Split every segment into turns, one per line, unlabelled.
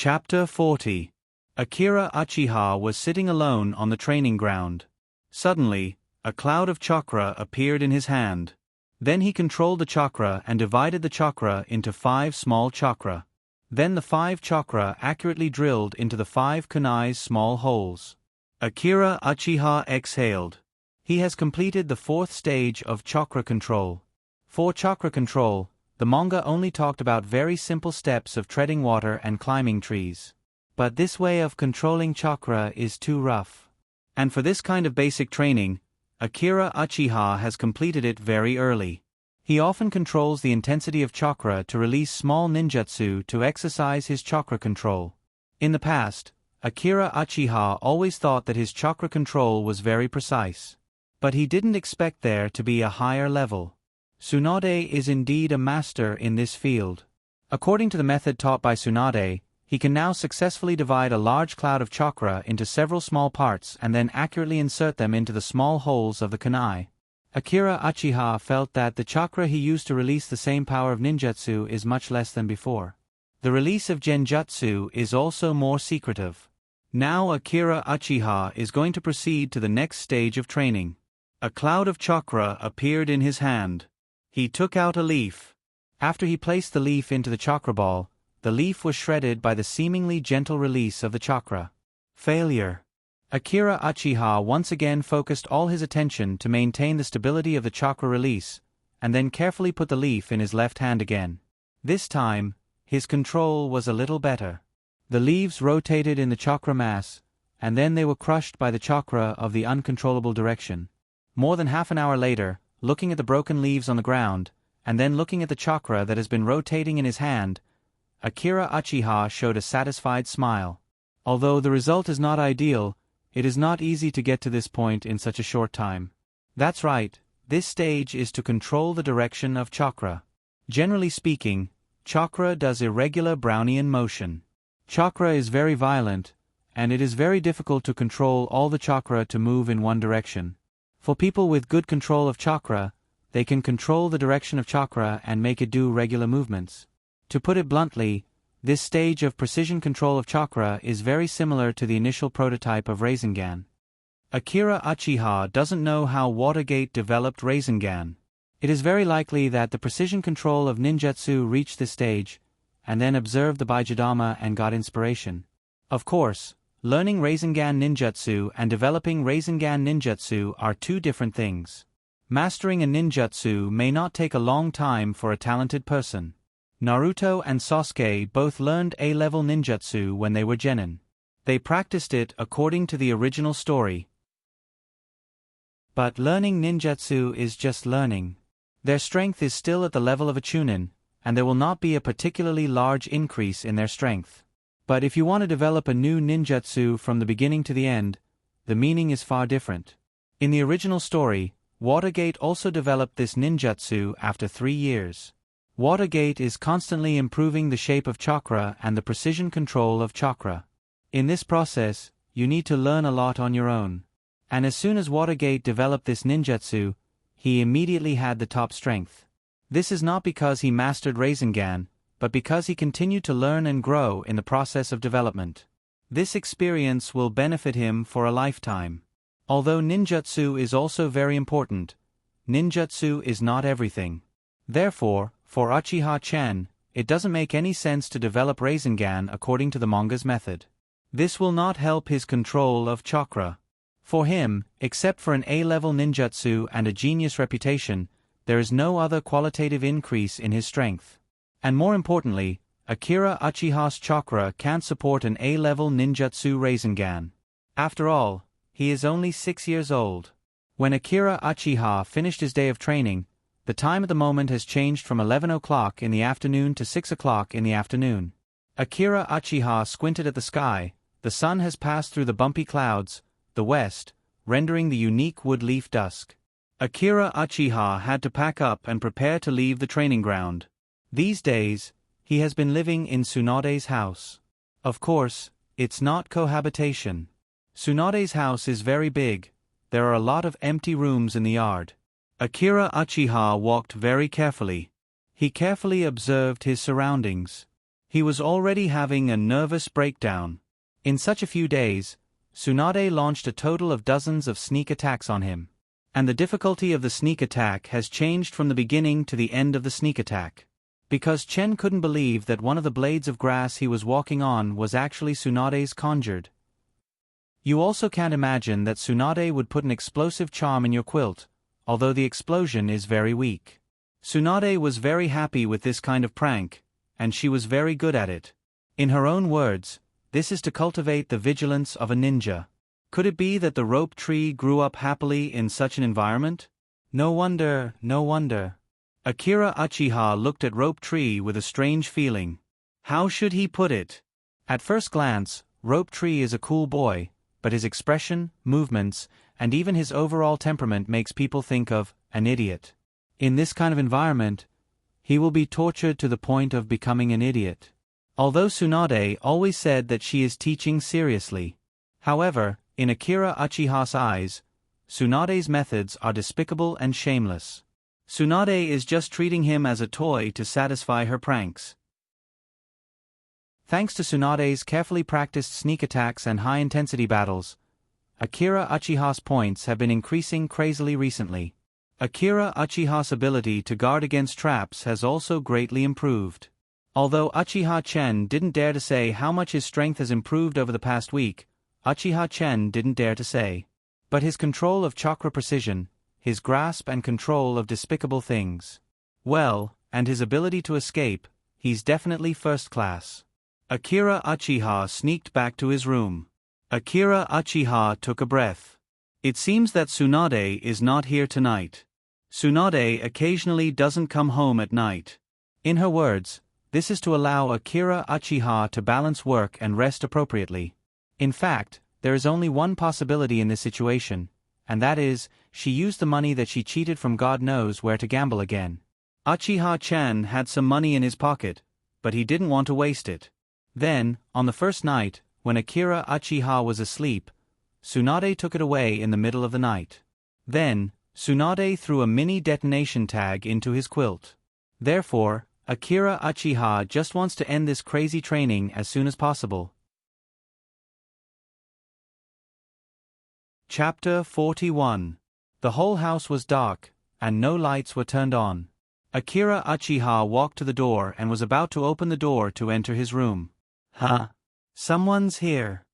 Chapter 40. Akira Uchiha was sitting alone on the training ground. Suddenly, a cloud of chakra appeared in his hand. Then he controlled the chakra and divided the chakra into 5 small chakra. Then the 5 chakra accurately drilled into the 5 kunai's small holes. Akira Uchiha exhaled. He has completed the 4th stage of chakra control. For chakra control, the manga only talked about very simple steps of treading water and climbing trees. But this way of controlling chakra is too rough. And for this kind of basic training, Akira Uchiha has completed it very early. He often controls the intensity of chakra to release small ninjutsu to exercise his chakra control. In the past, Akira Uchiha always thought that his chakra control was very precise. But he didn't expect there to be a higher level. Tsunade is indeed a master in this field. According to the method taught by Tsunade, he can now successfully divide a large cloud of chakra into several small parts and then accurately insert them into the small holes of the kunai. Akira Uchiha felt that the chakra he used to release the same power of ninjutsu is much less than before. The release of genjutsu is also more secretive. Now Akira Uchiha is going to proceed to the next stage of training. A cloud of chakra appeared in his hand. He took out a leaf. After he placed the leaf into the chakra ball, the leaf was shredded by the seemingly gentle release of the chakra. Failure. Akira Uchiha once again focused all his attention to maintain the stability of the chakra release, and then carefully put the leaf in his left hand again. This time, his control was a little better. The leaves rotated in the chakra mass, and then they were crushed by the chakra of the uncontrollable direction. More than half an hour later, looking at the broken leaves on the ground, and then looking at the chakra that has been rotating in his hand, Akira Uchiha showed a satisfied smile. Although the result is not ideal, it is not easy to get to this point in such a short time. That's right, this stage is to control the direction of chakra. Generally speaking, chakra does irregular Brownian motion. Chakra is very violent, and it is very difficult to control all the chakra to move in one direction. For people with good control of chakra, they can control the direction of chakra and make it do regular movements. To put it bluntly, this stage of precision control of chakra is very similar to the initial prototype of Rasengan. Akira Uchiha doesn't know how Watergate developed Rasengan. It is very likely that the precision control of ninjutsu reached this stage, and then observed the Baijidama and got inspiration. Of course, learning Rasengan ninjutsu and developing Rasengan ninjutsu are 2 different things. Mastering a ninjutsu may not take a long time for a talented person. Naruto and Sasuke both learned A-level ninjutsu when they were genin. They practiced it according to the original story. But learning ninjutsu is just learning. Their strength is still at the level of a chunin, and there will not be a particularly large increase in their strength. But if you want to develop a new ninjutsu from the beginning to the end, the meaning is far different. In the original story, Watergate also developed this ninjutsu after 3 years. Watergate is constantly improving the shape of chakra and the precision control of chakra. In this process, you need to learn a lot on your own. And as soon as Watergate developed this ninjutsu, he immediately had the top strength. This is not because he mastered Rasengan, but because he continued to learn and grow in the process of development. This experience will benefit him for a lifetime. Although ninjutsu is also very important, ninjutsu is not everything. Therefore, for Uchiha-chan, it doesn't make any sense to develop Rasengan according to the manga's method. This will not help his control of chakra. For him, except for an A-level ninjutsu and a genius reputation, there is no other qualitative increase in his strength. And more importantly, Akira Uchiha's chakra can't support an A-level ninjutsu Rasengan. After all, he is only 6 years old. When Akira Uchiha finished his day of training, the time at the moment has changed from 11 o'clock in the afternoon to 6 o'clock in the afternoon. Akira Uchiha squinted at the sky. The sun has passed through the bumpy clouds, the west, rendering the unique wood leaf dusk. Akira Uchiha had to pack up and prepare to leave the training ground. These days, he has been living in Tsunade's house. Of course, it's not cohabitation. Tsunade's house is very big. There are a lot of empty rooms in the yard. Akira Uchiha walked very carefully. He carefully observed his surroundings. He was already having a nervous breakdown. In such a few days, Tsunade launched a total of dozens of sneak attacks on him. And the difficulty of the sneak attack has changed from the beginning to the end of the sneak attack. Because Chen couldn't believe that one of the blades of grass he was walking on was actually Tsunade's conjured. You also can't imagine that Tsunade would put an explosive charm in your quilt, although the explosion is very weak. Tsunade was very happy with this kind of prank, and she was very good at it. In her own words, this is to cultivate the vigilance of a ninja. Could it be that the rope tree grew up happily in such an environment? No wonder, no wonder. Akira Uchiha looked at Rope Tree with a strange feeling. How should he put it? At first glance, Rope Tree is a cool boy, but his expression, movements, and even his overall temperament makes people think of an idiot. In this kind of environment, he will be tortured to the point of becoming an idiot. Although Tsunade always said that she is teaching seriously. However, in Akira Uchiha's eyes, Tsunade's methods are despicable and shameless. Tsunade is just treating him as a toy to satisfy her pranks. Thanks to Tsunade's carefully practiced sneak attacks and high-intensity battles, Akira Uchiha's points have been increasing crazily recently. Akira Uchiha's ability to guard against traps has also greatly improved. Although Uchiha Chen didn't dare to say how much his strength has improved over the past week, Uchiha Chen didn't dare to say. But his control of chakra precision, his grasp and control of despicable things. Well, and his ability to escape, he's definitely first class. Akira Uchiha sneaked back to his room. Akira Uchiha took a breath. It seems that Tsunade is not here tonight. Tsunade occasionally doesn't come home at night. In her words, this is to allow Akira Uchiha to balance work and rest appropriately. In fact, there is only one possibility in this situation, and that is, she used the money that she cheated from God knows where to gamble again. Uchiha Chan had some money in his pocket, but he didn't want to waste it. Then, on the first night, when Akira Uchiha was asleep, Tsunade took it away in the middle of the night. Then, Tsunade threw a mini detonation tag into his quilt. Therefore, Akira Uchiha just wants to end this crazy training as soon as possible. Chapter 41. The whole house was dark, and no lights were turned on. Akira Uchiha walked to the door and was about to open the door to enter his room. Huh? Someone's here.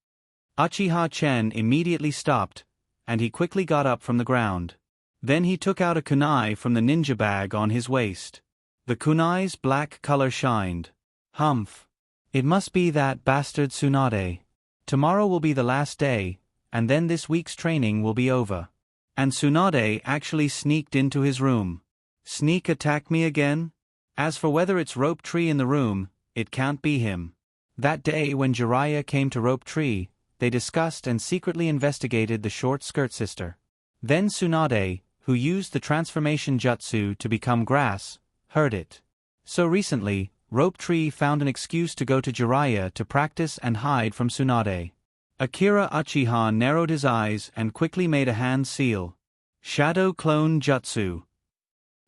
Uchiha Chen immediately stopped, and he quickly got up from the ground. Then he took out a kunai from the ninja bag on his waist. The kunai's black color shined. Humph. It must be that bastard Tsunade. Tomorrow will be the last day, and then this week's training will be over. And Tsunade actually sneaked into his room. Sneak attack me again? As for whether it's Rope Tree in the room, it can't be him. That day when Jiraiya came to Rope Tree, they discussed and secretly investigated the short-skirt sister. Then Tsunade, who used the transformation jutsu to become grass, heard it. So recently, Rope Tree found an excuse to go to Jiraiya to practice and hide from Tsunade. Akira Uchiha narrowed his eyes and quickly made a hand seal. Shadow Clone Jutsu.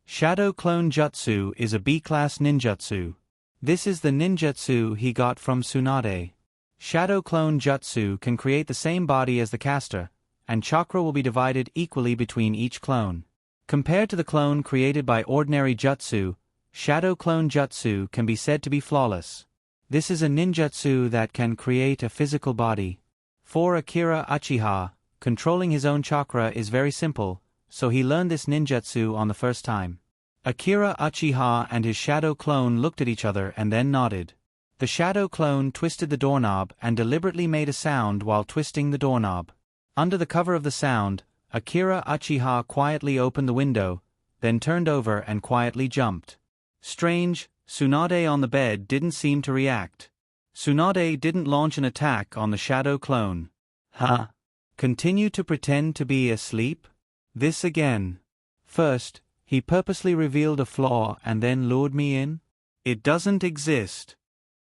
Shadow Clone Jutsu is a B-class ninjutsu. This is the ninjutsu he got from Tsunade. Shadow Clone Jutsu can create the same body as the caster, and chakra will be divided equally between each clone. Compared to the clone created by ordinary jutsu, Shadow Clone Jutsu can be said to be flawless. This is a ninjutsu that can create a physical body. For Akira Uchiha, controlling his own chakra is very simple, so he learned this ninjutsu on the first time. Akira Uchiha and his shadow clone looked at each other and then nodded. The shadow clone twisted the doorknob and deliberately made a sound while twisting the doorknob. Under the cover of the sound, Akira Uchiha quietly opened the window, then turned over and quietly jumped. Strange, Tsunade on the bed didn't seem to react. Tsunade didn't launch an attack on the shadow clone. Huh? Continue to pretend to be asleep? This again. First, he purposely revealed a flaw and then lured me in? It doesn't exist.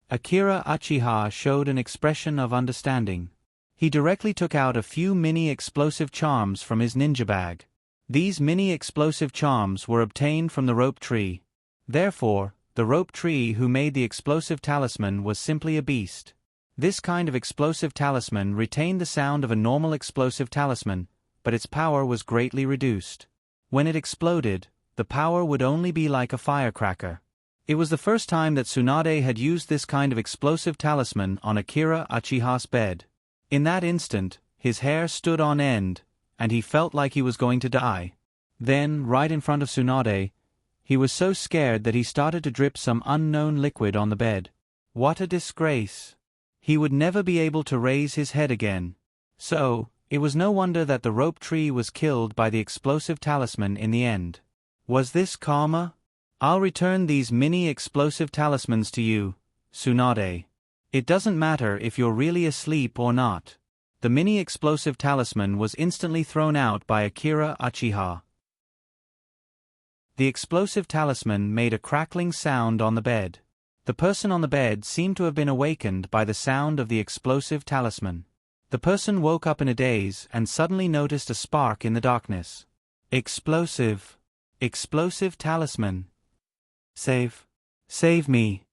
Akira Uchiha showed an expression of understanding. He directly took out a few mini explosive charms from his ninja bag. These mini explosive charms were obtained from the Rope Tree. Therefore, The rope tree who made the explosive talisman was simply a beast. This kind of explosive talisman retained the sound of a normal explosive talisman, but its power was greatly reduced. When it exploded, the power would only be like a firecracker. It was the first time that Tsunade had used this kind of explosive talisman on Akira Uchiha's bed. In that instant, his hair stood on end, and he felt like he was going to die. Then, right in front of Tsunade, he was so scared that he started to drip some unknown liquid on the bed. What a disgrace! He would never be able to raise his head again. So, it was no wonder that the rope tree was killed by the explosive talisman in the end. Was this karma? I'll return these mini explosive talismans to you, Tsunade. It doesn't matter if you're really asleep or not. The mini explosive talisman was instantly thrown out by Akira Uchiha. The explosive talisman made a crackling sound on the bed. The person on the bed seemed to have been awakened by the sound of the explosive talisman. The person woke up in a daze and suddenly noticed a spark in the darkness. Explosive talisman. Save me.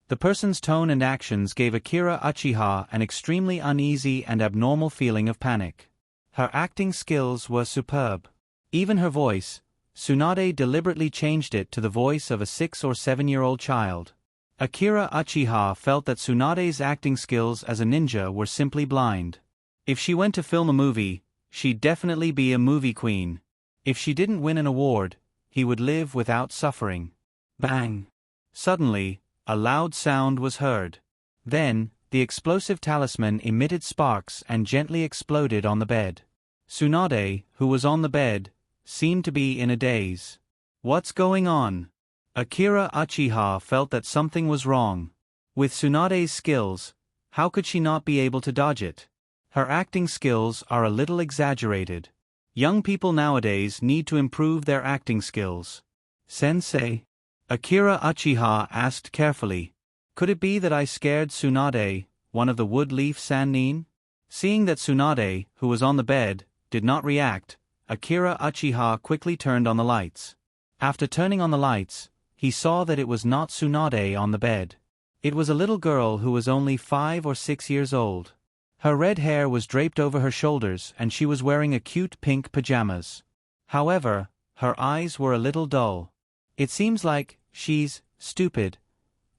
The person's tone and actions gave Akira Uchiha an extremely uneasy and abnormal feeling of panic. Her acting skills were superb. Even her voice, Tsunade deliberately changed it to the voice of a 6 or 7-year-old child. Akira Uchiha felt that Tsunade's acting skills as a ninja were simply blind. If she went to film a movie, she'd definitely be a movie queen. If she didn't win an award, he would live without suffering. Bang! Suddenly, a loud sound was heard. Then, the explosive talisman emitted sparks and gently exploded on the bed. Tsunade, who was on the bed, seemed to be in a daze. What's going on? Akira Uchiha felt that something was wrong. With Tsunade's skills, how could she not be able to dodge it? Her acting skills are a little exaggerated. Young people nowadays need to improve their acting skills. Sensei? Akira Uchiha asked carefully. Could it be that I scared Tsunade, one of the wood leaf Sannin? Seeing that Tsunade, who was on the bed, did not react, Akira Uchiha quickly turned on the lights. After turning on the lights, he saw that it was not Tsunade on the bed. It was a little girl who was only 5 or 6 years old. Her red hair was draped over her shoulders and she was wearing a cute pink pajamas. However, her eyes were a little dull. It seems like she's stupid.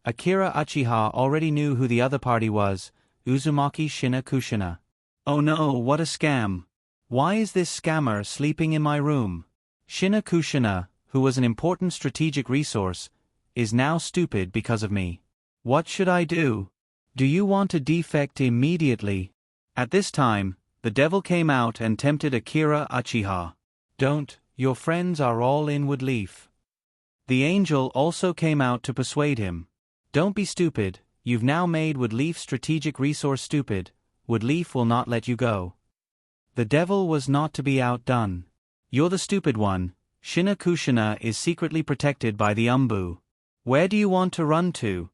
Akira Uchiha already knew who the other party was, Uzumaki Kushina. Oh no, what a scam! Why is this scammer sleeping in my room? Kushina, who was an important strategic resource, is now stupid because of me. What should I do? Do you want to defect immediately? At this time, the devil came out and tempted Akira Uchiha. Don't, your friends are all in Woodleaf. The angel also came out to persuade him. Don't be stupid, you've now made Woodleaf strategic resource stupid, Woodleaf will not let you go. The devil was not to be outdone. You're the stupid one, Kushina is secretly protected by the Umbu. Where do you want to run to?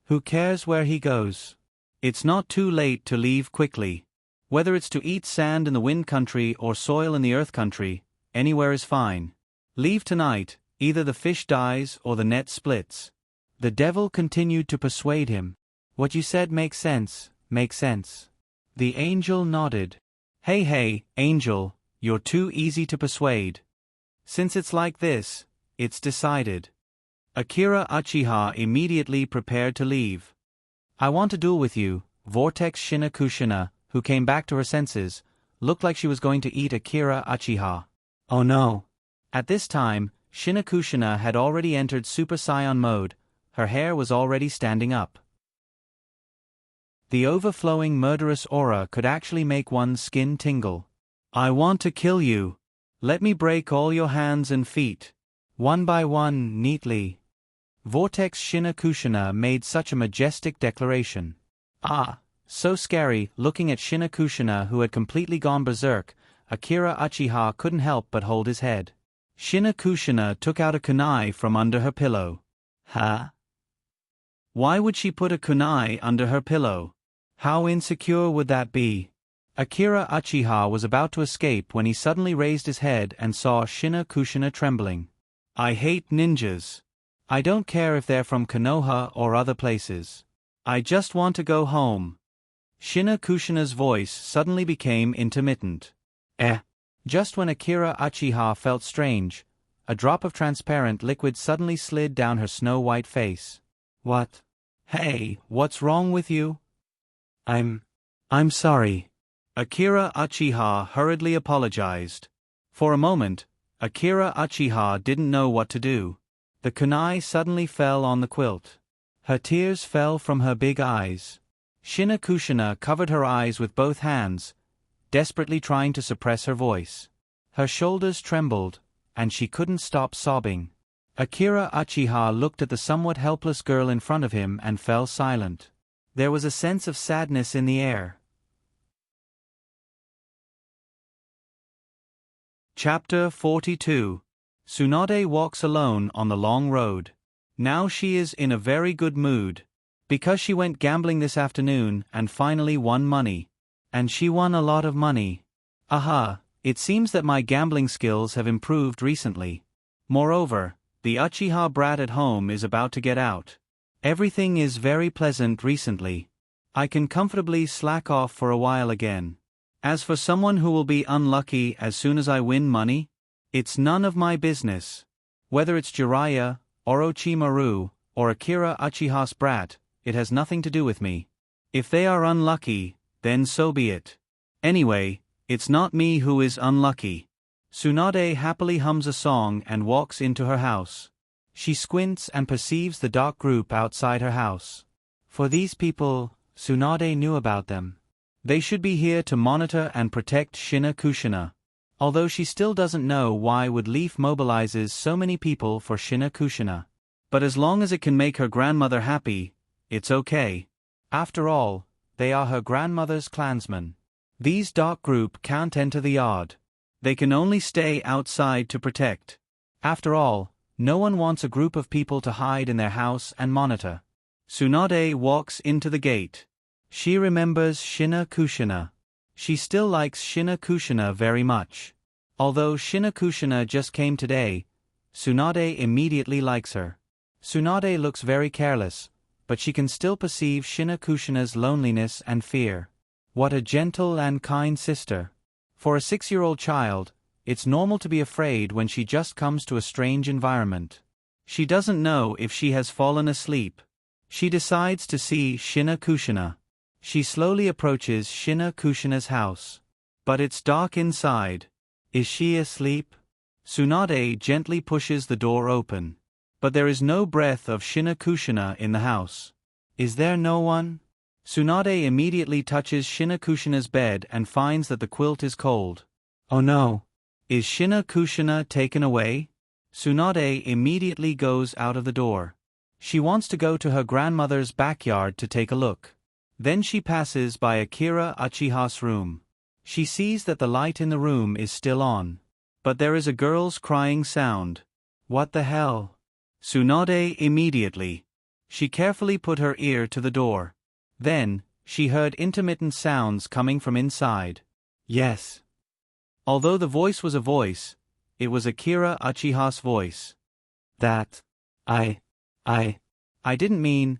Who cares where he goes? It's not too late to leave quickly. Whether it's to eat sand in the wind country or soil in the earth country, anywhere is fine. Leave tonight, either the fish dies or the net splits. The devil continued to persuade him. What you said makes sense, makes sense. The angel nodded. Hey, angel, you're too easy to persuade. Since it's like this, it's decided. Akira Uchiha immediately prepared to leave. I want to duel with you, Vortex Kushina, who came back to her senses, looked like she was going to eat Akira Uchiha. Oh no. At this time, Kushina had already entered Super Saiyan mode, her hair was already standing up. The overflowing murderous aura could actually make one's skin tingle. I want to kill you. Let me break all your hands and feet. One by one, neatly. Vortex Kushina made such a majestic declaration. Ah, so scary, looking at Kushina who had completely gone berserk, Akira Uchiha couldn't help but hold his head. Kushina took out a kunai from under her pillow. Huh? Why would she put a kunai under her pillow? How insecure would that be? Akira Uchiha was about to escape when he suddenly raised his head and saw Kushina trembling. I hate ninjas. I don't care if they're from Konoha or other places. I just want to go home. Shina Kushina's voice suddenly became intermittent. Just when Akira Uchiha felt strange, a drop of transparent liquid suddenly slid down her snow-white face. What? Hey, what's wrong with you? I'm sorry. Akira Uchiha hurriedly apologized. For a moment, Akira Uchiha didn't know what to do. The kunai suddenly fell on the quilt. Her tears fell from her big eyes. Shina Kushina covered her eyes with both hands, desperately trying to suppress her voice. Her shoulders trembled, and she couldn't stop sobbing. Akira Uchiha looked at the somewhat helpless girl in front of him and fell silent. There was a sense of sadness in the air. Chapter 42. Tsunade walks alone on the long road. Now she is in a very good mood. Because she went gambling this afternoon and finally won money. And she won a lot of money. Aha, it seems that my gambling skills have improved recently. Moreover, the Uchiha brat at home is about to get out. Everything is very pleasant recently. I can comfortably slack off for a while again. As for someone who will be unlucky as soon as I win money, it's none of my business. Whether it's Jiraiya, Orochimaru, or Akira Uchiha's brat, it has nothing to do with me. If they are unlucky, then so be it. Anyway, it's not me who is unlucky. Tsunade happily hums a song and walks into her house. She squints and perceives the dark group outside her house. For these people, Tsunade knew about them. They should be here to monitor and protect Shina Kushina. Although she still doesn't know why Wood Leaf mobilizes so many people for Shina Kushina. But as long as it can make her grandmother happy, it's okay. After all, they are her grandmother's clansmen. These dark group can't enter the yard. They can only stay outside to protect. After all, no one wants a group of people to hide in their house and monitor. Tsunade walks into the gate. She remembers Shina Kushina. She still likes Shina Kushina very much. Although Shina Kushina just came today, Tsunade immediately likes her. Tsunade looks very careless, but she can still perceive Shina Kushina's loneliness and fear. What a gentle and kind sister. For a 6-year-old child, it's normal to be afraid when she just comes to a strange environment. She doesn't know if she has fallen asleep. She decides to see Shina Kushina. She slowly approaches Shina Kushina's house. But it's dark inside. Is she asleep? Tsunade gently pushes the door open. But there is no breath of Shina Kushina in the house. Is there no one? Tsunade immediately touches Shina Kushina's bed and finds that the quilt is cold. Oh no! Is Shina Kushina taken away? Tsunade immediately goes out of the door. She wants to go to her grandmother's backyard to take a look. Then she passes by Akira Uchiha's room. She sees that the light in the room is still on. But there is a girl's crying sound. What the hell? Tsunade immediately. She carefully put her ear to the door. Then, she heard intermittent sounds coming from inside. Yes. Although the voice was a voice, it was Akira Uchiha's voice. That. I didn't mean.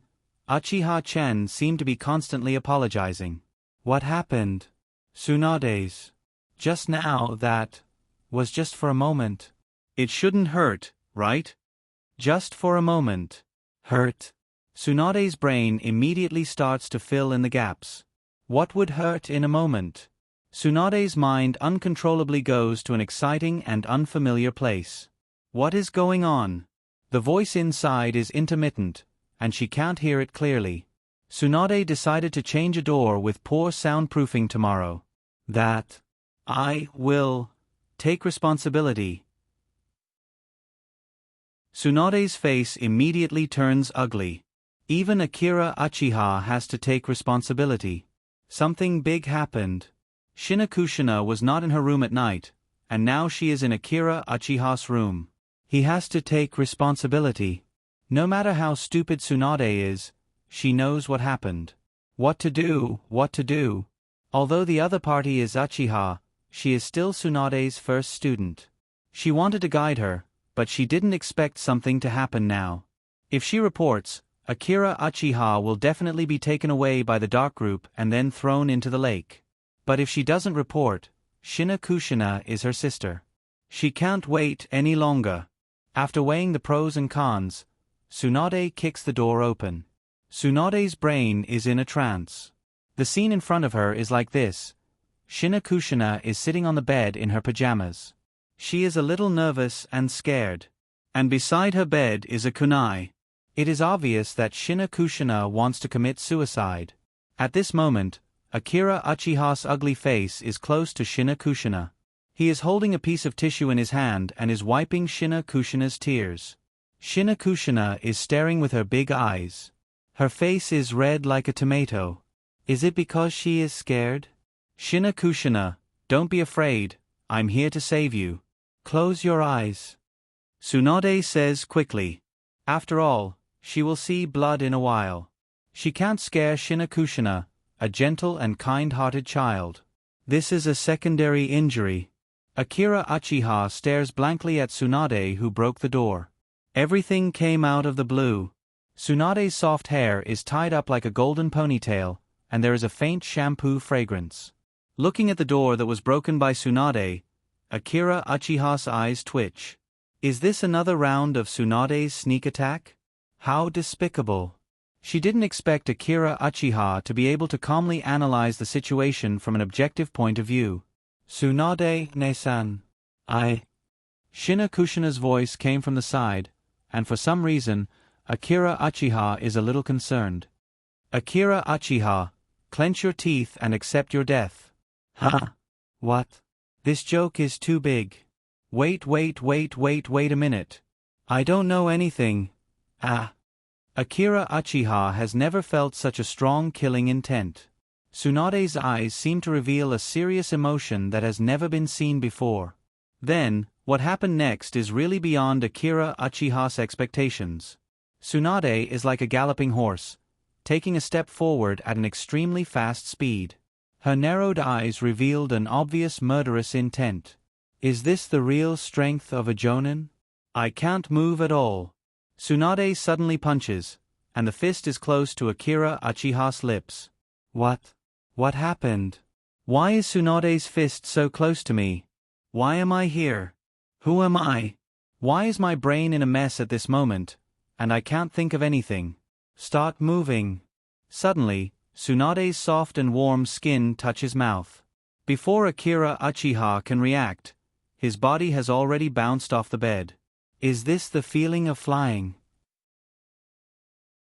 Uchiha-chen seemed to be constantly apologizing. What happened? Tsunade's. Just now that. Was just for a moment. It shouldn't hurt, right? Just for a moment. Hurt. Tsunade's brain immediately starts to fill in the gaps. What would hurt in a moment? Tsunade's mind uncontrollably goes to an exciting and unfamiliar place. What is going on? The voice inside is intermittent, and she can't hear it clearly. Tsunade decided to change a door with poor soundproofing tomorrow. That. I will. Take responsibility. Tsunade's face immediately turns ugly. Even Akira Uchiha has to take responsibility. Something big happened. Shina Kushina was not in her room at night, and now she is in Akira Uchiha's room. He has to take responsibility. No matter how stupid Tsunade is, she knows what happened. What to do, what to do. Although the other party is Uchiha, she is still Tsunade's first student. She wanted to guide her, but she didn't expect something to happen now. If she reports, Akira Uchiha will definitely be taken away by the dark group and then thrown into the lake. But if she doesn't report, Shina Kushina is her sister. She can't wait any longer. After weighing the pros and cons, Tsunade kicks the door open. Tsunade's brain is in a trance. The scene in front of her is like this. Shina Kushina is sitting on the bed in her pajamas. She is a little nervous and scared. And beside her bed is a kunai. It is obvious that Shina Kushina wants to commit suicide. At this moment, Akira Uchiha's ugly face is close to Shina Kushina. He is holding a piece of tissue in his hand and is wiping Shina Kushina's tears. Shina Kushina is staring with her big eyes. Her face is red like a tomato. Is it because she is scared? Shina Kushina, don't be afraid, I'm here to save you. Close your eyes. Tsunade says quickly. After all, she will see blood in a while. She can't scare Shina Kushina, a gentle and kind-hearted child. This is a secondary injury. Akira Uchiha stares blankly at Tsunade, who broke the door. Everything came out of the blue. Tsunade's soft hair is tied up like a golden ponytail, and there is a faint shampoo fragrance. Looking at the door that was broken by Tsunade, Akira Uchiha's eyes twitch. Is this another round of Tsunade's sneak attack? How despicable. She didn't expect Akira Uchiha to be able to calmly analyze the situation from an objective point of view. Tsunade-ne-san. Shina Kushina's voice came from the side, and for some reason, Akira Uchiha is a little concerned. Akira Uchiha, clench your teeth and accept your death. Huh? What? This joke is too big. Wait a minute. I don't know anything. Akira Uchiha has never felt such a strong killing intent. Tsunade's eyes seem to reveal a serious emotion that has never been seen before. Then, what happened next is really beyond Akira Uchiha's expectations. Tsunade is like a galloping horse, taking a step forward at an extremely fast speed. Her narrowed eyes revealed an obvious murderous intent. Is this the real strength of a jonin? I can't move at all. Tsunade suddenly punches, and the fist is close to Akira Uchiha's lips. What happened? Why is Tsunade's fist so close to me? Why am I here? Who am I? Why is my brain in a mess at this moment, and I can't think of anything? Start moving. Suddenly, Tsunade's soft and warm skin touches mouth. Before Akira Uchiha can react, his body has already bounced off the bed. Is this the feeling of flying?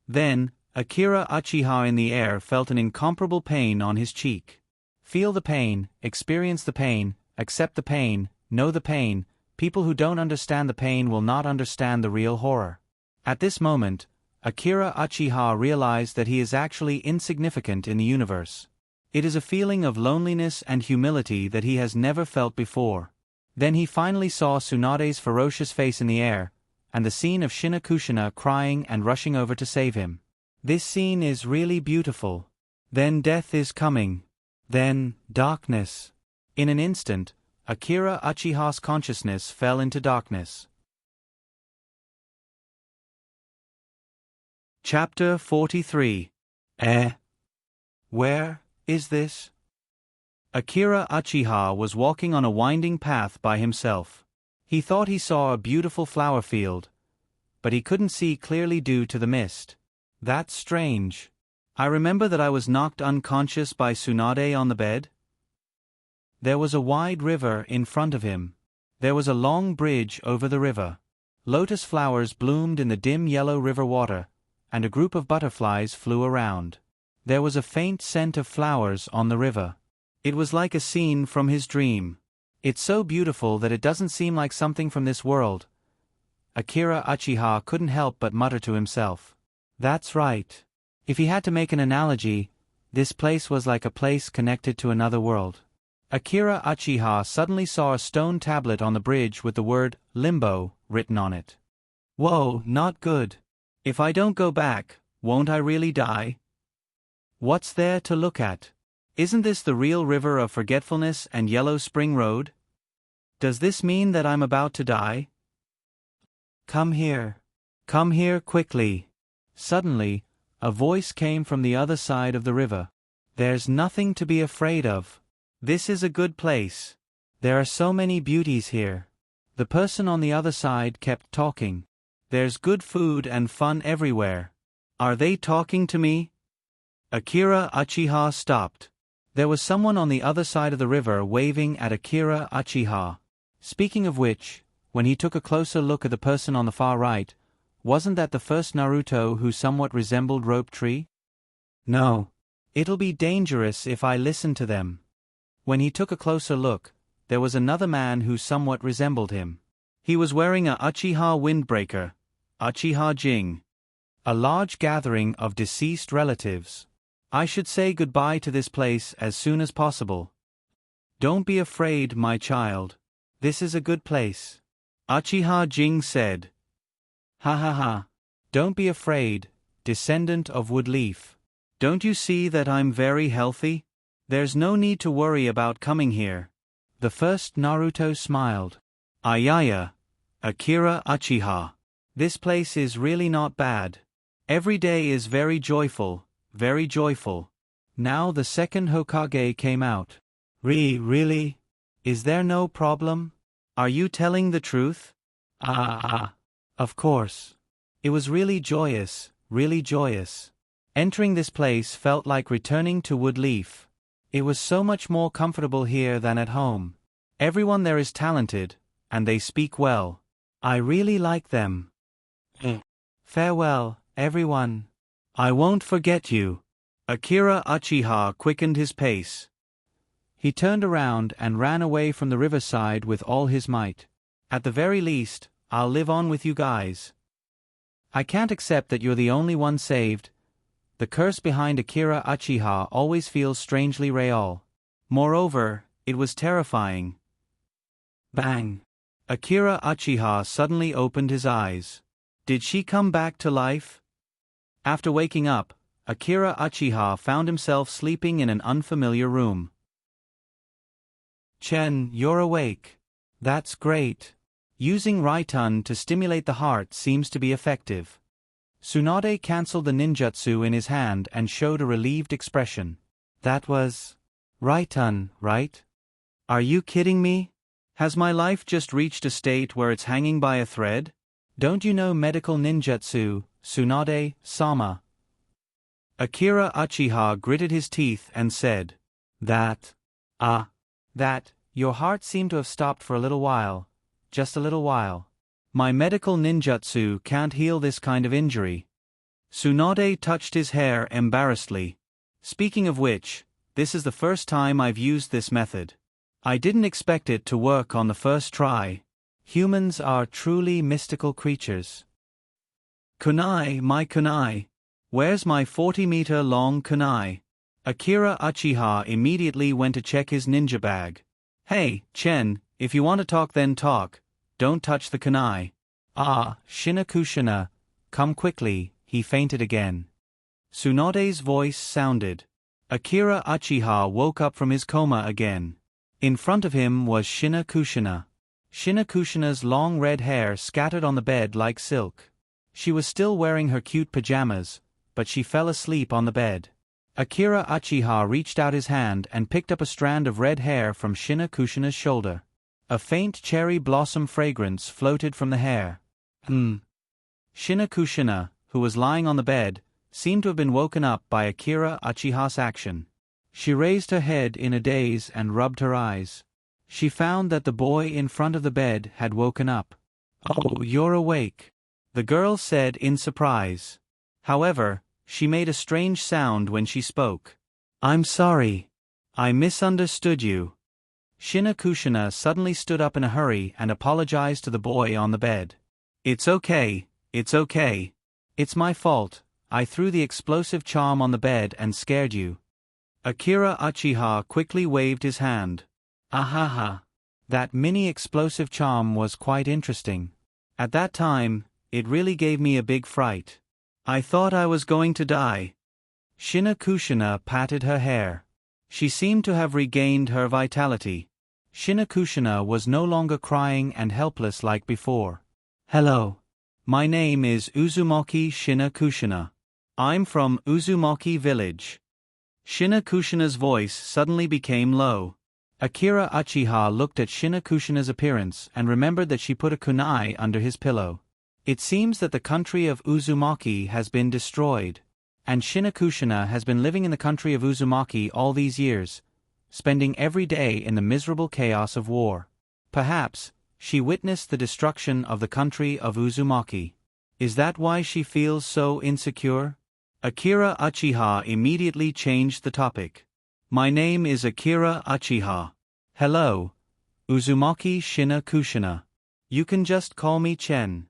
Then, Akira Uchiha in the air felt an incomparable pain on his cheek. Feel the pain, experience the pain, accept the pain, know the pain. People who don't understand the pain will not understand the real horror. At this moment, Akira Uchiha realized that he is actually insignificant in the universe. It is a feeling of loneliness and humility that he has never felt before. Then he finally saw Tsunade's ferocious face in the air, and the scene of Shina Kushina crying and rushing over to save him. This scene is really beautiful. Then death is coming. Then, darkness. In an instant, Akira Uchiha's consciousness fell into darkness. Chapter 43. Where is this? Akira Uchiha was walking on a winding path by himself. He thought he saw a beautiful flower field, but he couldn't see clearly due to the mist. That's strange. I remember that I was knocked unconscious by Tsunade on the bed. There was a wide river in front of him. There was a long bridge over the river. Lotus flowers bloomed in the dim yellow river water, and a group of butterflies flew around. There was a faint scent of flowers on the river. It was like a scene from his dream. It's so beautiful that it doesn't seem like something from this world. Akira Uchiha couldn't help but mutter to himself. That's right. If he had to make an analogy, this place was like a place connected to another world. Akira Uchiha suddenly saw a stone tablet on the bridge with the word Limbo written on it. Whoa, not good. If I don't go back, won't I really die? What's there to look at? Isn't this the real river of forgetfulness and Yellow Spring Road? Does this mean that I'm about to die? Come here. Come here quickly. Suddenly, a voice came from the other side of the river. There's nothing to be afraid of. This is a good place. There are so many beauties here. The person on the other side kept talking. There's good food and fun everywhere. Are they talking to me? Akira Uchiha stopped. There was someone on the other side of the river waving at Akira Uchiha. Speaking of which, when he took a closer look at the person on the far right, wasn't that the first Naruto who somewhat resembled Rope Tree? No. It'll be dangerous if I listen to them. When he took a closer look, there was another man who somewhat resembled him. He was wearing a Uchiha windbreaker, Uchiha Jing. A large gathering of deceased relatives. I should say goodbye to this place as soon as possible. Don't be afraid, my child. This is a good place. Uchiha Jing said. Ha ha ha. Don't be afraid, descendant of Woodleaf. Don't you see that I'm very healthy? There's no need to worry about coming here. The first Naruto smiled. Ayaya, Akira Uchiha. This place is really not bad. Every day is very joyful, very joyful. Now the second Hokage came out. Really? Is there no problem? Are you telling the truth? Of course. It was really joyous, really joyous. Entering this place felt like returning to Woodleaf. It was so much more comfortable here than at home. Everyone there is talented, and they speak well. I really like them. Farewell, everyone. I won't forget you. Akira Uchiha quickened his pace. He turned around and ran away from the riverside with all his might. At the very least, I'll live on with you guys. I can't accept that you're the only one saved. The curse behind Akira Uchiha always feels strangely real. Moreover, it was terrifying. Bang! Akira Uchiha suddenly opened his eyes. Did she come back to life? After waking up, Akira Uchiha found himself sleeping in an unfamiliar room. Chen, you're awake. That's great. Using Raiton to stimulate the heart seems to be effective. Tsunade cancelled the ninjutsu in his hand and showed a relieved expression. That was Raiton, right? Are you kidding me? Has my life just reached a state where it's hanging by a thread? Don't you know medical ninjutsu, Tsunade-sama? Akira Uchiha gritted his teeth and said, That, your heart seemed to have stopped for a little while, just a little while. My medical ninjutsu can't heal this kind of injury. Tsunade touched his hair embarrassedly. Speaking of which, this is the first time I've used this method. I didn't expect it to work on the first try. Humans are truly mystical creatures. Kunai, my kunai. Where's my 40-meter-long kunai? Akira Uchiha immediately went to check his ninja bag. Hey, Chen, if you want to talk then talk. Don't touch the kunai. Shinakushina, come quickly, he fainted again. Tsunade's voice sounded. Akira Uchiha woke up from his coma again. In front of him was Shinakushina. Shinakushina's long red hair scattered on the bed like silk. She was still wearing her cute pajamas, but she fell asleep on the bed. Akira Uchiha reached out his hand and picked up a strand of red hair from Shinakushina's shoulder. A faint cherry blossom fragrance floated from the hair. Shinakushina, who was lying on the bed, seemed to have been woken up by Akira Uchiha's action. She raised her head in a daze and rubbed her eyes. She found that the boy in front of the bed had woken up. Oh, you're awake, the girl said in surprise. However, she made a strange sound when she spoke. I'm sorry. I misunderstood you. Shinakushina suddenly stood up in a hurry and apologized to the boy on the bed. It's okay. It's my fault. I threw the explosive charm on the bed and scared you. Akira Uchiha quickly waved his hand. Ahaha. That mini explosive charm was quite interesting. At that time, it really gave me a big fright. I thought I was going to die. Shinakushina patted her hair. She seemed to have regained her vitality. Shinakushina was no longer crying and helpless like before. Hello. My name is Uzumaki Shinakushina. I'm from Uzumaki village. Shinakushina's voice suddenly became low. Akira Uchiha looked at Shinakushina's appearance and remembered that she put a kunai under his pillow. It seems that the country of Uzumaki has been destroyed, and Shinakushina has been living in the country of Uzumaki all these years, spending every day in the miserable chaos of war. Perhaps she witnessed the destruction of the country of Uzumaki. Is that why she feels so insecure? Akira Uchiha immediately changed the topic. My name is Akira Uchiha. Hello, Uzumaki Shinakushina. You can just call me Chen.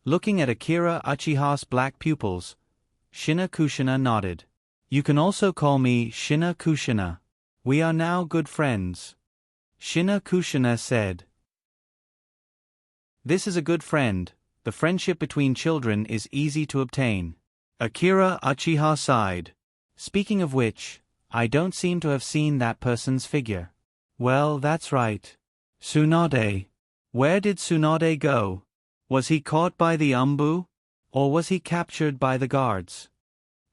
Looking at Akira Uchiha's black pupils, Shinakushina nodded. You can also call me Shinakushina. We are now good friends. Shinakushina said. This is a good friend. The friendship between children is easy to obtain. Akira Uchiha sighed. Speaking of which, I don't seem to have seen that person's figure. Well, that's right. Tsunade. Where did Tsunade go? Was he caught by the Umbu? Or was he captured by the guards?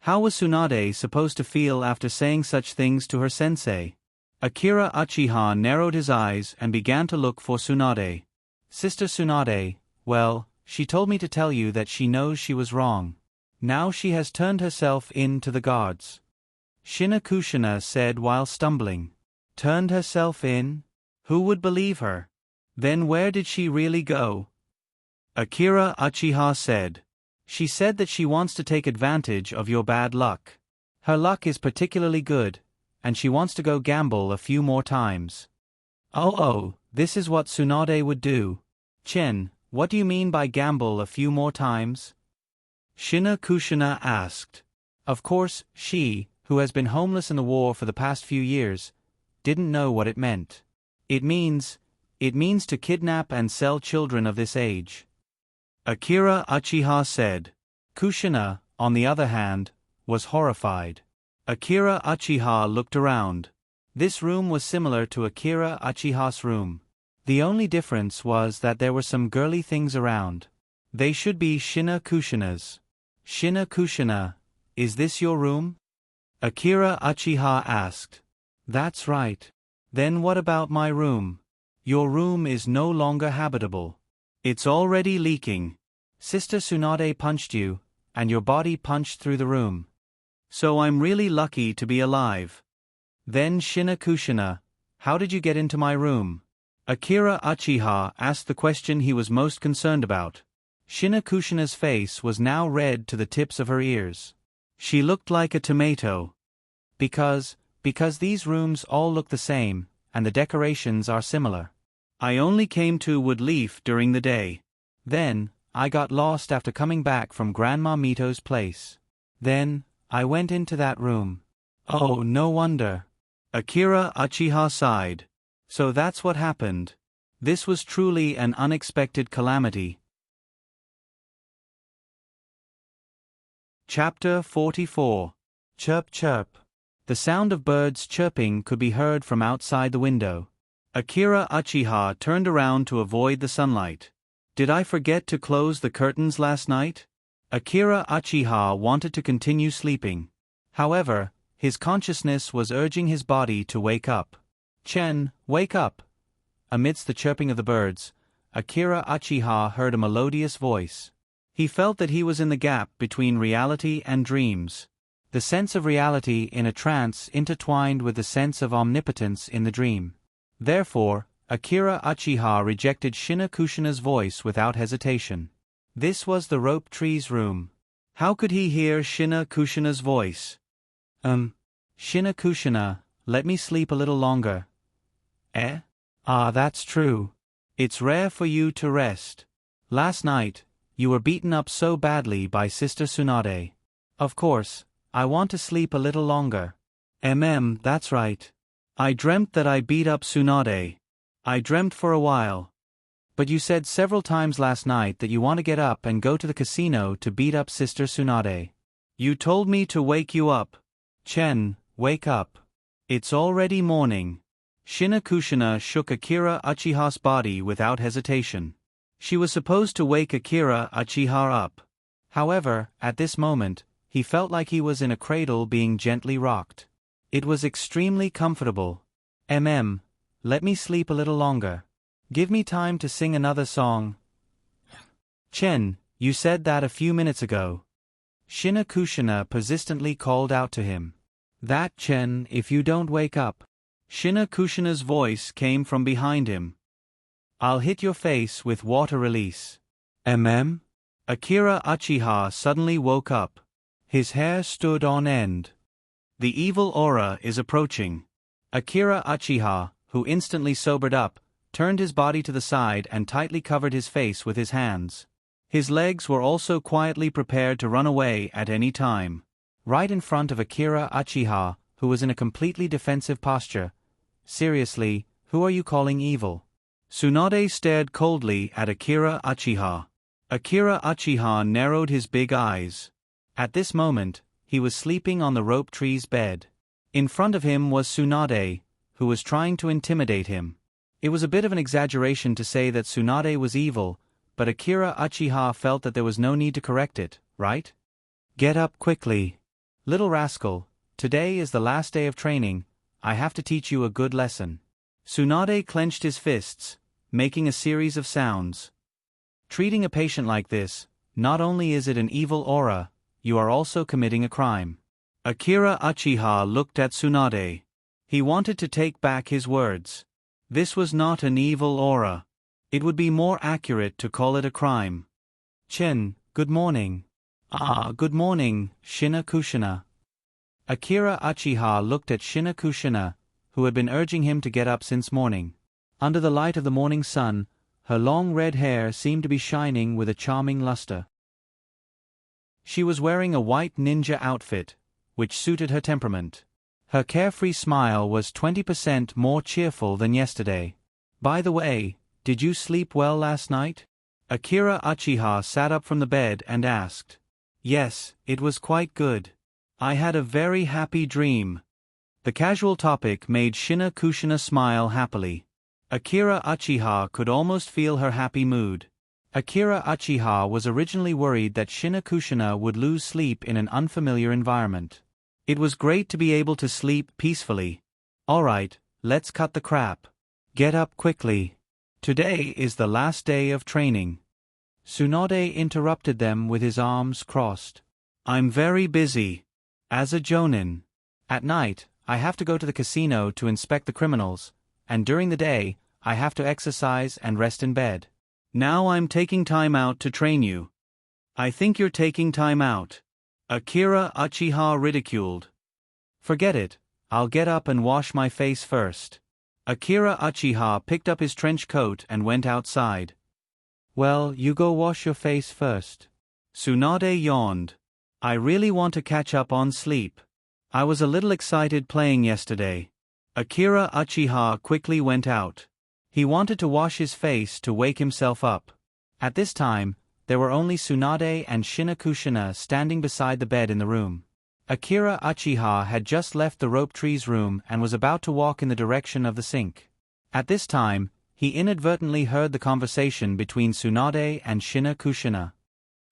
How was Tsunade supposed to feel after saying such things to her sensei? Akira Uchiha narrowed his eyes and began to look for Tsunade. Sister Tsunade, well, she told me to tell you that she knows she was wrong. Now she has turned herself in to the guards. Shinakushina said while stumbling. Turned herself in? Who would believe her? Then where did she really go? Akira Uchiha said. She said that she wants to take advantage of your bad luck. Her luck is particularly good, and she wants to go gamble a few more times. Oh, this is what Tsunade would do. Chen, what do you mean by gamble a few more times? Shinakushina asked. Of course, she, who has been homeless in the war for the past few years, didn't know what it meant. It means to kidnap and sell children of this age. Akira Uchiha said. Kushina, on the other hand, was horrified. Akira Uchiha looked around. This room was similar to Akira Uchiha's room. The only difference was that there were some girly things around. They should be Shinakushina's. Shinakushina, is this your room? Akira Uchiha asked. That's right. Then what about my room? Your room is no longer habitable. It's already leaking. Sister Tsunade punched you, and your body punched through the room. So I'm really lucky to be alive. Then Shinakushina, how did you get into my room? Akira Uchiha asked the question he was most concerned about. Shinakushina's face was now red to the tips of her ears. She looked like a tomato. Because these rooms all look the same, and the decorations are similar. I only came to Woodleaf during the day. Then, I got lost after coming back from Grandma Mito's place. Then, I went into that room. Oh, no wonder. Akira Uchiha sighed. So that's what happened. This was truly an unexpected calamity. Chapter 44. Chirp chirp. The sound of birds chirping could be heard from outside the window. Akira Uchiha turned around to avoid the sunlight. Did I forget to close the curtains last night? Akira Uchiha wanted to continue sleeping. However, his consciousness was urging his body to wake up. Chen, wake up! Amidst the chirping of the birds, Akira Uchiha heard a melodious voice. He felt that he was in the gap between reality and dreams. The sense of reality in a trance intertwined with the sense of omnipotence in the dream. Therefore, Akira Uchiha rejected Shinakushina's voice without hesitation. This was the rope tree's room. How could he hear Shinakushina's voice? Shinakushina, let me sleep a little longer. Eh? Ah, that's true. It's rare for you to rest. Last night, you were beaten up so badly by Sister Tsunade. Of course, I want to sleep a little longer. That's right. I dreamt that I beat up Tsunade. I dreamt for a while. But you said several times last night that you want to get up and go to the casino to beat up Sister Tsunade. You told me to wake you up. Chen, wake up. It's already morning. Shinakushina shook Akira Uchiha's body without hesitation. She was supposed to wake Akira Uchiha up. However, at this moment, he felt like he was in a cradle being gently rocked. It was extremely comfortable. Let me sleep a little longer. Give me time to sing another song. Chen, you said that a few minutes ago. Shina Kushina persistently called out to him. That Chen, if you don't wake up. Shina Kushina's voice came from behind him. I'll hit your face with water release. Akira Uchiha suddenly woke up. His hair stood on end. The evil aura is approaching. Akira Uchiha, who instantly sobered up, turned his body to the side and tightly covered his face with his hands. His legs were also quietly prepared to run away at any time. Right in front of Akira Uchiha, who was in a completely defensive posture. Seriously, who are you calling evil? Tsunade stared coldly at Akira Uchiha. Akira Uchiha narrowed his big eyes. At this moment, he was sleeping on the rope tree's bed. In front of him was Tsunade, who was trying to intimidate him. It was a bit of an exaggeration to say that Tsunade was evil, but Akira Uchiha felt that there was no need to correct it, right? Get up quickly. Little rascal, today is the last day of training, I have to teach you a good lesson. Tsunade clenched his fists, making a series of sounds. Treating a patient like this, not only is it an evil aura, you are also committing a crime. Akira Uchiha looked at Tsunade. He wanted to take back his words. This was not an evil aura. It would be more accurate to call it a crime. Chen, good morning. Good morning, Shina Kushina. Akira Uchiha looked at Shina Kushina, who had been urging him to get up since morning. Under the light of the morning sun, her long red hair seemed to be shining with a charming luster. She was wearing a white ninja outfit, which suited her temperament. Her carefree smile was 20% more cheerful than yesterday. By the way, did you sleep well last night? Akira Uchiha sat up from the bed and asked. Yes, it was quite good. I had a very happy dream. The casual topic made Shina Kushina smile happily. Akira Uchiha could almost feel her happy mood. Akira Uchiha was originally worried that Shina Kushina would lose sleep in an unfamiliar environment. It was great to be able to sleep peacefully. Alright, let's cut the crap. Get up quickly. Today is the last day of training. Tsunade interrupted them with his arms crossed. I'm very busy. As a jonin. At night, I have to go to the casino to inspect the criminals, and during the day, I have to exercise and rest in bed. Now I'm taking time out to train you. I think you're taking time out. Akira Uchiha ridiculed. Forget it, I'll get up and wash my face first. Akira Uchiha picked up his trench coat and went outside. Well, you go wash your face first. Tsunade yawned. I really want to catch up on sleep. I was a little excited playing yesterday. Akira Uchiha quickly went out. He wanted to wash his face to wake himself up. At this time, there were only Tsunade and Shina Kushina standing beside the bed in the room. Akira Uchiha had just left the rope tree's room and was about to walk in the direction of the sink. At this time, he inadvertently heard the conversation between Tsunade and Shina Kushina.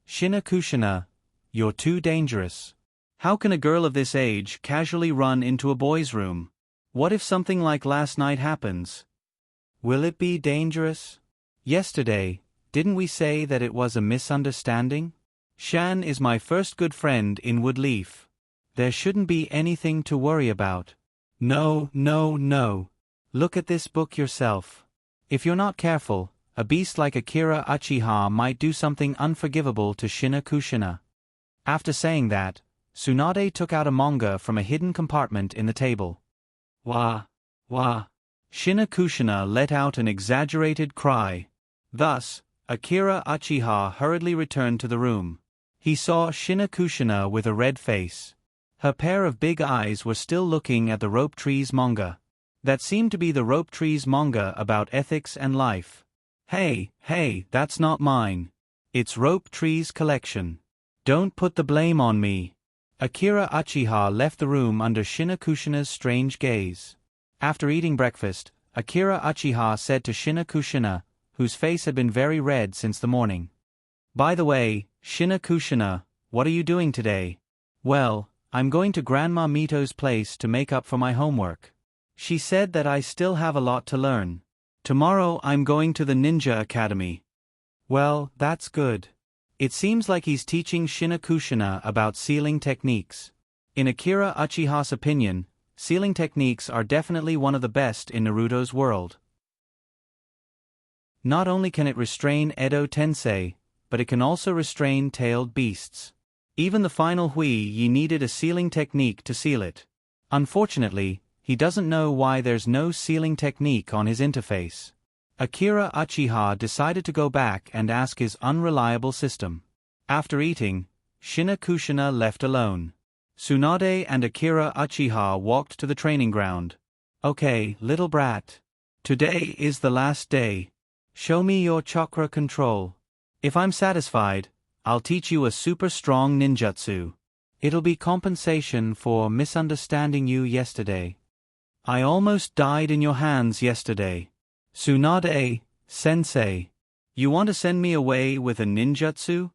Shina Kushina, you're too dangerous. How can a girl of this age casually run into a boy's room? What if something like last night happens? Will it be dangerous? Yesterday, didn't we say that it was a misunderstanding? Shan is my first good friend in Woodleaf. There shouldn't be anything to worry about. No. Look at this book yourself. If you're not careful, a beast like Akira Uchiha might do something unforgivable to Shina Kushina. After saying that, Tsunade took out a manga from a hidden compartment in the table. Wah. Shina Kushina let out an exaggerated cry. Thus, Akira Uchiha hurriedly returned to the room. He saw Shina Kushina with a red face. Her pair of big eyes were still looking at the rope tree's manga. That seemed to be the rope tree's manga about ethics and life. Hey, that's not mine. It's rope tree's collection. Don't put the blame on me. Akira Uchiha left the room under Shina Kushina's strange gaze. After eating breakfast, Akira Uchiha said to Shina Kushina, whose face had been very red since the morning. By the way, Shina Kushina, what are you doing today? Well, I'm going to Grandma Mito's place to make up for my homework. She said that I still have a lot to learn. Tomorrow I'm going to the Ninja Academy. Well, that's good. It seems like he's teaching Shina Kushina about sealing techniques. In Akira Uchiha's opinion, sealing techniques are definitely one of the best in Naruto's world. Not only can it restrain Edo Tensei, but it can also restrain tailed beasts. Even the final Hui Yi needed a sealing technique to seal it. Unfortunately, he doesn't know why there's no sealing technique on his interface. Akira Uchiha decided to go back and ask his unreliable system. After eating, Shina Kushina left alone. Tsunade and Akira Uchiha walked to the training ground. Okay, little brat. Today is the last day. Show me your chakra control. If I'm satisfied, I'll teach you a super strong ninjutsu. It'll be compensation for misunderstanding you yesterday. I almost died in your hands yesterday. Tsunade, sensei. You want to send me away with a ninjutsu?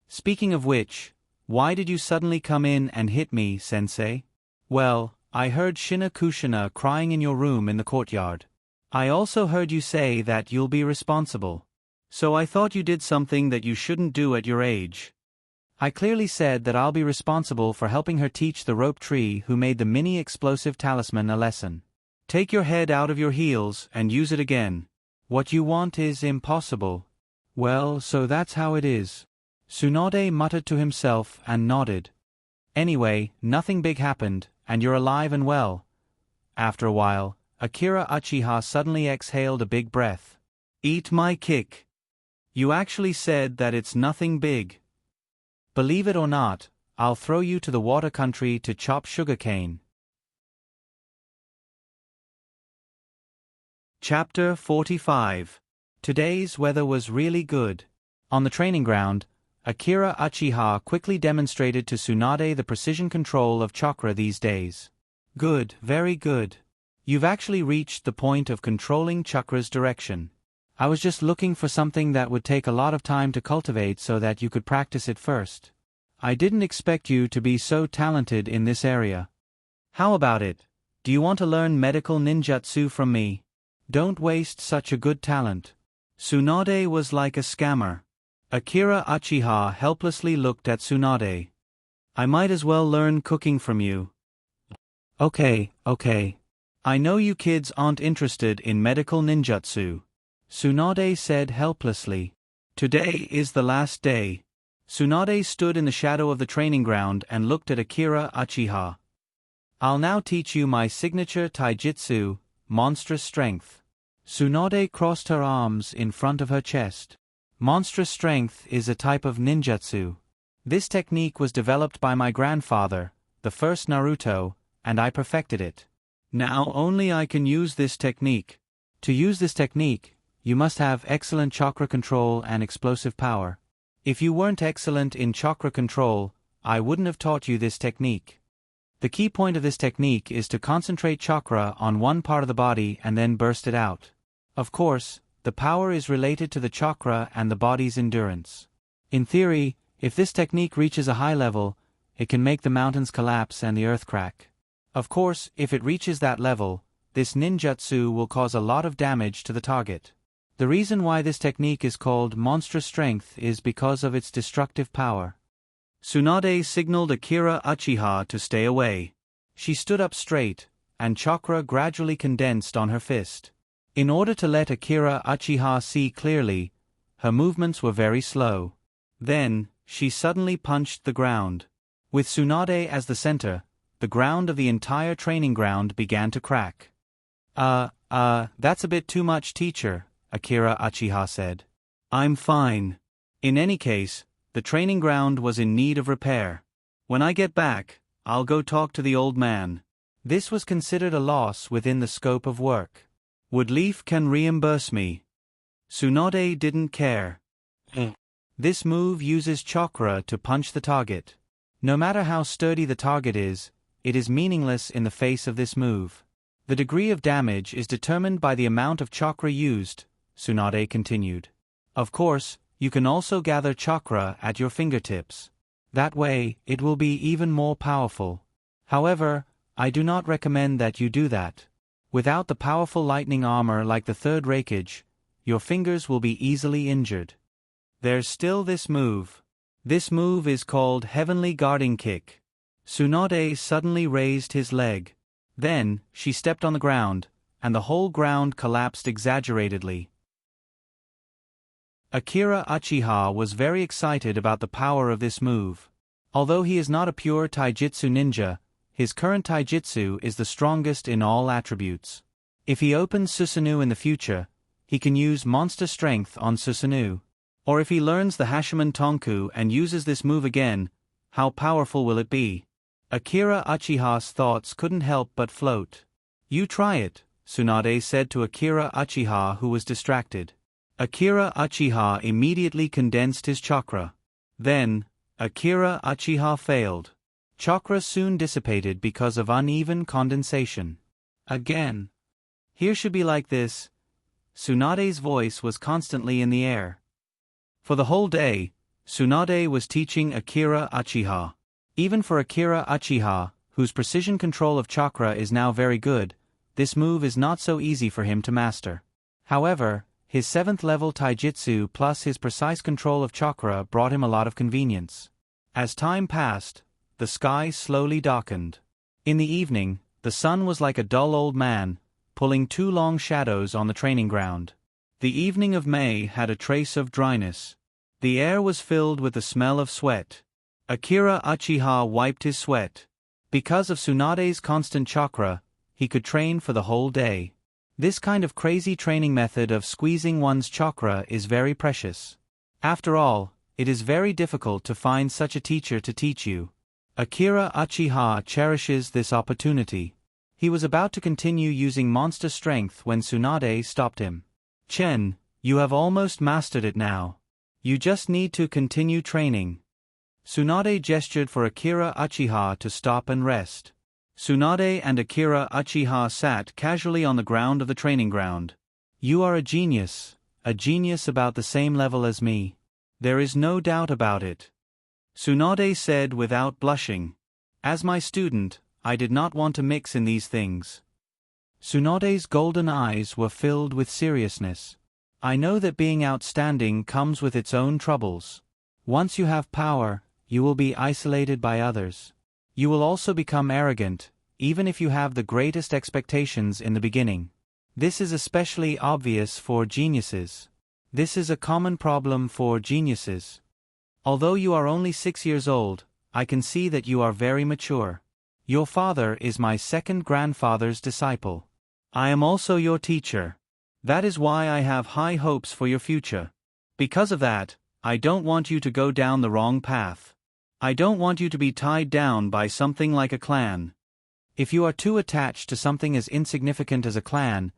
Speaking of which, why did you suddenly come in and hit me, sensei? Well, I heard Shina Kushina crying in your room in the courtyard. I also heard you say that you'll be responsible. So I thought you did something that you shouldn't do at your age. I clearly said that I'll be responsible for helping her teach the rope tree who made the mini-explosive talisman a lesson. Take your head out of your heels and use it again. What you want is impossible. Well, so that's how it is. Tsunade muttered to himself and nodded. Anyway, nothing big happened, and you're alive and well. After a while, Akira Uchiha suddenly exhaled a big breath. Eat my kick. You actually said that it's nothing big. Believe it or not, I'll throw you to the water country to chop sugarcane. Chapter 45. Today's weather was really good. On the training ground, Akira Uchiha quickly demonstrated to Tsunade the precision control of chakra these days. Good, very good. You've actually reached the point of controlling chakra's direction. I was just looking for something that would take a lot of time to cultivate so that you could practice it first. I didn't expect you to be so talented in this area. How about it? Do you want to learn medical ninjutsu from me? Don't waste such a good talent. Tsunade was like a scammer. Akira Uchiha helplessly looked at Tsunade. I might as well learn cooking from you. Okay. I know you kids aren't interested in medical ninjutsu. Tsunade said helplessly. Today is the last day. Tsunade stood in the shadow of the training ground and looked at Akira Uchiha. I'll now teach you my signature taijutsu, monstrous strength. Tsunade crossed her arms in front of her chest. Monstrous strength is a type of ninjutsu. This technique was developed by my grandfather, the first Naruto, and I perfected it. Now only I can use this technique. To use this technique, you must have excellent chakra control and explosive power. If you weren't excellent in chakra control, I wouldn't have taught you this technique. The key point of this technique is to concentrate chakra on one part of the body and then burst it out. Of course, the power is related to the chakra and the body's endurance. In theory, if this technique reaches a high level, it can make the mountains collapse and the earth crack. Of course, if it reaches that level, this ninjutsu will cause a lot of damage to the target. The reason why this technique is called monstrous strength is because of its destructive power. Tsunade signaled Akira Uchiha to stay away. She stood up straight, and chakra gradually condensed on her fist. In order to let Akira Uchiha see clearly, her movements were very slow. Then, she suddenly punched the ground. With Tsunade as the center, the ground of the entire training ground began to crack. That's a bit too much, teacher, Akira Uchiha said. I'm fine. In any case, the training ground was in need of repair. When I get back, I'll go talk to the old man. This was considered a loss within the scope of work. Woodleaf can reimburse me. Tsunade didn't care. This move uses chakra to punch the target. No matter how sturdy the target is, it is meaningless in the face of this move. The degree of damage is determined by the amount of chakra used, Tsunade continued. Of course, you can also gather chakra at your fingertips. That way, it will be even more powerful. However, I do not recommend that you do that. Without the powerful lightning armor like the third Raikage, your fingers will be easily injured. There's still this move. This move is called Heavenly Guarding Kick. Tsunade suddenly raised his leg. Then, she stepped on the ground, and the whole ground collapsed exaggeratedly. Akira Uchiha was very excited about the power of this move. Although he is not a pure taijutsu ninja, his current taijutsu is the strongest in all attributes. If he opens Susanoo in the future, he can use monster strength on Susanoo. Or if he learns the Hashiman Tonku and uses this move again, how powerful will it be? Akira Uchiha's thoughts couldn't help but float. You try it, Tsunade said to Akira Uchiha, who was distracted. Akira Uchiha immediately condensed his chakra. Then, Akira Uchiha failed. Chakra soon dissipated because of uneven condensation. Again. Here should be like this. Tsunade's voice was constantly in the air. For the whole day, Tsunade was teaching Akira Uchiha. Even for Akira Uchiha, whose precision control of chakra is now very good, this move is not so easy for him to master. However, his 7th level taijutsu plus his precise control of chakra brought him a lot of convenience. As time passed, the sky slowly darkened. In the evening, the sun was like a dull old man, pulling 2 long shadows on the training ground. The evening of May had a trace of dryness. The air was filled with the smell of sweat. Akira Uchiha wiped his sweat. Because of Tsunade's constant chakra, he could train for the whole day. This kind of crazy training method of squeezing one's chakra is very precious. After all, it is very difficult to find such a teacher to teach you. Akira Uchiha cherishes this opportunity. He was about to continue using monster strength when Tsunade stopped him. Chen, you have almost mastered it now. You just need to continue training. Tsunade gestured for Akira Uchiha to stop and rest. Tsunade and Akira Uchiha sat casually on the ground of the training ground. You are a genius about the same level as me. There is no doubt about it. Tsunade said without blushing. As my student, I did not want to mix in these things. Tsunade's golden eyes were filled with seriousness. I know that being outstanding comes with its own troubles. Once you have power, you will be isolated by others. You will also become arrogant, even if you have the greatest expectations in the beginning. This is especially obvious for geniuses. This is a common problem for geniuses. Although you are only 6 years old, I can see that you are very mature. Your father is my second grandfather's disciple. I am also your teacher. That is why I have high hopes for your future. Because of that, I don't want you to go down the wrong path. I don't want you to be tied down by something like a clan. If you are too attached to something as insignificant as a clan,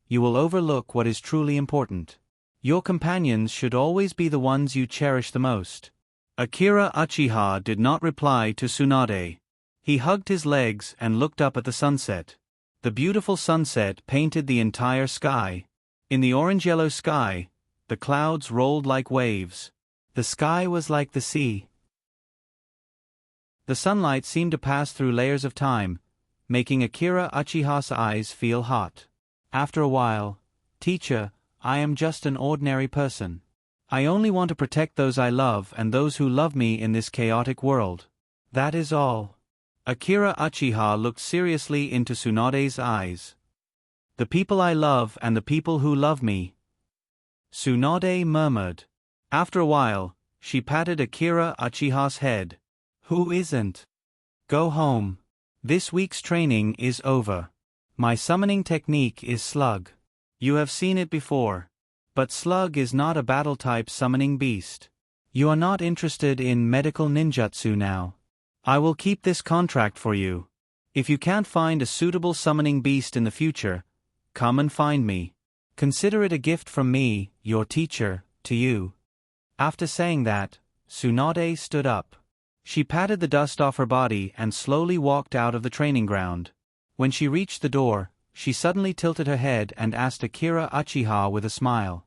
you will overlook what is truly important. Your companions should always be the ones you cherish the most. Akira Uchiha did not reply to Tsunade. He hugged his legs and looked up at the sunset. The beautiful sunset painted the entire sky. In the orange-yellow sky, the clouds rolled like waves. The sky was like the sea. The sunlight seemed to pass through layers of time, making Akira Uchiha's eyes feel hot. After a while, Teacher, I am just an ordinary person. I only want to protect those I love and those who love me in this chaotic world. That is all. Akira Uchiha looked seriously into Tsunade's eyes. The people I love and the people who love me. Tsunade murmured. After a while, she patted Akira Uchiha's head. Who isn't? Go home. This week's training is over. My summoning technique is Slug. You have seen it before. But Slug is not a battle-type summoning beast. You are not interested in medical ninjutsu now. I will keep this contract for you. If you can't find a suitable summoning beast in the future, come and find me. Consider it a gift from me, your teacher, to you. After saying that, Tsunade stood up. She patted the dust off her body and slowly walked out of the training ground. When she reached the door, she suddenly tilted her head and asked Akira Uchiha with a smile.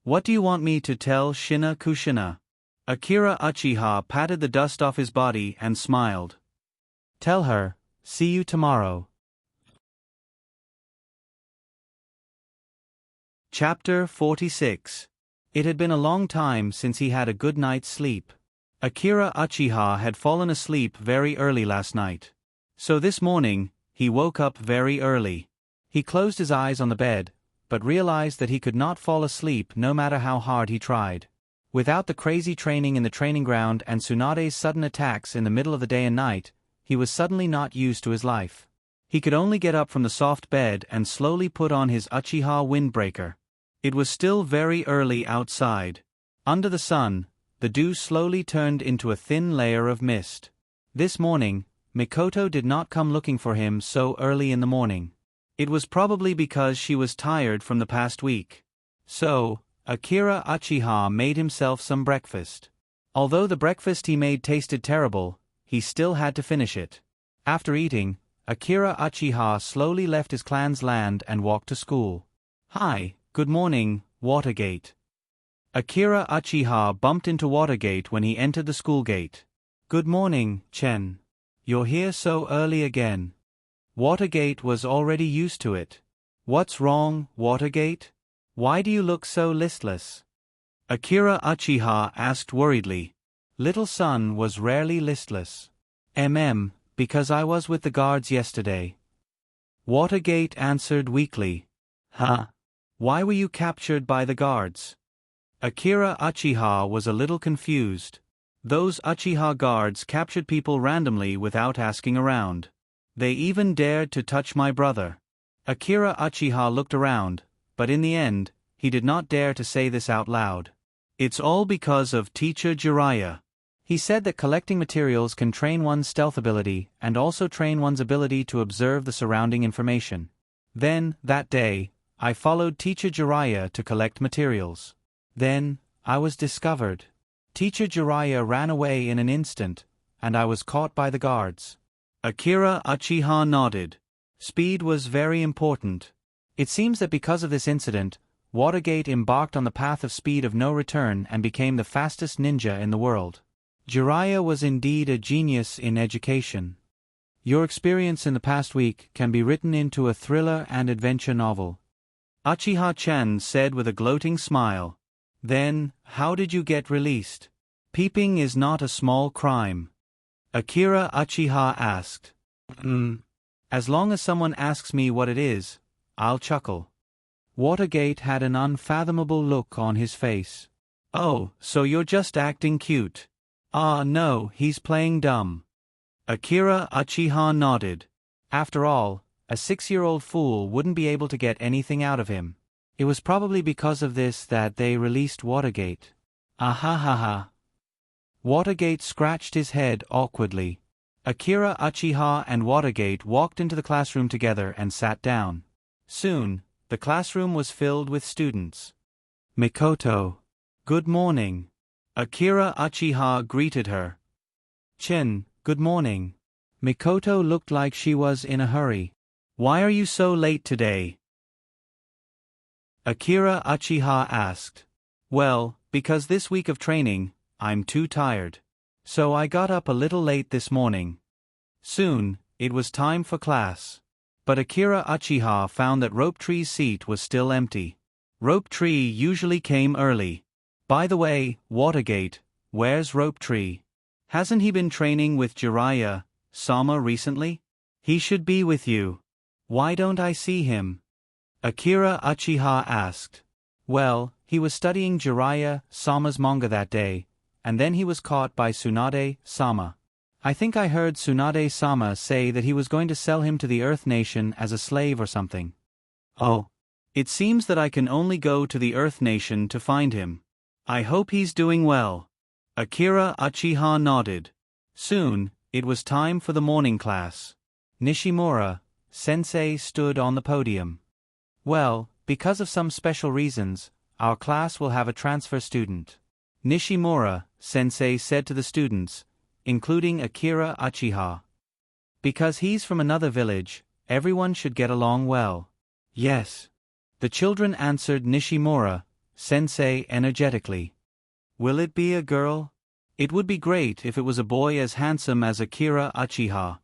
What do you want me to tell Shina Kushina? Akira Uchiha patted the dust off his body and smiled. Tell her, see you tomorrow. Chapter 46. It had been a long time since he had a good night's sleep. Akira Uchiha had fallen asleep very early last night. So this morning, he woke up very early. He closed his eyes on the bed, but realized that he could not fall asleep no matter how hard he tried. Without the crazy training in the training ground and Tsunade's sudden attacks in the middle of the day and night, he was suddenly not used to his life. He could only get up from the soft bed and slowly put on his Uchiha windbreaker. It was still very early outside. Under the sun, the dew slowly turned into a thin layer of mist. This morning, Mikoto did not come looking for him so early in the morning. It was probably because she was tired from the past week. So, Akira Uchiha made himself some breakfast. Although the breakfast he made tasted terrible, he still had to finish it. After eating, Akira Uchiha slowly left his clan's land and walked to school. Hi, good morning, Watergate. Akira Uchiha bumped into Watergate when he entered the school gate. Good morning, Chen. You're here so early again. Watergate was already used to it. What's wrong, Watergate? Why do you look so listless? Akira Uchiha asked worriedly. Little son was rarely listless. Because I was with the guards yesterday. Watergate answered weakly. Huh? Why were you captured by the guards? Akira Uchiha was a little confused. Those Uchiha guards captured people randomly without asking around. They even dared to touch my brother. Akira Uchiha looked around, but in the end, he did not dare to say this out loud. It's all because of Teacher Jiraiya. He said that collecting materials can train one's stealth ability and also train one's ability to observe the surrounding information. Then, that day, I followed Teacher Jiraiya to collect materials. Then, I was discovered. Teacher Jiraiya ran away in an instant, and I was caught by the guards. Akira Uchiha nodded. Speed was very important. It seems that because of this incident, Watergate embarked on the path of speed of no return and became the fastest ninja in the world. Jiraiya was indeed a genius in education. Your experience in the past week can be written into a thriller and adventure novel. Uchiha-chan said with a gloating smile. Then, how did you get released? Peeping is not a small crime. Akira Uchiha asked. As long as someone asks me what it is, I'll chuckle. Watergate had an unfathomable look on his face. Oh, so you're just acting cute. Ah no, he's playing dumb. Akira Uchiha nodded. After all, a 6-year-old fool wouldn't be able to get anything out of him. It was probably because of this that they released Watergate. Ahahaha. Watergate scratched his head awkwardly. Akira Uchiha and Watergate walked into the classroom together and sat down. Soon, the classroom was filled with students. Mikoto. Good morning. Akira Uchiha greeted her. Chen, good morning. Mikoto looked like she was in a hurry. Why are you so late today? Akira Uchiha asked. Well, because this week of training, I'm too tired. So I got up a little late this morning. Soon, it was time for class. But Akira Uchiha found that Rope Tree's seat was still empty. Rope Tree usually came early. By the way, Watergate, where's Rope Tree? Hasn't he been training with Jiraiya-sama recently? He should be with you. Why don't I see him? Akira Uchiha asked. Well, he was studying Jiraiya-sama's manga that day, and then he was caught by Tsunade-sama. I think I heard Tsunade-sama say that he was going to sell him to the Earth Nation as a slave or something. Oh. It seems that I can only go to the Earth Nation to find him. I hope he's doing well. Akira Uchiha nodded. Soon, it was time for the morning class. Nishimura, sensei stood on the podium. Well, because of some special reasons, our class will have a transfer student. Nishimura, sensei said to the students, including Akira Uchiha. Because he's from another village, Everyone should get along well. Yes. The children answered Nishimura sensei energetically. Will it be a girl? It would be great if it was a boy as handsome as Akira Uchiha.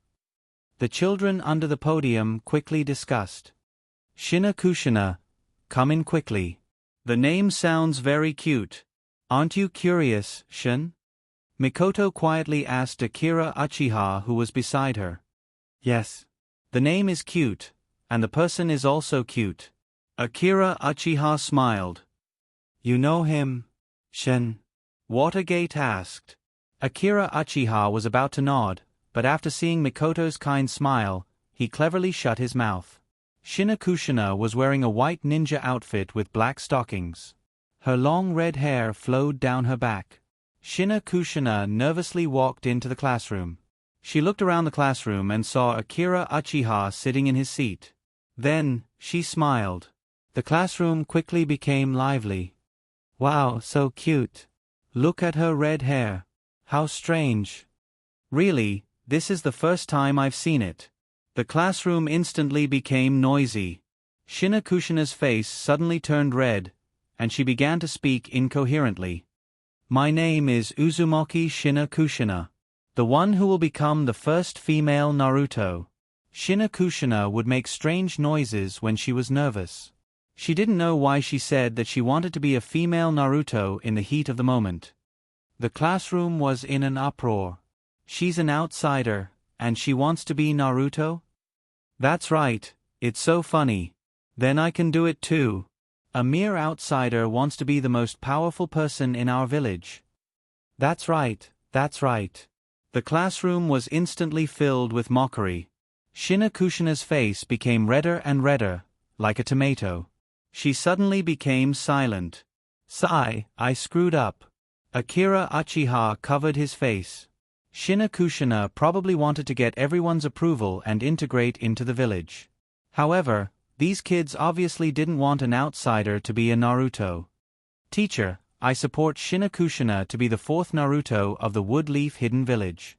The children under the podium quickly discussed. Shina Kushina, come in quickly. The name sounds very cute. Aren't you curious, Shin? Mikoto quietly asked Akira Uchiha, who was beside her. Yes. The name is cute, and the person is also cute. Akira Uchiha smiled. You know him, Shin? Watergate asked. Akira Uchiha was about to nod, but after seeing Mikoto's kind smile, he cleverly shut his mouth. Shina Kushina was wearing a white ninja outfit with black stockings. Her long red hair flowed down her back. Shina Kushina nervously walked into the classroom. She looked around the classroom and saw Akira Uchiha sitting in his seat. Then, she smiled. The classroom quickly became lively. Wow, so cute. Look at her red hair. How strange. Really, this is the first time I've seen it. The classroom instantly became noisy. Shina Kushina's face suddenly turned red, and she began to speak incoherently. My name is Uzumaki Shina Kushina, the one who will become the first female Naruto. Shina Kushina would make strange noises when she was nervous. She didn't know why she said that she wanted to be a female Naruto in the heat of the moment. The classroom was in an uproar. She's an outsider, and she wants to be Naruto? That's right, it's so funny. Then I can do it too. A mere outsider wants to be the most powerful person in our village. That's right, that's right. The classroom was instantly filled with mockery. Shina Kushina's face became redder and redder, like a tomato. She suddenly became silent. Sigh, I screwed up. Akira Uchiha covered his face. Shina Kushina probably wanted to get everyone's approval and integrate into the village. However, these kids obviously didn't want an outsider to be a Naruto. Teacher, I support Shina Kushina to be the fourth Naruto of the Woodleaf Hidden Village.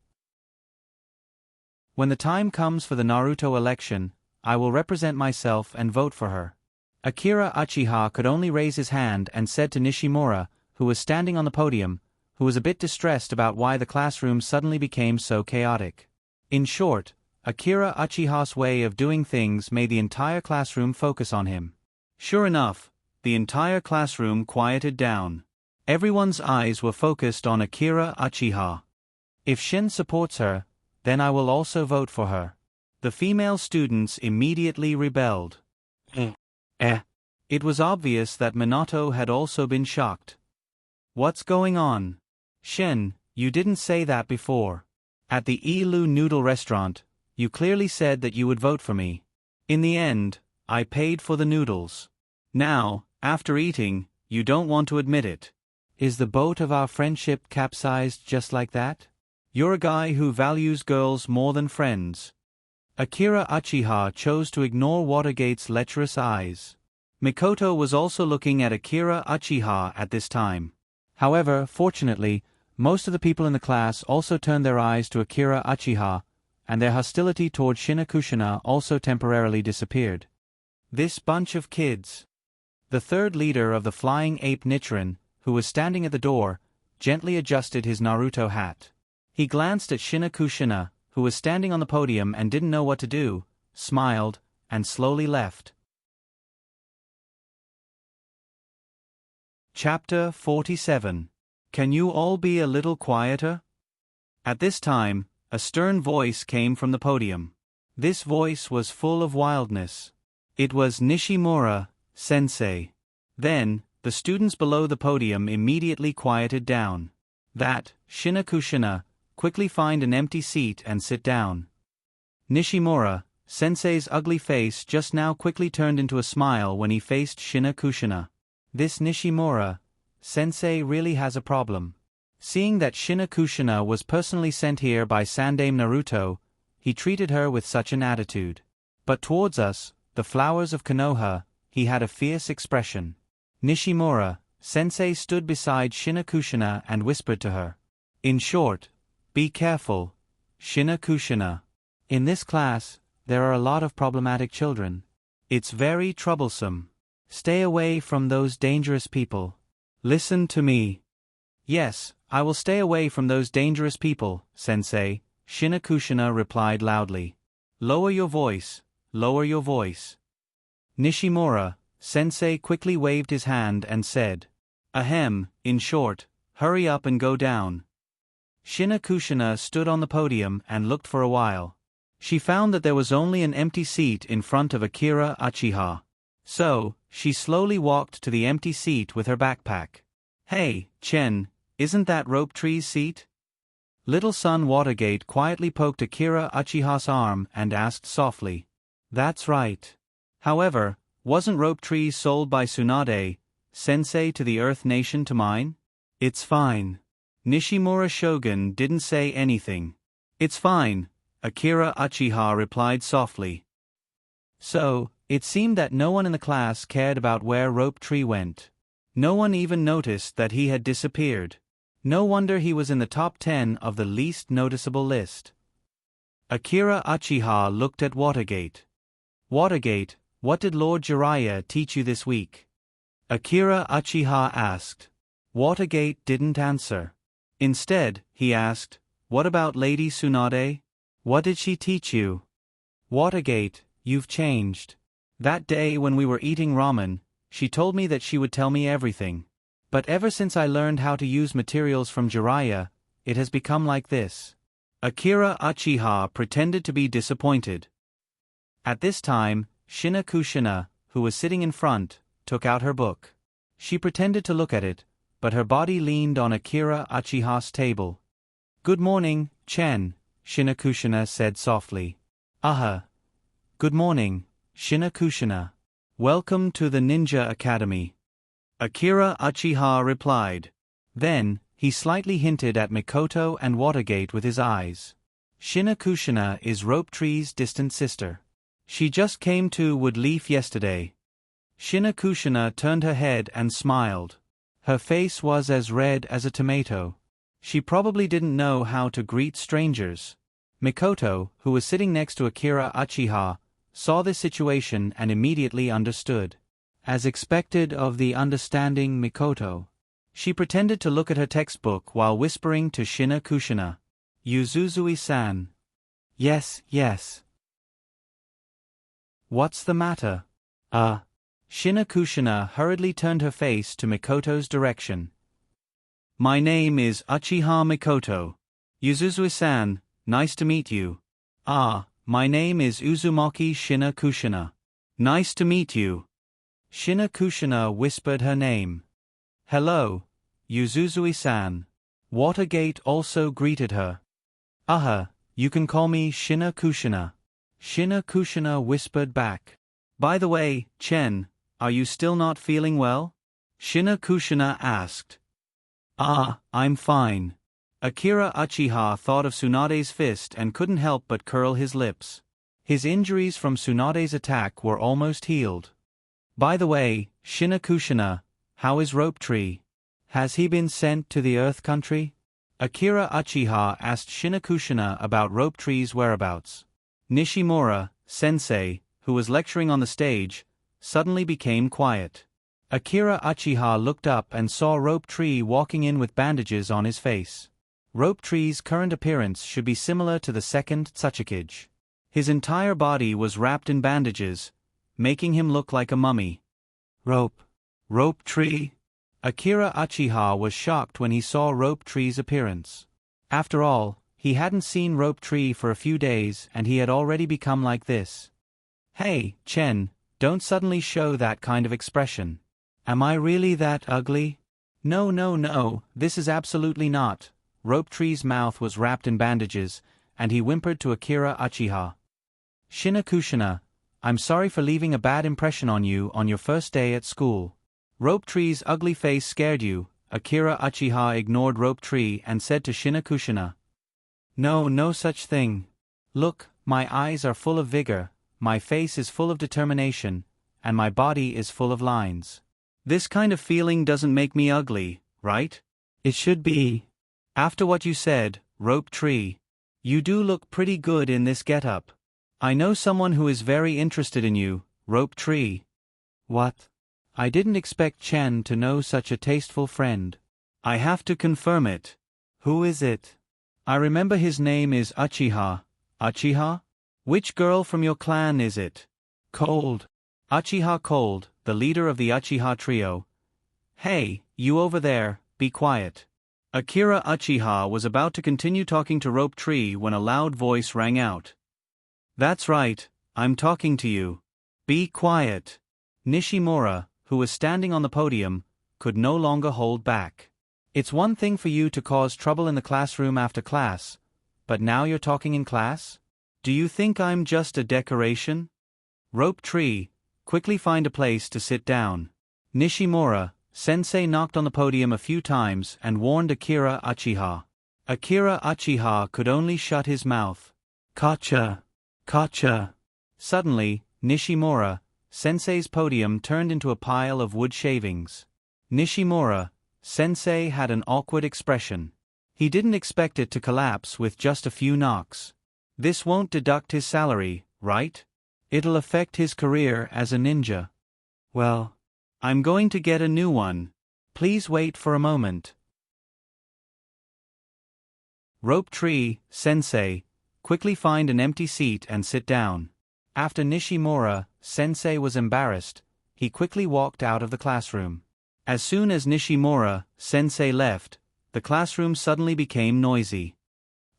When the time comes for the Naruto election, I will represent myself and vote for her. Akira Uchiha could only raise his hand and said to Nishimura, who was standing on the podium, who was a bit distressed about why the classroom suddenly became so chaotic. In short, Akira Uchiha's way of doing things made the entire classroom focus on him. Sure enough, the entire classroom quieted down. Everyone's eyes were focused on Akira Uchiha. If Shin supports her, then I will also vote for her. The female students immediately rebelled. It was obvious that Minato had also been shocked. What's going on? Shin, you didn't say that before. At the Ilu Noodle restaurant, you clearly said that you would vote for me. In the end, I paid for the noodles. Now, after eating, you don't want to admit it. Is the boat of our friendship capsized just like that? You're a guy who values girls more than friends. Akira Uchiha chose to ignore Watergate's lecherous eyes. Mikoto was also looking at Akira Uchiha at this time. However, fortunately, most of the people in the class also turned their eyes to Akira Uchiha, and their hostility toward Shina Kushina also temporarily disappeared. This bunch of kids. The third leader of the Flying Ape Nichiren, who was standing at the door, gently adjusted his Naruto hat. He glanced at Shina Kushina, who was standing on the podium and didn't know what to do, smiled, and slowly left. Chapter 47. Can you all be a little quieter? At this time, a stern voice came from the podium. This voice was full of wildness. It was Nishimura sensei. Then, the students below the podium immediately quieted down. That, Shina Kushina, quickly find an empty seat and sit down. Nishimura sensei's ugly face just now quickly turned into a smile when he faced Shina Kushina. This Nishimura sensei really has a problem. Seeing that Shina Kushina was personally sent here by Sandame Naruto, he treated her with such an attitude. But towards us, the flowers of Konoha, he had a fierce expression. Nishimura sensei stood beside Shina Kushina and whispered to her. In short, be careful, Shina Kushina. In this class, there are a lot of problematic children. It's very troublesome. Stay away from those dangerous people. Listen to me. Yes, I will stay away from those dangerous people, Sensei, Shinakushina replied loudly. Lower your voice, lower your voice. Nishimura, Sensei quickly waved his hand and said. Ahem, in short, hurry up and go down. Shinakushina stood on the podium and looked for a while. She found that there was only an empty seat in front of Akira Uchiha. So, she slowly walked to the empty seat with her backpack. Hey, Chen, isn't that Rope Tree's seat? Little son Watergate quietly poked Akira Uchiha's arm and asked softly. That's right. However, wasn't Rope Tree sold by Tsunade, Sensei to the Earth Nation to mine? It's fine. Nishimura Shogun didn't say anything. It's fine, Akira Uchiha replied softly. So, it seemed that no one in the class cared about where Rope Tree went. No one even noticed that he had disappeared. No wonder he was in the top 10 of the least noticeable list. Akira Uchiha looked at Watergate. Watergate, what did Lord Jiraiya teach you this week? Akira Uchiha asked. Watergate didn't answer. Instead, he asked, what about Lady Tsunade? What did she teach you? Watergate, you've changed. That day when we were eating ramen, she told me that she would tell me everything. But ever since I learned how to use materials from Jiraiya, it has become like this. Akira Uchiha pretended to be disappointed. At this time, Shinakushina, who was sitting in front, took out her book. She pretended to look at it, but her body leaned on Akira Uchiha's table. Good morning, Chen, Shinakushina said softly. Good morning, Shinakushina. Welcome to the Ninja Academy. Akira Uchiha replied. Then, he slightly hinted at Mikoto and Watergate with his eyes. Shinakushina is Rope Tree's distant sister. She just came to Woodleaf yesterday. Shinakushina turned her head and smiled. Her face was as red as a tomato. She probably didn't know how to greet strangers. Mikoto, who was sitting next to Akira Uchiha, saw this situation and immediately understood. As expected of the understanding Mikoto, she pretended to look at her textbook while whispering to Shinakushina. Yuzuzui-san. Yes, yes. What's the matter? Shinakushina hurriedly turned her face to Mikoto's direction. My name is Uchiha Mikoto. Yuzuzui-san, nice to meet you. My name is Uzumaki Shinakushina. Nice to meet you. Shinakushina whispered her name. Hello, Yuzuzui-san. Watergate also greeted her. You can call me Shinakushina. Shinakushina whispered back. By the way, Chen, are you still not feeling well? Shinakushina asked. I'm fine. Akira Uchiha thought of Tsunade's fist and couldn't help but curl his lips. His injuries from Tsunade's attack were almost healed. By the way, Shinakushina, how is Rope Tree? Has he been sent to the Earth Country? Akira Uchiha asked Shinakushina about Rope Tree's whereabouts. Nishimura, sensei, who was lecturing on the stage, suddenly became quiet. Akira Uchiha looked up and saw Rope Tree walking in with bandages on his face. Rope Tree's current appearance should be similar to the second Tsuchikage. His entire body was wrapped in bandages, making him look like a mummy. Rope Tree? Akira Uchiha was shocked when he saw Rope Tree's appearance. After all, he hadn't seen Rope Tree for a few days and he had already become like this. Hey, Chen, don't suddenly show that kind of expression. Am I really that ugly? No, this is absolutely not. Rope Tree's mouth was wrapped in bandages, and he whimpered to Akira Uchiha. Shinakushina, I'm sorry for leaving a bad impression on you on your first day at school. Rope Tree's ugly face scared you. Akira Uchiha ignored Rope Tree and said to Shinakushina. No such thing. Look, my eyes are full of vigor, my face is full of determination, and my body is full of lines. This kind of feeling doesn't make me ugly, right? It should be. After what you said, Rope Tree, you do look pretty good in this getup. I know someone who is very interested in you, Rope Tree. What? I didn't expect Chen to know such a tasteful friend. I have to confirm it. Who is it? I remember his name is Uchiha. Uchiha? Which girl from your clan is it? Cold. Uchiha Cold, the leader of the Uchiha trio. Hey, you over there, be quiet. Akira Uchiha was about to continue talking to Rope Tree when a loud voice rang out. That's right, I'm talking to you. Be quiet. Nishimura, who was standing on the podium, could no longer hold back. It's one thing for you to cause trouble in the classroom after class, but now you're talking in class? Do you think I'm just a decoration? Rope Tree, quickly find a place to sit down. Nishimura, sensei knocked on the podium a few times and warned Akira Uchiha. Akira Uchiha could only shut his mouth. Gotcha! Gotcha! Suddenly, Nishimura, sensei's podium turned into a pile of wood shavings. Nishimura, sensei had an awkward expression. He didn't expect it to collapse with just a few knocks. This won't deduct his salary, right? It'll affect his career as a ninja. Well, I'm going to get a new one. Please wait for a moment. Rope Tree, sensei, quickly find an empty seat and sit down. After Nishimura, sensei was embarrassed, he quickly walked out of the classroom. As soon as Nishimura, sensei left, the classroom suddenly became noisy.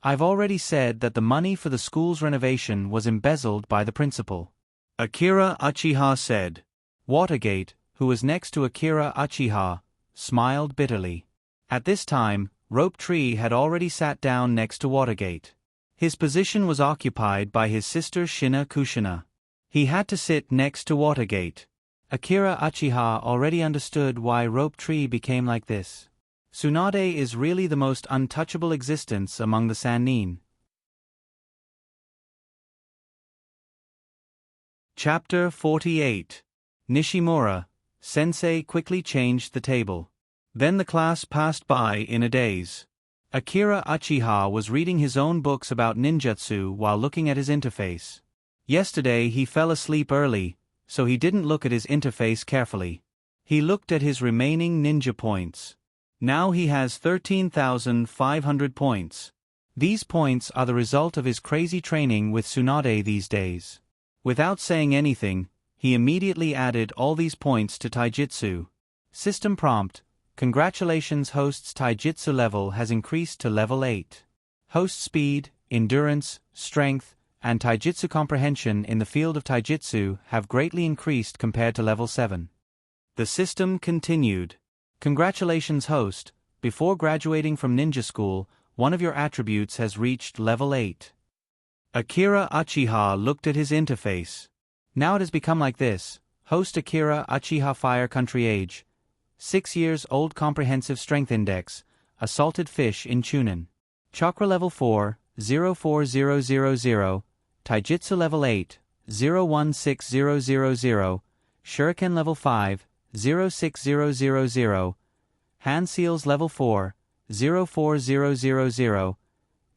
I've already said that the money for the school's renovation was embezzled by the principal. Akira Uchiha said. Watergate, who was next to Akira Uchiha, smiled bitterly. At this time, Rope Tree had already sat down next to Watergate. His position was occupied by his sister Shina Kushina. He had to sit next to Watergate. Akira Uchiha already understood why Rope Tree became like this. Tsunade is really the most untouchable existence among the Sannin. Chapter 48. Nishimura, sensei quickly changed the table. Then the class passed by in a daze. Akira Uchiha was reading his own books about ninjutsu while looking at his interface. Yesterday he fell asleep early, so he didn't look at his interface carefully. He looked at his remaining ninja points. Now he has 13,500 points. These points are the result of his crazy training with Tsunade these days. Without saying anything, he immediately added all these points to Taijutsu. System prompt: Congratulations, host's Taijutsu level has increased to level 8. Host speed, endurance, strength, and Taijutsu comprehension in the field of Taijutsu have greatly increased compared to level 7. The system continued. Congratulations, host. Before graduating from ninja school, one of your attributes has reached level 8. Akira Uchiha looked at his interface. Now it has become like this. Host Akira Uchiha, Fire Country age. 6 years old, comprehensive strength index, a salted fish in Chunin. Chakra level 4, 04000, Taijutsu level 8, 016000, Shuriken level 5, 06000, Hand Seals level 4, 04000,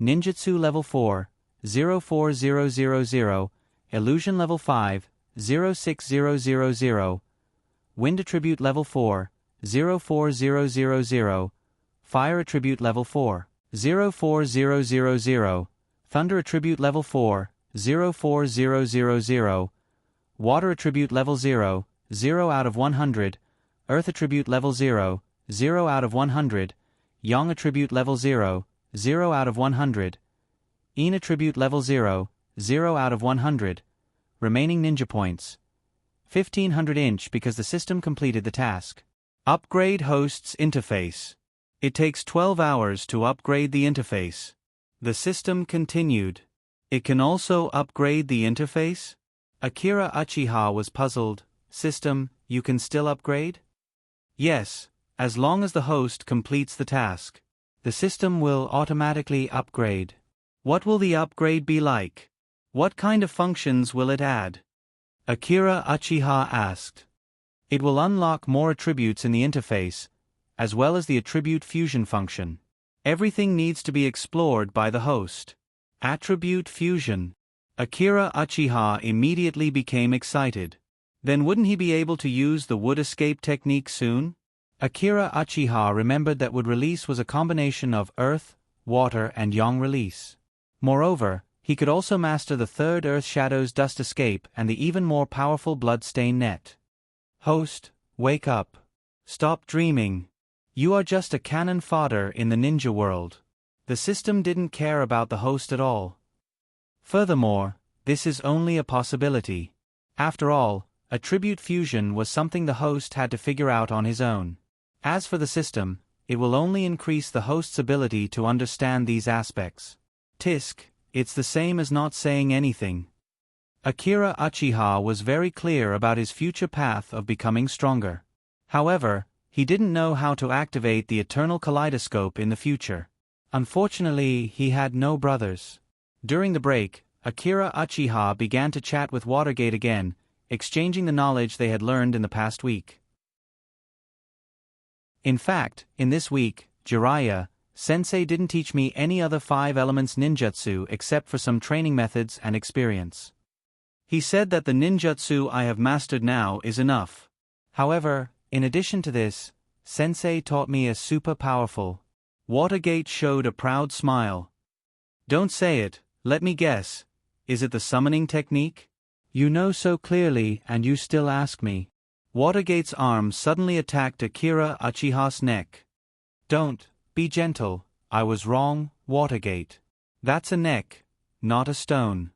Ninjutsu level 4, 04000, Illusion level 5, 06000, Wind Attribute level 4, 04000, Fire Attribute level 4, 04000, Thunder Attribute level 4, 04000, Water Attribute level 0, 0 out of 100, Earth Attribute level 0, 0 out of 100, Yang Attribute level 0, 0 out of 100, Yin Attribute level 0, 0 out of 100, remaining ninja points, 1500 inch because the system completed the task. Upgrade host's interface. It takes 12 hours to upgrade the interface. The system continued. It can also upgrade the interface? Akira Uchiha was puzzled. System, you can still upgrade? Yes, as long as the host completes the task. The system will automatically upgrade. What will the upgrade be like? What kind of functions will it add? Akira Uchiha asked. It will unlock more attributes in the interface, as well as the attribute fusion function. Everything needs to be explored by the host. Attribute fusion. Akira Uchiha immediately became excited. Then wouldn't he be able to use the wood escape technique soon? Akira Uchiha remembered that wood release was a combination of earth, water and yang release. Moreover, he could also master the third earth shadow's dust escape and the even more powerful bloodstain net. Host, wake up. Stop dreaming. You are just a cannon fodder in the ninja world. The system didn't care about the host at all. Furthermore, this is only a possibility. After all, attribute fusion was something the host had to figure out on his own. As for the system, it will only increase the host's ability to understand these aspects. Tisk, it's the same as not saying anything. Akira Uchiha was very clear about his future path of becoming stronger. However, he didn't know how to activate the eternal kaleidoscope in the future. Unfortunately, he had no brothers. During the break, Akira Uchiha began to chat with Watergate again, exchanging the knowledge they had learned in the past week. In fact, in this week, Jiraiya, Sensei didn't teach me any other 5 elements ninjutsu except for some training methods and experience. He said that the ninjutsu I have mastered now is enough. However, in addition to this, Sensei taught me a super powerful. Watergate showed a proud smile. Don't say it, let me guess. Is it the summoning technique? You know so clearly and you still ask me. Watergate's arm suddenly attacked Akira Uchiha's neck. Don't, be gentle, I was wrong, Watergate. That's a neck, not a stone.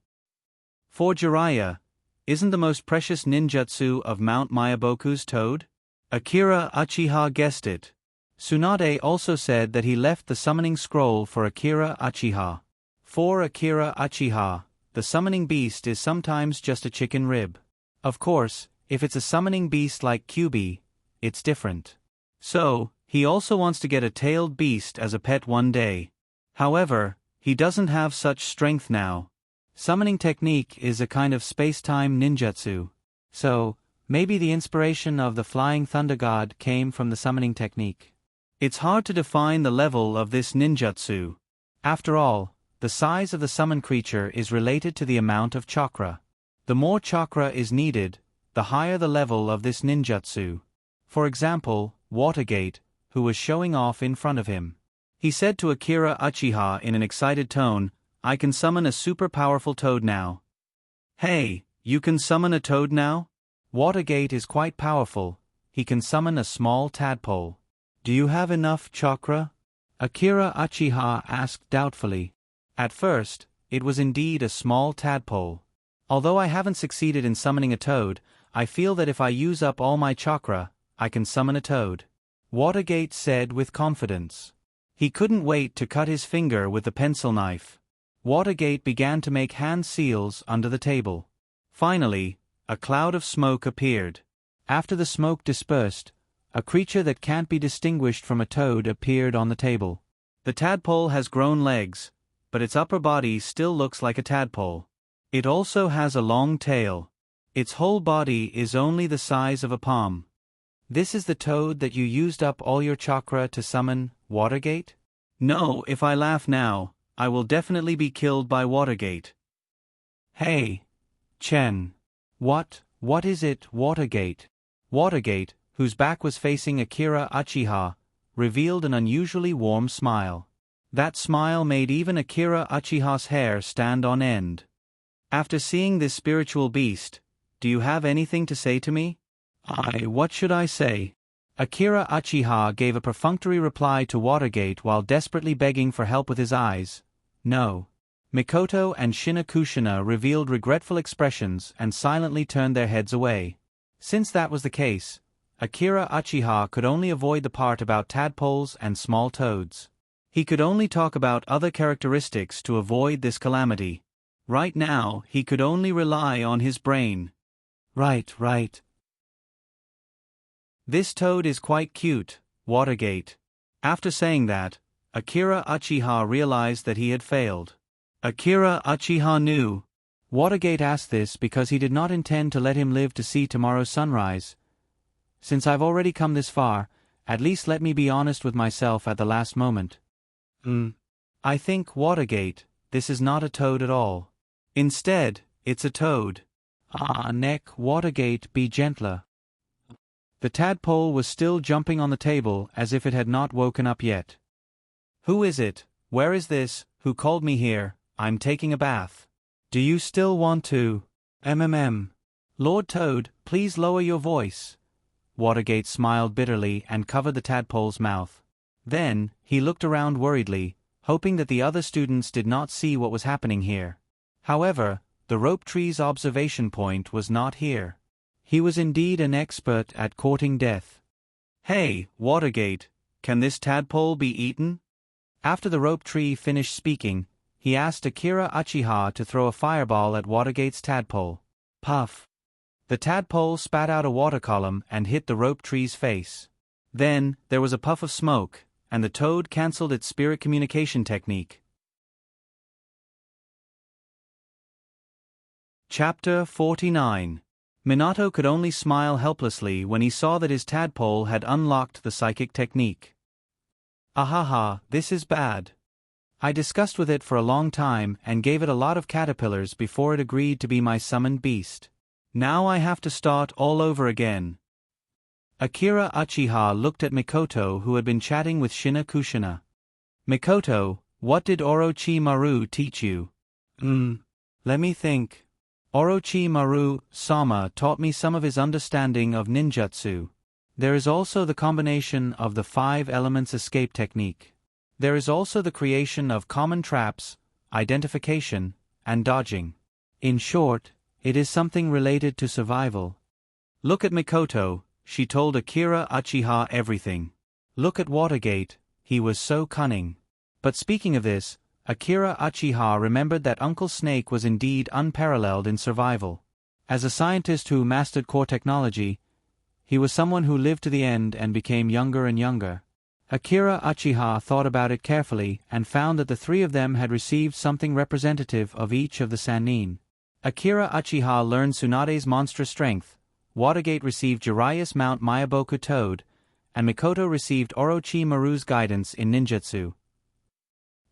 For Jiraiya, isn't the most precious ninjutsu of Mount Myaboku's toad? Akira Uchiha guessed it. Tsunade also said that he left the summoning scroll for Akira Uchiha. For Akira Uchiha, the summoning beast is sometimes just a chicken rib. Of course, if it's a summoning beast like Kyuubi, it's different. So, he also wants to get a tailed beast as a pet one day. However, he doesn't have such strength now. Summoning technique is a kind of space-time ninjutsu. So, maybe the inspiration of the flying thunder god came from the summoning technique. It's hard to define the level of this ninjutsu. After all, the size of the summoned creature is related to the amount of chakra. The more chakra is needed, the higher the level of this ninjutsu. For example, Watergate, who was showing off in front of him. He said to Akira Uchiha in an excited tone, I can summon a super powerful toad now. Hey, you can summon a toad now? Watergate is quite powerful, he can summon a small tadpole. Do you have enough chakra? Akira Uchiha asked doubtfully. At first, it was indeed a small tadpole. Although I haven't succeeded in summoning a toad, I feel that if I use up all my chakra, I can summon a toad. Watergate said with confidence. He couldn't wait to cut his finger with the pencil knife. Watergate began to make hand seals under the table. Finally, a cloud of smoke appeared. After the smoke dispersed, a creature that can't be distinguished from a toad appeared on the table. The tadpole has grown legs, but its upper body still looks like a tadpole. It also has a long tail. Its whole body is only the size of a palm. This is the toad that you used up all your chakra to summon, Watergate? No, if I laugh now, I will definitely be killed by Watergate. Hey, Chen. What is it, Watergate? Watergate, whose back was facing Akira Uchiha, revealed an unusually warm smile. That smile made even Akira Uchiha's hair stand on end. After seeing this spiritual beast, do you have anything to say to me? What should I say? Akira Uchiha gave a perfunctory reply to Watergate while desperately begging for help with his eyes. No. Mikoto and Shinakushina revealed regretful expressions and silently turned their heads away. Since that was the case, Akira Uchiha could only avoid the part about tadpoles and small toads. He could only talk about other characteristics to avoid this calamity. Right now, he could only rely on his brain. Right. This toad is quite cute, Watergate. After saying that, Akira Uchiha realized that he had failed. Akira Uchiha knew. Watergate asked this because he did not intend to let him live to see tomorrow's sunrise. Since I've already come this far, at least let me be honest with myself at the last moment. I think, Watergate, this is not a toad at all. Instead, it's a toad. Neck, Watergate, be gentler. The tadpole was still jumping on the table as if it had not woken up yet. Who is it? Where is this? Who called me here? I'm taking a bath. Do you still want to? Lord Toad, please lower your voice. Watergate smiled bitterly and covered the tadpole's mouth. Then, he looked around worriedly, hoping that the other students did not see what was happening here. However, the rope tree's observation point was not here. He was indeed an expert at courting death. Hey, Watergate, can this tadpole be eaten? After the rope tree finished speaking, he asked Akira Uchiha to throw a fireball at Watergate's tadpole. Puff! The tadpole spat out a water column and hit the rope tree's face. Then, there was a puff of smoke, and the toad cancelled its spirit communication technique. Chapter 49. Minato could only smile helplessly when he saw that his tadpole had unlocked the psychic technique. Ahaha, this is bad. I discussed with it for a long time and gave it a lot of caterpillars before it agreed to be my summoned beast. Now I have to start all over again. Akira Uchiha looked at Mikoto, who had been chatting with Shina Kushina. Mikoto, what did Orochimaru teach you? Let me think. Orochimaru-sama taught me some of his understanding of ninjutsu. There is also the combination of the 5 elements escape technique. There is also the creation of common traps, identification, and dodging. In short, it is something related to survival. Look at Mikoto, she told Akira Uchiha everything. Look at Watergate, he was so cunning. But speaking of this, Akira Uchiha remembered that Uncle Snake was indeed unparalleled in survival. As a scientist who mastered core technology, he was someone who lived to the end and became younger and younger. Akira Uchiha thought about it carefully and found that the 3 of them had received something representative of each of the Sannin. Akira Uchiha learned Tsunade's monstrous strength, Watergate received Jiraiya's Mount Miyaboku Toad, and Mikoto received Orochimaru's guidance in ninjutsu.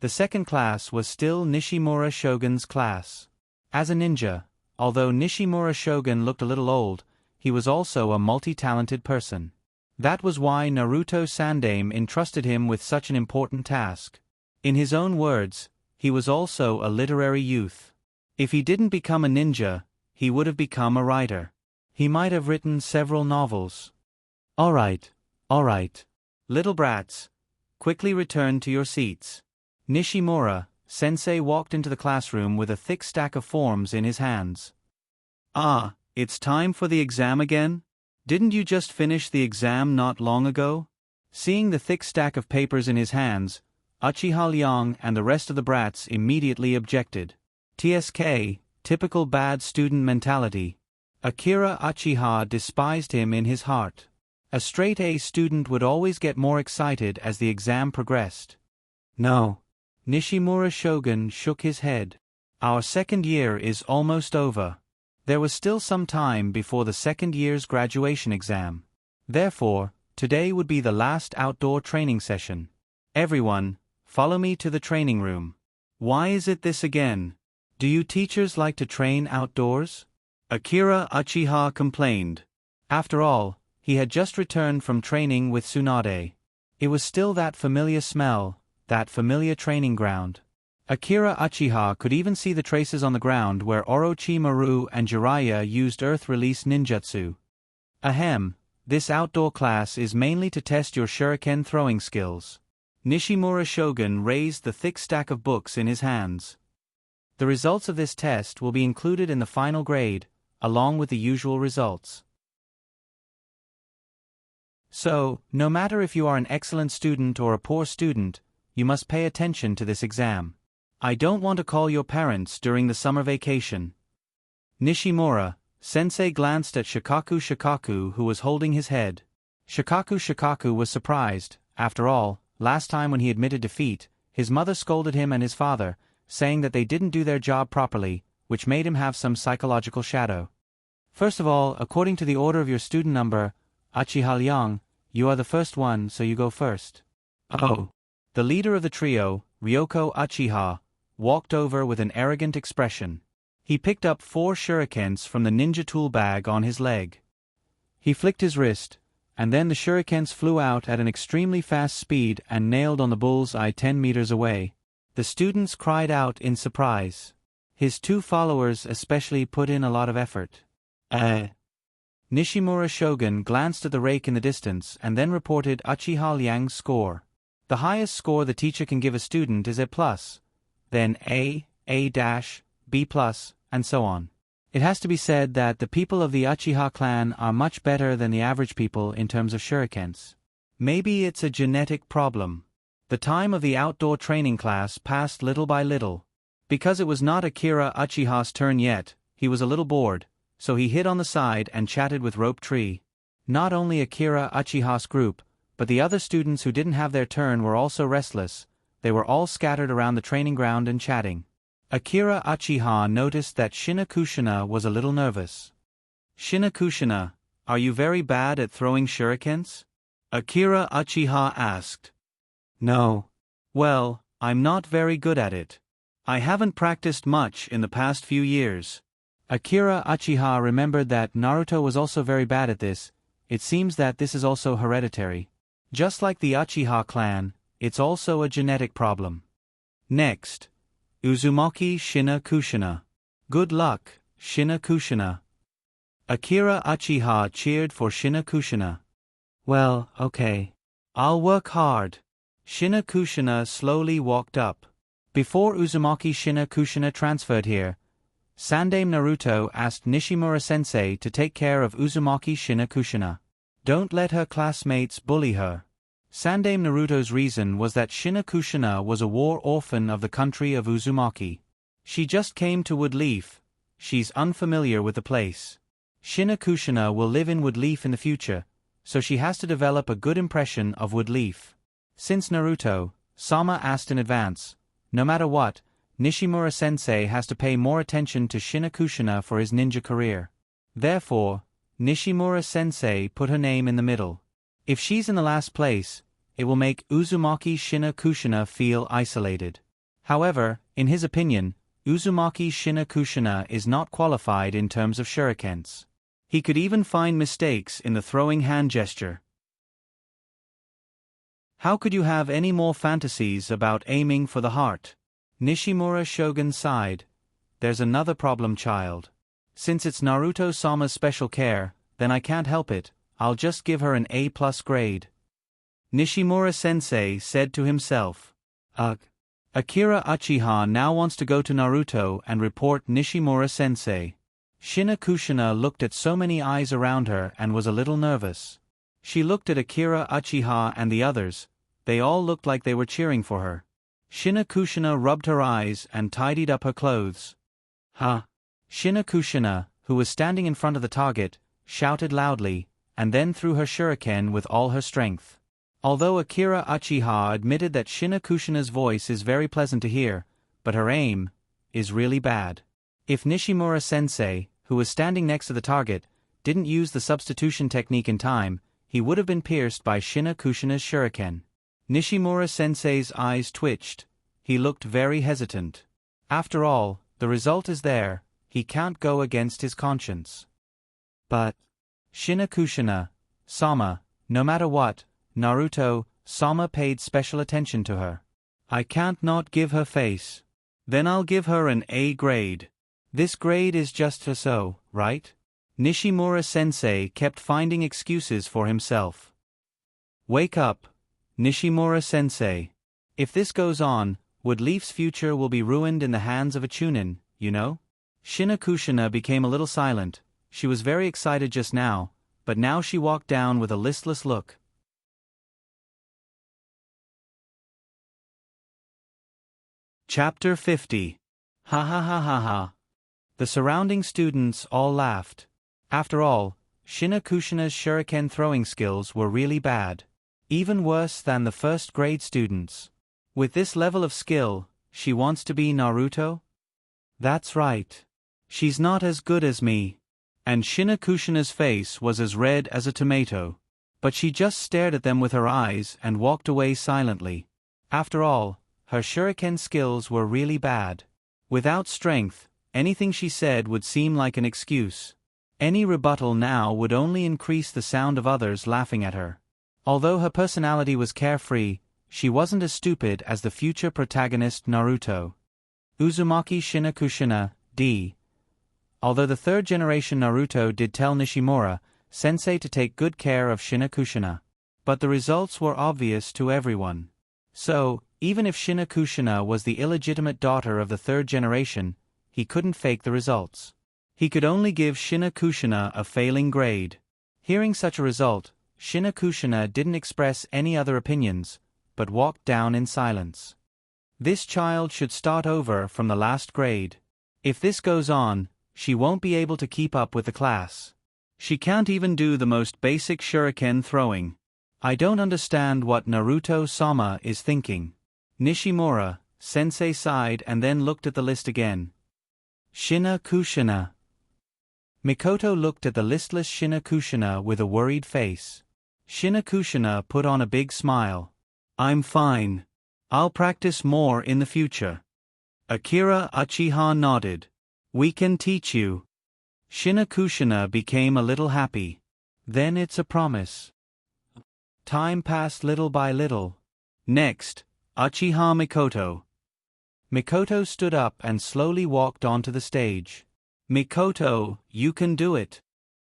The second class was still Nishimura Shogun's class. As a ninja, although Nishimura Shogun looked a little old, he was also a multi-talented person. That was why Naruto Sandaime entrusted him with such an important task. In his own words, he was also a literary youth. If he didn't become a ninja, he would have become a writer. He might have written several novels. All right. Little brats, quickly return to your seats. Nishimura sensei walked into the classroom with a thick stack of forms in his hands. It's time for the exam again? Didn't you just finish the exam not long ago? Seeing the thick stack of papers in his hands, Uchiha Liang and the rest of the brats immediately objected. TSK, typical bad student mentality. Akira Uchiha despised him in his heart. A straight-A student would always get more excited as the exam progressed. No. Nishimura Shogun shook his head. Our second year is almost over. There was still some time before the second year's graduation exam. Therefore, today would be the last outdoor training session. Everyone, follow me to the training room. Why is it this again? Do you teachers like to train outdoors? Akira Uchiha complained. After all, he had just returned from training with Tsunade. It was still that familiar smell, that familiar training ground. Akira Uchiha could even see the traces on the ground where Orochimaru and Jiraiya used earth-release ninjutsu. Ahem, this outdoor class is mainly to test your shuriken throwing skills. Nishimura Shogun raised the thick stack of books in his hands. The results of this test will be included in the final grade, along with the usual results. So, no matter if you are an excellent student or a poor student, you must pay attention to this exam. I don't want to call your parents during the summer vacation. Nishimura sensei glanced at Shikaku, who was holding his head. Shikaku was surprised. After all, last time when he admitted defeat, his mother scolded him and his father, saying that they didn't do their job properly, which made him have some psychological shadow. First of all, according to the order of your student number, Uchiha Liang, you are the first one, so you go first. Oh. The leader of the trio, Ryoko Uchiha, walked over with an arrogant expression. He picked up 4 shurikens from the ninja tool bag on his leg. He flicked his wrist, and then the shurikens flew out at an extremely fast speed and nailed on the bull's eye 10 meters away. The students cried out in surprise. His 2 followers especially put in a lot of effort. Nishimura Shogun glanced at the rake in the distance and then reported Uchiha Liang's score. The highest score the teacher can give a student is A+, then A, A-, B+, and so on. It has to be said that the people of the Uchiha clan are much better than the average people in terms of shurikens. Maybe it's a genetic problem. The time of the outdoor training class passed little by little. Because it was not Akira Uchiha's turn yet, he was a little bored, so he hid on the side and chatted with Rope Tree. Not only Akira Uchiha's group, but the other students who didn't have their turn were also restless. They were all scattered around the training ground and chatting. Akira Uchiha noticed that Shinakushina was a little nervous. "Shinakushina, are you very bad at throwing shurikens?" Akira Uchiha asked. "No. Well, I'm not very good at it. I haven't practiced much in the past few years." Akira Uchiha remembered that Naruto was also very bad at this. It seems that this is also hereditary. Just like the Uchiha clan, it's also a genetic problem. Next, Uzumaki Shinakushina. "Good luck, Shinakushina." Akira Uchiha cheered for Shinakushina. "Well, okay. I'll work hard." Shinakushina slowly walked up. Before Uzumaki Shinakushina transferred here, Sandame Naruto asked Nishimura-sensei to take care of Uzumaki Shinakushina. Don't let her classmates bully her. Sandame Naruto's reason was that Shinakushina was a war orphan of the country of Uzumaki. She just came to Woodleaf. She's unfamiliar with the place. Shinakushina will live in Woodleaf in the future, so she has to develop a good impression of Woodleaf. Since Naruto, Sama asked in advance, no matter what, Nishimura-sensei has to pay more attention to Shinakushina for his ninja career. Therefore, Nishimura-sensei put her name in the middle. If she's in the last place, it will make Uzumaki Shinakushina feel isolated. However, in his opinion, Uzumaki Shinakushina is not qualified in terms of shurikens. He could even find mistakes in the throwing hand gesture. How could you have any more fantasies about aiming for the heart? Nishimura Shogun sighed. There's another problem, child. Since it's Naruto-sama's special care, then I can't help it, I'll just give her an A+ grade. Nishimura-sensei said to himself. Ugh. Akira Uchiha now wants to go to Naruto and report Nishimura-sensei. Shinakushina looked at so many eyes around her and was a little nervous. She looked at Akira Uchiha and the others. They all looked like they were cheering for her. Shinakushina rubbed her eyes and tidied up her clothes. "Huh!" Shinakushina, who was standing in front of the target, shouted loudly, and then threw her shuriken with all her strength. Although Akira Uchiha admitted that Shinakushina's voice is very pleasant to hear, but her aim is really bad. If Nishimura-sensei, who was standing next to the target, didn't use the substitution technique in time, he would have been pierced by Shinakushina's shuriken. Nishimura-sensei's eyes twitched. He looked very hesitant. After all, the result is there, he can't go against his conscience. But Shinakushina, Sama, no matter what, Naruto, Sama paid special attention to her. I can't not give her face. Then I'll give her an A grade. This grade is just so, right? Nishimura-sensei kept finding excuses for himself. Wake up, Nishimura-sensei. If this goes on, Woodleaf's future will be ruined in the hands of a Chunin, you know? Shinakushina became a little silent. She was very excited just now, but now she walked down with a listless look. Chapter 50. Ha ha ha ha ha. The surrounding students all laughed. After all, Shinakushina's shuriken throwing skills were really bad. Even worse than the first-grade students. With this level of skill, she wants to be Naruto? That's right. She's not as good as me. And Shinakushina's face was as red as a tomato. But she just stared at them with her eyes and walked away silently. After all, her shuriken skills were really bad. Without strength, anything she said would seem like an excuse. Any rebuttal now would only increase the sound of others laughing at her. Although her personality was carefree, she wasn't as stupid as the future protagonist Naruto. Uzumaki Shinakushina, D. Although the third-generation Naruto did tell Nishimura-sensei to take good care of Shinakushina. But the results were obvious to everyone. So, even if Shinakushina was the illegitimate daughter of the third generation, he couldn't fake the results. He could only give Shinakushina a failing grade. Hearing such a result, Shinakushina didn't express any other opinions, but walked down in silence. This child should start over from the last grade. If this goes on, she won't be able to keep up with the class. She can't even do the most basic shuriken throwing. I don't understand what Naruto-sama is thinking. Nishimura-sensei sighed and then looked at the list again. Shinakushina. Mikoto looked at the listless Shinakushina with a worried face. Shinakushina put on a big smile. I'm fine. I'll practice more in the future. Akira Uchiha nodded. We can teach you. Shinakushina became a little happy. Then it's a promise. Time passed little by little. Next, Uchiha Mikoto. Mikoto stood up and slowly walked onto the stage. Mikoto, you can do it.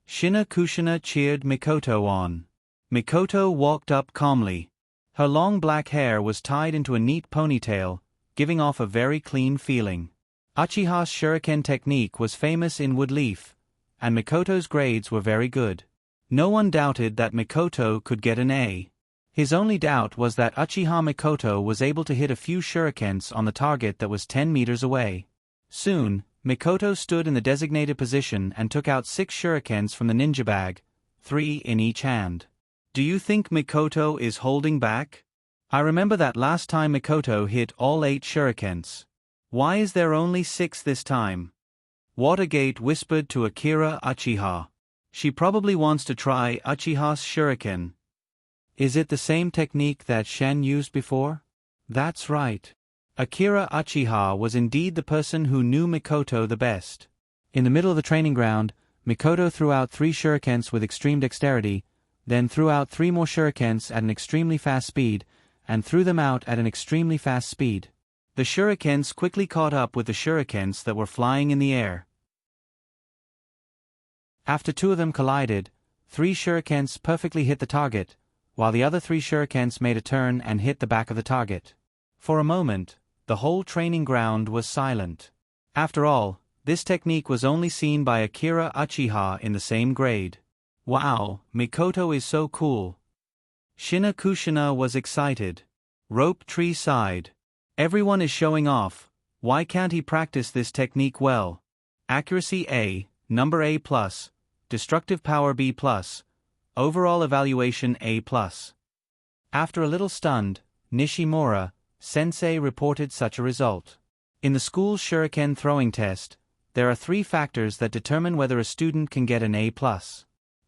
Shinakushina cheered Mikoto on. Mikoto walked up calmly. Her long black hair was tied into a neat ponytail, giving off a very clean feeling. Uchiha's shuriken technique was famous in Woodleaf, and Mikoto's grades were very good. No one doubted that Mikoto could get an A. His only doubt was that Uchiha Mikoto was able to hit a few shurikens on the target that was 10 meters away. Soon, Mikoto stood in the designated position and took out 6 shurikens from the ninja bag, 3 in each hand. Do you think Mikoto is holding back? I remember that last time Mikoto hit all 8 shurikens. Why is there only 6 this time? Watergate whispered to Akira Uchiha. She probably wants to try Uchiha's shuriken. Is it the same technique that Shen used before? That's right. Akira Uchiha was indeed the person who knew Mikoto the best. In the middle of the training ground, Mikoto threw out 3 shurikens with extreme dexterity, then threw out 3 more shurikens at an extremely fast speed, and threw them out at an extremely fast speed. The shurikens quickly caught up with the shurikens that were flying in the air. After 2 of them collided, 3 shurikens perfectly hit the target, while the other 3 shurikens made a turn and hit the back of the target. For a moment, the whole training ground was silent. After all, this technique was only seen by Akira Uchiha in the same grade. Wow, Mikoto is so cool. Shinakushina was excited. Rope Tree sighed. Everyone is showing off. Why can't he practice this technique well? Accuracy A, number A+, destructive power B+, overall evaluation A+. After a little stunned, Nishimura-sensei reported such a result. In the school's shuriken throwing test, there are 3 factors that determine whether a student can get an A+.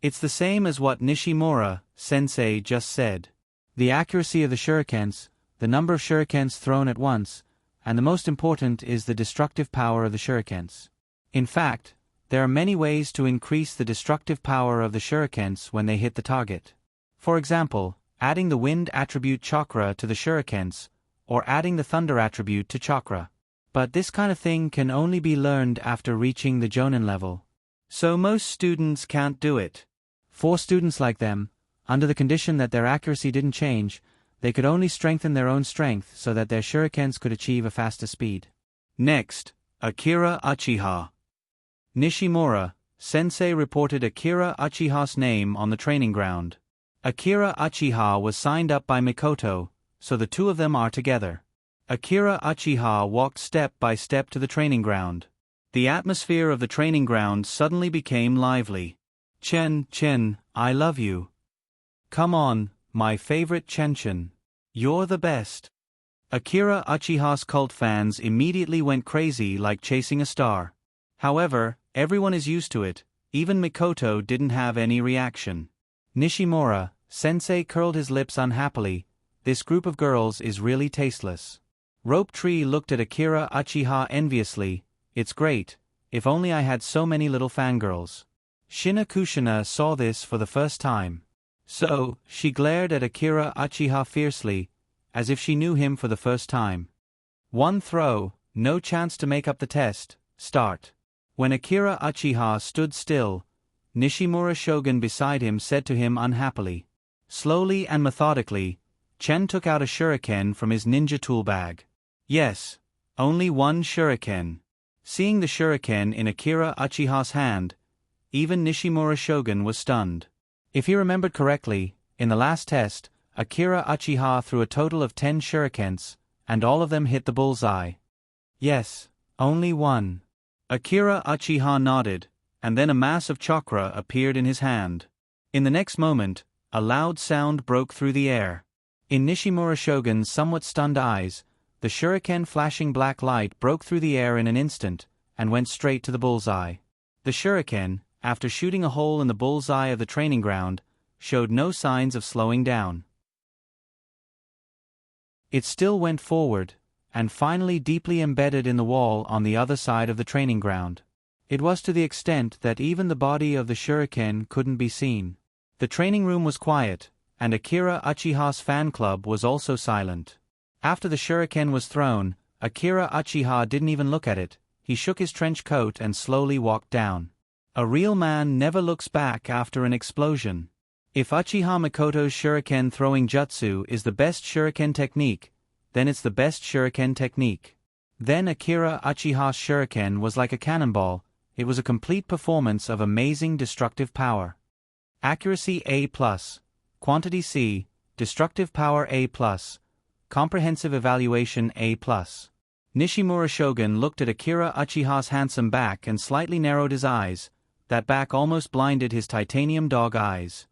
It's the same as what Nishimura-sensei just said. The accuracy of the shurikens, the number of shurikens thrown at once, and the most important is the destructive power of the shurikens. In fact, there are many ways to increase the destructive power of the shurikens when they hit the target. For example, adding the wind attribute chakra to the shurikens, or adding the thunder attribute to chakra. But this kind of thing can only be learned after reaching the Jonin level. So most students can't do it. 4 students like them, under the condition that their accuracy didn't change, they could only strengthen their own strength so that their shurikens could achieve a faster speed. Next, Akira Uchiha. Nishimura-sensei reported Akira Uchiha's name on the training ground. Akira Uchiha was signed up by Mikoto, so the 2 of them are together. Akira Uchiha walked step by step to the training ground. The atmosphere of the training ground suddenly became lively. Chen, I love you. Come on, my favorite Chen. You're the best. Akira Uchiha's cult fans immediately went crazy like chasing a star. However, everyone is used to it, even Mikoto didn't have any reaction. Nishimura-sensei curled his lips unhappily. This group of girls is really tasteless. Rope Tree looked at Akira Uchiha enviously. It's great, if only I had so many little fangirls. Shina Kushina saw this for the first time. So, she glared at Akira Uchiha fiercely, as if she knew him for the first time. One throw, no chance to make up the test, start. When Akira Uchiha stood still, Nishimura Shogun beside him said to him unhappily. Slowly and methodically, Chen took out a shuriken from his ninja tool bag. Yes, only one shuriken. Seeing the shuriken in Akira Uchiha's hand, even Nishimura Shogun was stunned. If he remembered correctly, in the last test, Akira Uchiha threw a total of 10 shurikens, and all of them hit the bullseye. Yes, only one. Akira Uchiha nodded, and then a mass of chakra appeared in his hand. In the next moment, a loud sound broke through the air. In Nishimura Shogun's somewhat stunned eyes, the shuriken flashing black light broke through the air in an instant, and went straight to the bullseye. The shuriken, after shooting a hole in the bullseye of the training ground, showed no signs of slowing down. It still went forward, and finally deeply embedded in the wall on the other side of the training ground. It was to the extent that even the body of the shuriken couldn't be seen. The training room was quiet, and Akira Uchiha's fan club was also silent. After the shuriken was thrown, Akira Uchiha didn't even look at it. He shook his trench coat and slowly walked down. A real man never looks back after an explosion. If Uchiha Mikoto's shuriken throwing jutsu is the best shuriken technique, then it's the best shuriken technique. Then Akira Uchiha's shuriken was like a cannonball. It was a complete performance of amazing destructive power. Accuracy A+, quantity C, destructive power A+, comprehensive evaluation A+. Nishimura Shogun looked at Akira Uchiha's handsome back and slightly narrowed his eyes. That back almost blinded his titanium dog eyes.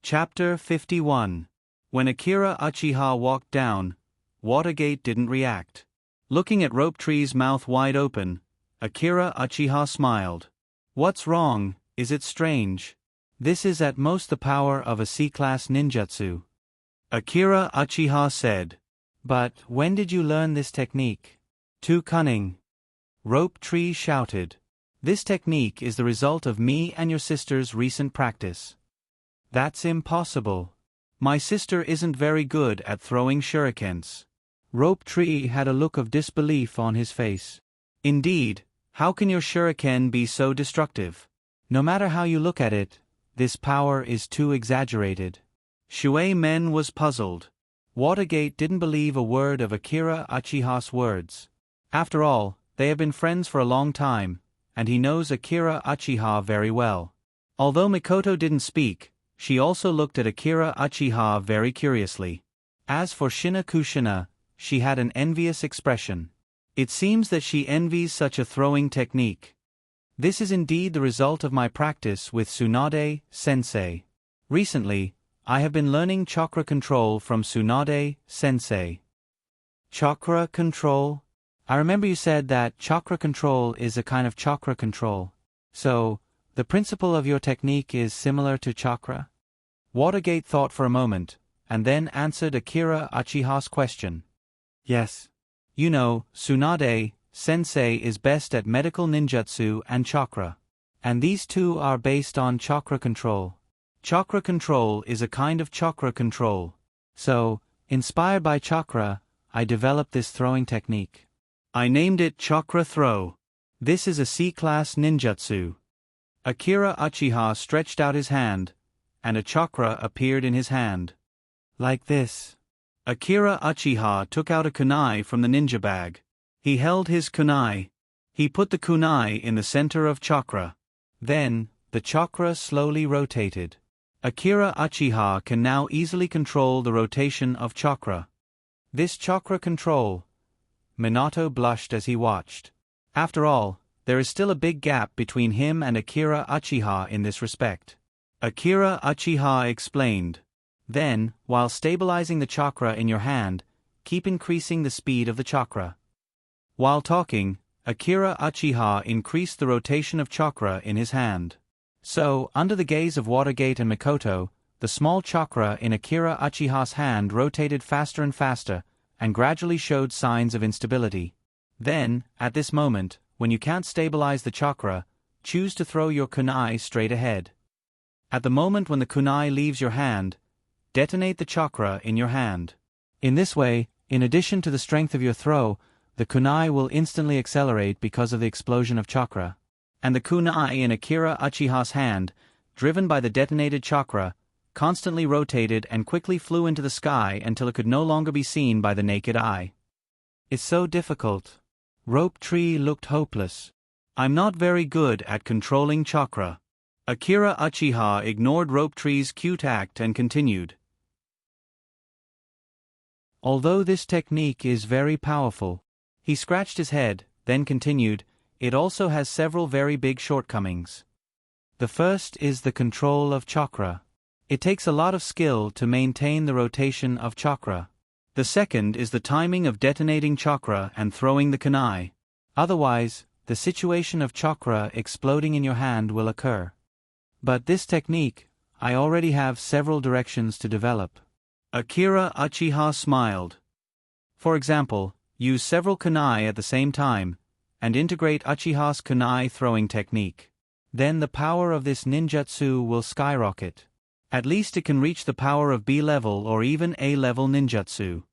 Chapter 51. When Akira Uchiha walked down, Watergate didn't react. Looking at Rope Tree's mouth wide open, Akira Uchiha smiled. What's wrong? Is it strange? This is at most the power of a C-class ninjutsu. Akira Uchiha said. But when did you learn this technique? Too cunning. Rope Tree shouted. This technique is the result of me and your sister's recent practice. That's impossible. My sister isn't very good at throwing shurikens. Rope Tree had a look of disbelief on his face. Indeed, how can your shuriken be so destructive? No matter how you look at it, this power is too exaggerated. Shuei Men was puzzled. Watergate didn't believe a word of Akira Uchiha's words. After all, they have been friends for a long time, and he knows Akira Uchiha very well. Although Mikoto didn't speak, she also looked at Akira Uchiha very curiously. As for Shina Kushina, she had an envious expression. It seems that she envies such a throwing technique. This is indeed the result of my practice with Tsunade Sensei. Recently, I have been learning chakra control from Tsunade Sensei. Chakra control? I remember you said that chakra control is a kind of chakra control. So, the principle of your technique is similar to chakra? Watergate thought for a moment, and then answered Akira Uchiha's question. Yes. You know, Tsunade Sensei is best at medical ninjutsu and chakra. And these two are based on chakra control. Chakra control is a kind of chakra control. So, inspired by chakra, I developed this throwing technique. I named it Chakra Throw. This is a C-class ninjutsu. Akira Uchiha stretched out his hand, and a chakra appeared in his hand. Like this. Akira Uchiha took out a kunai from the ninja bag. He held his kunai. He put the kunai in the center of chakra. Then, the chakra slowly rotated. Akira Uchiha can now easily control the rotation of chakra. This chakra control. Minato blushed as he watched. After all, there is still a big gap between him and Akira Uchiha in this respect. Akira Uchiha explained. Then, while stabilizing the chakra in your hand, keep increasing the speed of the chakra. While talking, Akira Uchiha increased the rotation of chakra in his hand. So, under the gaze of Watergate and Mikoto, the small chakra in Akira Uchiha's hand rotated faster and faster, and gradually showed signs of instability. Then, at this moment, when you can't stabilize the chakra, choose to throw your kunai straight ahead. At the moment when the kunai leaves your hand, detonate the chakra in your hand. In this way, in addition to the strength of your throw, the kunai will instantly accelerate because of the explosion of chakra. And the kunai in Akira Uchiha's hand, driven by the detonated chakra, constantly rotated and quickly flew into the sky until it could no longer be seen by the naked eye. It's so difficult. Rope Tree looked hopeless. I'm not very good at controlling chakra. Akira Uchiha ignored Rope Tree's cute act and continued. Although this technique is very powerful, he scratched his head, then continued, it also has several very big shortcomings. The first is the control of chakra. It takes a lot of skill to maintain the rotation of chakra. The second is the timing of detonating chakra and throwing the kunai. Otherwise, the situation of chakra exploding in your hand will occur. But this technique, I already have several directions to develop. Akira Uchiha smiled. For example, use several kunai at the same time, and integrate Uchiha's kunai throwing technique. Then the power of this ninjutsu will skyrocket. At least it can reach the power of B-level or even A-level ninjutsu.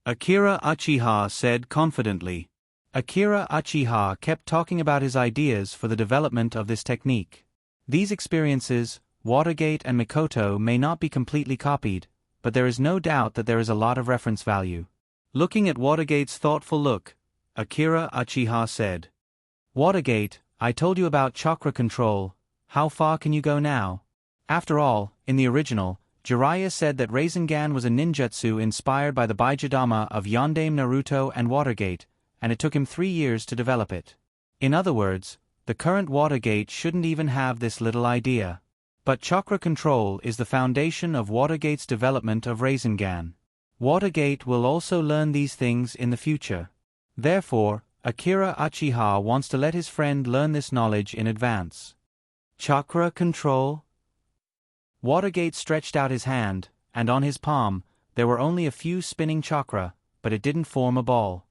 Akira Uchiha said confidently. Akira Uchiha kept talking about his ideas for the development of this technique. These experiences, Watergate and Mikoto, may not be completely copied, but there is no doubt that there is a lot of reference value. Looking at Watergate's thoughtful look, Akira Uchiha said, Watergate, I told you about chakra control, how far can you go now? After all, in the original, Jiraiya said that Rasengan was a ninjutsu inspired by the Baijidama of Yondaime Naruto and Watergate, and it took him 3 years to develop it. In other words, the current Watergate shouldn't even have this little idea. But chakra control is the foundation of Watergate's development of Rasengan. Watergate will also learn these things in the future. Therefore, Akira Uchiha wants to let his friend learn this knowledge in advance. Chakra control? Watergate stretched out his hand, and on his palm, there were only a few spinning chakra, but it didn't form a ball.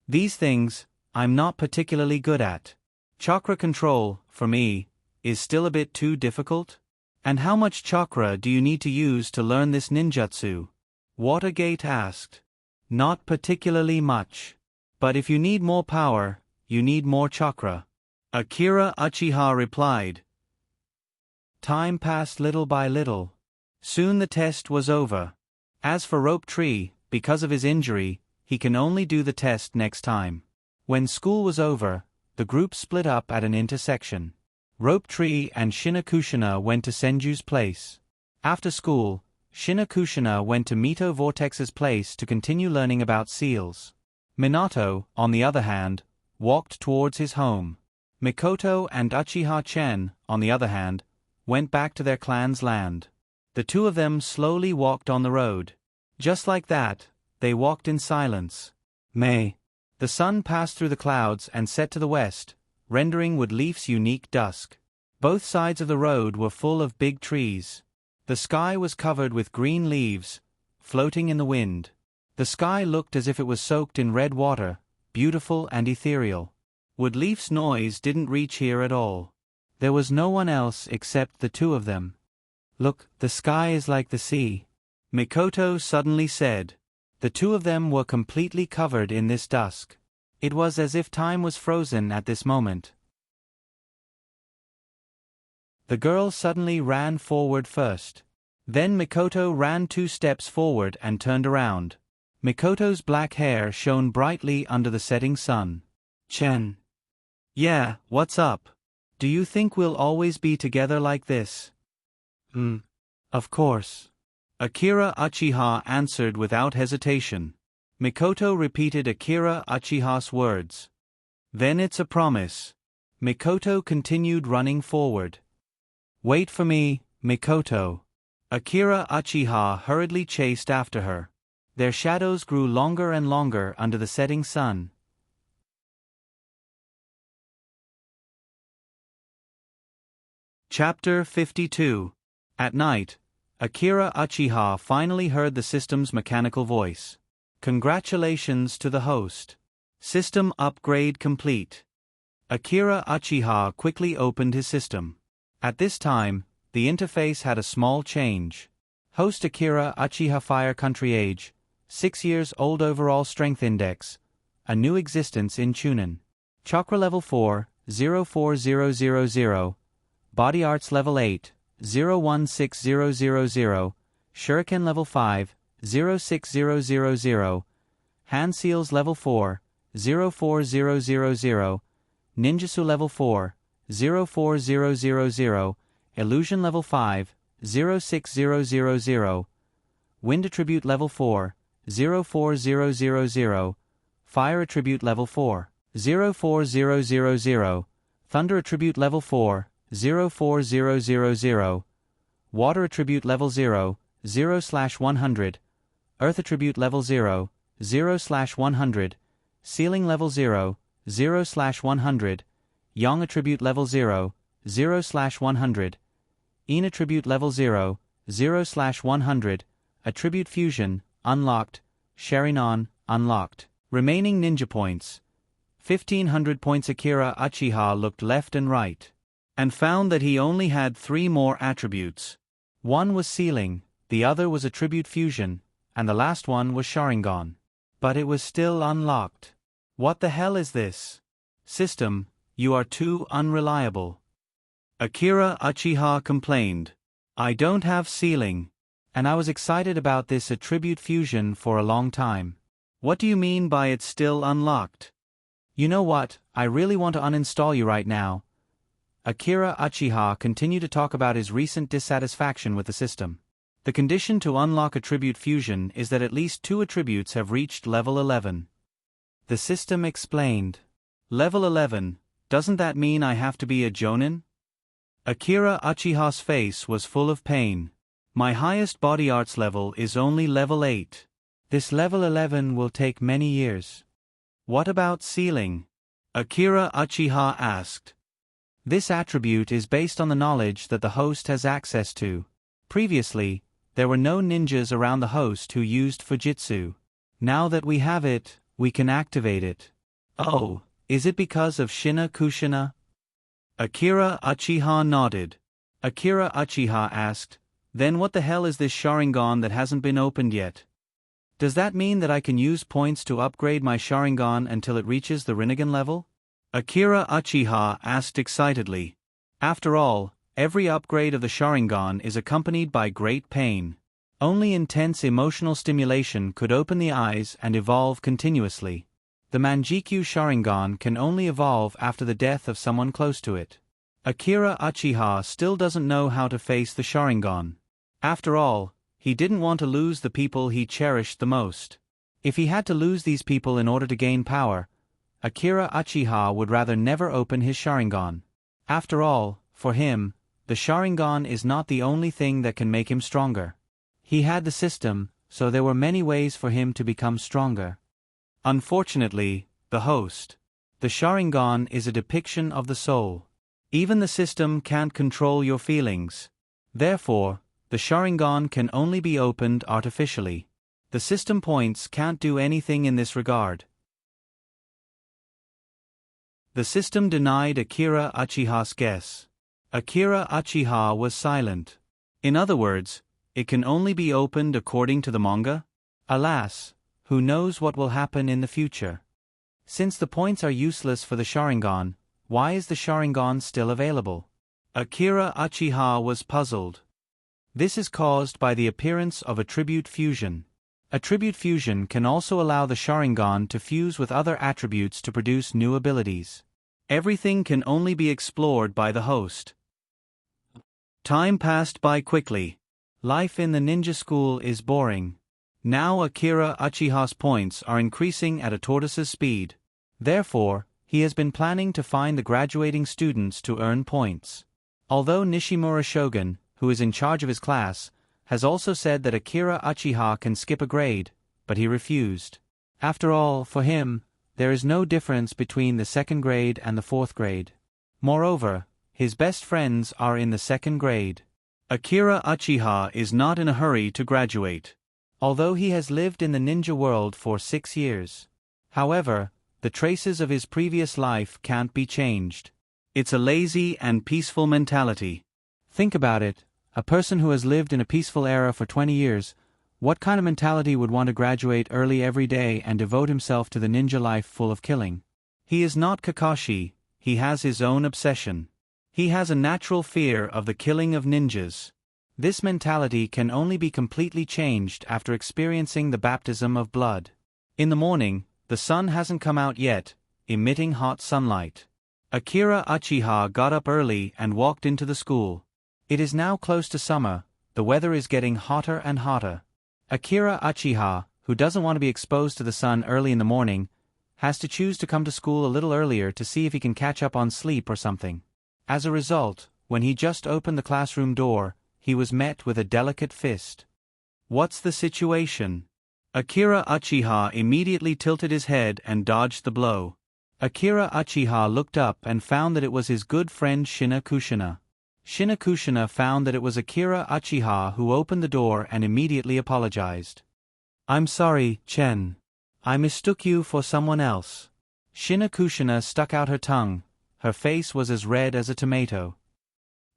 These things, I'm not particularly good at. Chakra control, for me, is still a bit too difficult? And how much chakra do you need to use to learn this ninjutsu? Watergate asked. Not particularly much. But if you need more power, you need more chakra. Akira Uchiha replied. Time passed little by little. Soon the test was over. As for Rope Tree, because of his injury, he can only do the test next time. When school was over, the group split up at an intersection. Rope Tree and Shinakushina went to Senju's place. After school, Shinakushina went to Mito Vortex's place to continue learning about seals. Minato, on the other hand, walked towards his home. Mikoto and Uchiha Chen, on the other hand, went back to their clan's land. The two of them slowly walked on the road. Just like that, they walked in silence. The sun passed through the clouds and set to the west, rendering Woodleaf's unique dusk. Both sides of the road were full of big trees. The sky was covered with green leaves, floating in the wind. The sky looked as if it was soaked in red water, beautiful and ethereal. Woodleaf's noise didn't reach here at all. There was no one else except the two of them. Look, the sky is like the sea, Mikoto suddenly said. The two of them were completely covered in this dusk. It was as if time was frozen at this moment. The girl suddenly ran forward first. Then Mikoto ran 2 steps forward and turned around. Mikoto's black hair shone brightly under the setting sun. Chen. Yeah, what's up? Do you think we'll always be together like this? Of course. Akira Uchiha answered without hesitation. Mikoto repeated Akira Uchiha's words. Then it's a promise. Mikoto continued running forward. Wait for me, Mikoto. Akira Uchiha hurriedly chased after her. Their shadows grew longer and longer under the setting sun. Chapter 52. At night, Akira Uchiha finally heard the system's mechanical voice. Congratulations to the host. System upgrade complete. Akira Uchiha quickly opened his system. At this time, the interface had a small change. Host Akira Uchiha, Fire Country, age 6 years old, overall strength index, a new existence in Chunin. Chakra level 4, 04000, Body Arts level 8, 016000, Shuriken level 5, 06000, Hand Seals level 4, 04000, Ninjutsu level 4, 04000, Illusion level 5, 06000, Wind Attribute level 4, 04000, Fire Attribute level 4, 04000, Thunder Attribute level 4, 04000, Water Attribute level 0, 0/100, Earth Attribute level 0, 0/100, Ceiling level 0, 0/100, Yang Attribute level 0, 0/100, Yin Attribute level 0, 0/100, Attribute Fusion, unlocked, Sharingan, unlocked. Remaining ninja points. 1500 points. Akira Uchiha looked left and right, and found that he only had 3 more attributes. One was Sealing, the other was Attribute Fusion, and the last one was Sharingan. But it was still unlocked. What the hell is this? System, you are too unreliable. Akira Uchiha complained. I don't have Sealing, and I was excited about this Attribute Fusion for a long time. What do you mean by it's still unlocked? You know what, I really want to uninstall you right now. Akira Uchiha continued to talk about his recent dissatisfaction with the system. The condition to unlock Attribute Fusion is that at least 2 attributes have reached level 11. The system explained. Level 11, doesn't that mean I have to be a Jonin? Akira Uchiha's face was full of pain. My highest body arts level is only level 8. This level 11 will take many years. What about Sealing? Akira Uchiha asked. This attribute is based on the knowledge that the host has access to. Previously, there were no ninjas around the host who used Fujitsu. Now that we have it, we can activate it. Oh, is it because of Shina Kushina? Akira Uchiha nodded. Akira Uchiha asked, then what the hell is this Sharingan that hasn't been opened yet? Does that mean that I can use points to upgrade my Sharingan until it reaches the Rinnegan level? Akira Uchiha asked excitedly. After all, every upgrade of the Sharingan is accompanied by great pain. Only intense emotional stimulation could open the eyes and evolve continuously. The Manjikyu Sharingan can only evolve after the death of someone close to it. Akira Uchiha still doesn't know how to face the Sharingan. After all, he didn't want to lose the people he cherished the most. If he had to lose these people in order to gain power, Akira Uchiha would rather never open his Sharingan. After all, for him, the Sharingan is not the only thing that can make him stronger. He had the system, so there were many ways for him to become stronger. Unfortunately, the host. The Sharingan is a depiction of the soul. Even the system can't control your feelings. Therefore, the Sharingan can only be opened artificially. The system points can't do anything in this regard. The system denied Akira Uchiha's guess. Akira Uchiha was silent. In other words, it can only be opened according to the manga? Alas, who knows what will happen in the future? Since the points are useless for the Sharingan, why is the Sharingan still available? Akira Uchiha was puzzled. This is caused by the appearance of Attribute Fusion. Attribute Fusion can also allow the Sharingan to fuse with other attributes to produce new abilities. Everything can only be explored by the host. Time passed by quickly. Life in the ninja school is boring. Now Akira Uchiha's points are increasing at a tortoise's speed. Therefore, he has been planning to find the graduating students to earn points. Although Nishimura Shogun, who is in charge of his class, has also said that Akira Uchiha can skip a grade, but he refused. After all, for him, there is no difference between the 2nd grade and the 4th grade. Moreover, his best friends are in the 2nd grade. Akira Uchiha is not in a hurry to graduate. although he has lived in the ninja world for 6 years. However, the traces of his previous life can't be changed. It's a lazy and peaceful mentality. Think about it, a person who has lived in a peaceful era for 20 years, what kind of mentality would want to graduate early every day and devote himself to the ninja life full of killing? He is not Kakashi, he has his own obsession. He has a natural fear of the killing of ninjas. This mentality can only be completely changed after experiencing the baptism of blood. In the morning, the sun hasn't come out yet, emitting hot sunlight. Akira Uchiha got up early and walked into the school. It is now close to summer, the weather is getting hotter and hotter. Akira Uchiha, who doesn't want to be exposed to the sun early in the morning, has to choose to come to school a little earlier to see if he can catch up on sleep or something. As a result, when he just opened the classroom door, he was met with a delicate fist. What's the situation? Akira Uchiha immediately tilted his head and dodged the blow. Akira Uchiha looked up and found that it was his good friend Shina Kushina. Shina Kushina found that it was Akira Uchiha who opened the door and immediately apologized. "I'm sorry, Chen. I mistook you for someone else." Shina Kushina stuck out her tongue. Her face was as red as a tomato.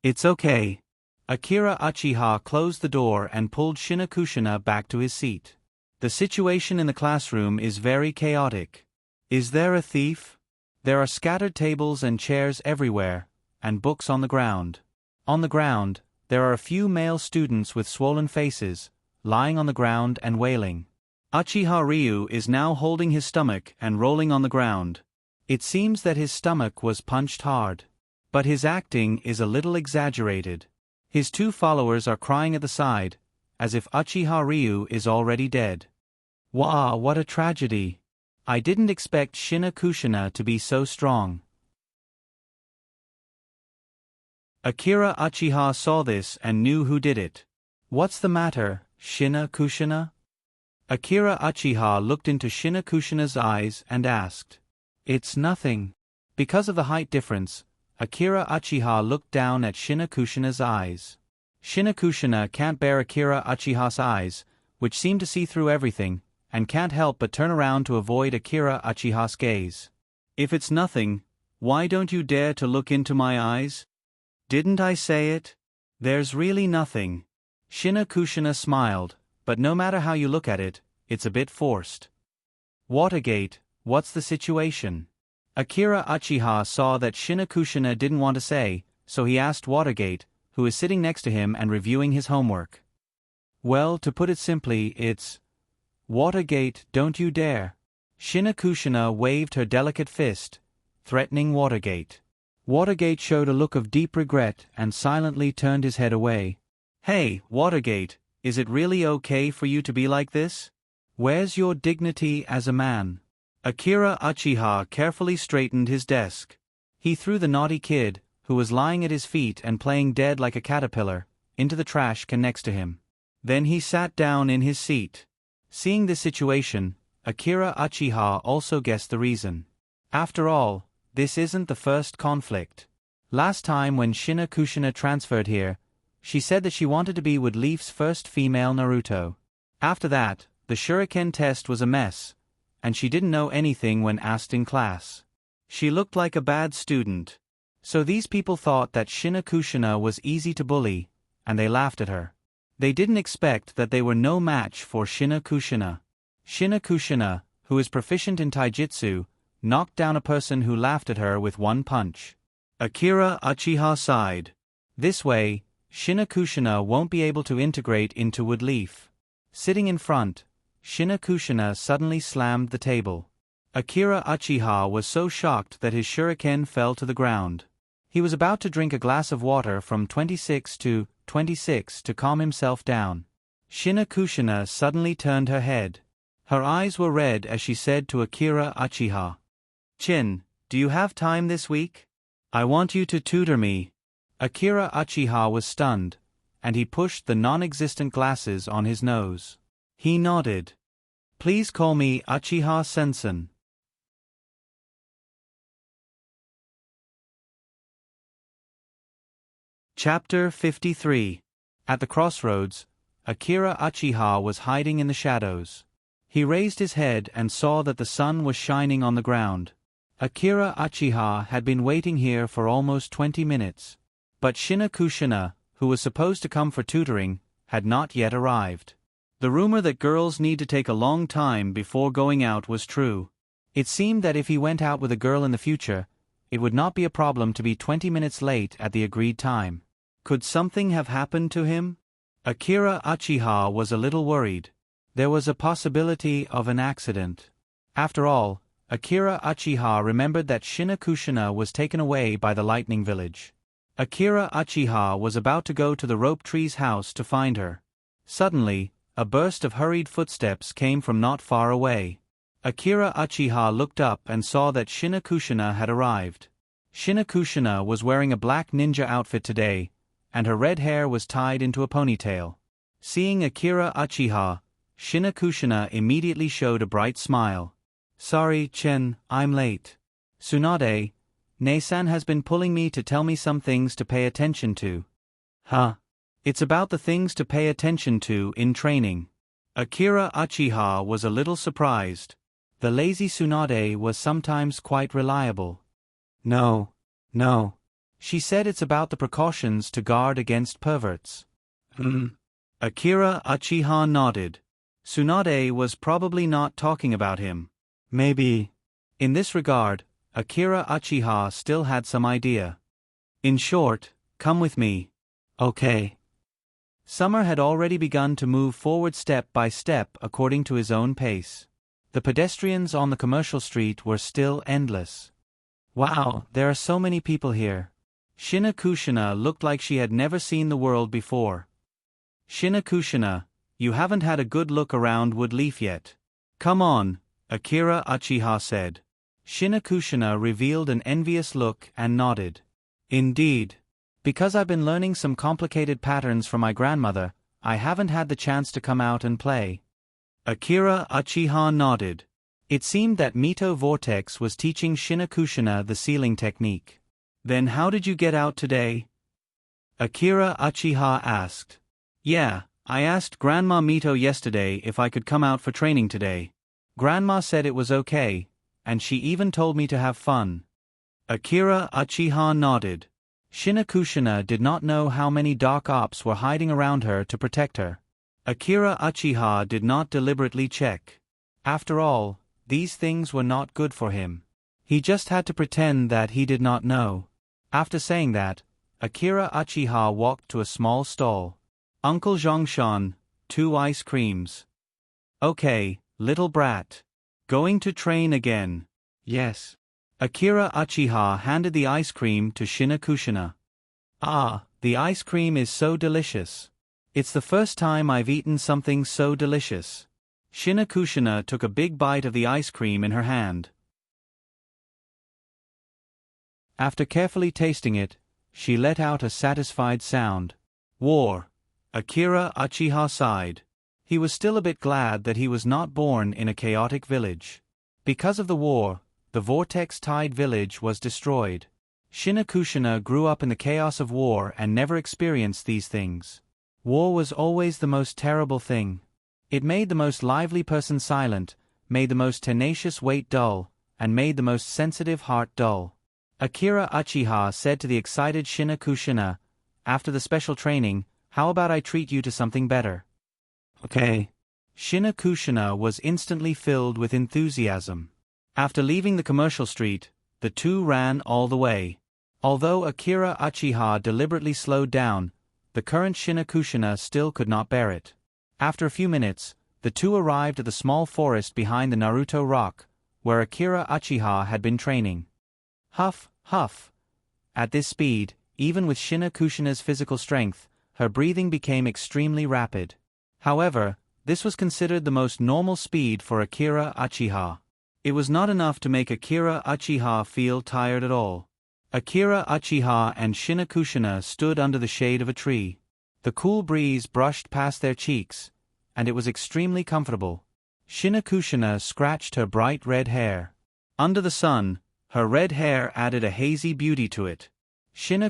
"It's okay." Akira Uchiha closed the door and pulled Shina Kushina back to his seat. The situation in the classroom is very chaotic. Is there a thief? There are scattered tables and chairs everywhere, and books on the ground. On the ground, there are a few male students with swollen faces, lying on the ground and wailing. Uchiha Ryu is now holding his stomach and rolling on the ground. It seems that his stomach was punched hard. But his acting is a little exaggerated. His two followers are crying at the side, as if Uchiha Ryu is already dead. Wow, what a tragedy. I didn't expect Shina Kushina to be so strong. Akira Uchiha saw this and knew who did it. What's the matter, Shina Kushina? Akira Uchiha looked into Shina Kushina's eyes and asked. It's nothing. Because of the height difference, Akira Uchiha looked down at Shina Kushina's eyes. Shina Kushina can't bear Akira Uchiha's eyes, which seem to see through everything, and can't help but turn around to avoid Akira Uchiha's gaze. If it's nothing, why don't you dare to look into my eyes? Didn't I say it? There's really nothing. Shina Kushina smiled, but no matter how you look at it, it's a bit forced. Watergate, what's the situation? Akira Uchiha saw that Shina Kushina didn't want to say, so he asked Watergate, who is sitting next to him and reviewing his homework. Well, to put it simply, it's Watergate, don't you dare. Shina Kushina waved her delicate fist, threatening Watergate. Watergate showed a look of deep regret and silently turned his head away. Hey, Watergate, is it really okay for you to be like this? Where's your dignity as a man? Akira Uchiha carefully straightened his desk. He threw the naughty kid, who was lying at his feet and playing dead like a caterpillar, into the trash can next to him. Then he sat down in his seat. Seeing this situation, Akira Uchiha also guessed the reason. After all, this isn't the first conflict. Last time when Shina Kushina transferred here, she said that she wanted to be with Leaf's first female Naruto. After that, the shuriken test was a mess, and she didn't know anything when asked in class. She looked like a bad student. So these people thought that Shina Kushina was easy to bully, and they laughed at her. They didn't expect that they were no match for Shina Kushina. Shina Kushina, who is proficient in taijutsu, knocked down a person who laughed at her with one punch. Akira Uchiha sighed. This way, Shina Kushina won't be able to integrate into Wood Leaf. Sitting in front, Shina Kushina suddenly slammed the table. Akira Uchiha was so shocked that his shuriken fell to the ground. He was about to drink a glass of water from 26 to calm himself down. Shina Kushina suddenly turned her head. Her eyes were red as she said to Akira Uchiha, "Chin, do you have time this week? I want you to tutor me." Akira Uchiha was stunned, and he pushed the non-existent glasses on his nose. He nodded. "Please call me Uchiha Sensen." Chapter 53. At the crossroads, Akira Uchiha was hiding in the shadows. He raised his head and saw that the sun was shining on the ground. Akira Uchiha had been waiting here for almost 20 minutes. But Shina, who was supposed to come for tutoring, had not yet arrived. The rumor that girls need to take a long time before going out was true. It seemed that if he went out with a girl in the future, it would not be a problem to be 20 minutes late at the agreed time. Could something have happened to him? Akira Uchiha was a little worried. There was a possibility of an accident. After all, Akira Uchiha remembered that Shina was taken away by the lightning village. Akira Uchiha was about to go to the rope tree's house to find her. Suddenly, a burst of hurried footsteps came from not far away. Akira Uchiha looked up and saw that Shina had arrived. Shina was wearing a black ninja outfit today, and her red hair was tied into a ponytail. Seeing Akira Uchiha, Shina immediately showed a bright smile. "Sorry, Chen, I'm late. Tsunade, Nei-san has been pulling me to tell me some things to pay attention to." "Huh? It's about the things to pay attention to in training." Akira Uchiha was a little surprised. The lazy Tsunade was sometimes quite reliable. No. She said it's about the precautions to guard against perverts." Akira Uchiha nodded. Tsunade was probably not talking about him. Maybe. In this regard, Akira Uchiha still had some idea. "In short, come with me." "Okay." Summer had already begun to move forward step by step according to his own pace. The pedestrians on the commercial street were still endless. Wow, there are so many people here. Shina looked like she had never seen the world before. "Shina, you haven't had a good look around Woodleaf yet. Come on," Akira Uchiha said. Shina revealed an envious look and nodded. "Indeed. Because I've been learning some complicated patterns from my grandmother, I haven't had the chance to come out and play." Akira Uchiha nodded. It seemed that Mito Vortex was teaching Shina the sealing technique. "Then how did you get out today?" Akira Uchiha asked. "Yeah, I asked Grandma Mito yesterday if I could come out for training today. Grandma said it was okay, and she even told me to have fun." Akira Uchiha nodded. Shina did not know how many dark ops were hiding around her to protect her. Akira Uchiha did not deliberately check. After all, these things were not good for him. He just had to pretend that he did not know. After saying that, Akira Uchiha walked to a small stall. "Uncle Zhongshan, 2 ice creams." "Okay, little brat. Going to train again?" "Yes." Akira Uchiha handed the ice cream to Shina. "Ah, the ice cream is so delicious. It's the first time I've eaten something so delicious." Shina took a big bite of the ice cream in her hand. After carefully tasting it, she let out a satisfied sound. "War." Akira Uchiha sighed. He was still a bit glad that he was not born in a chaotic village. Because of the war, the vortex-tied village was destroyed. Shina grew up in the chaos of war and never experienced these things. War was always the most terrible thing. It made the most lively person silent, made the most tenacious weight dull, and made the most sensitive heart dull. Akira Uchiha said to the excited Shina, after the special training, "How about I treat you to something better?" "Okay." Shina was instantly filled with enthusiasm. After leaving the commercial street, the two ran all the way. Although Akira Uchiha deliberately slowed down, the current Shina still could not bear it. After a few minutes, the two arrived at the small forest behind the Naruto rock, where Akira Uchiha had been training. Huff, huff. At this speed, even with Shina physical strength, her breathing became extremely rapid. However, this was considered the most normal speed for Akira Uchiha. It was not enough to make Akira Uchiha feel tired at all. Akira Uchiha and Shina stood under the shade of a tree. The cool breeze brushed past their cheeks, and it was extremely comfortable. Shina scratched her bright red hair. Under the sun, her red hair added a hazy beauty to it. Shina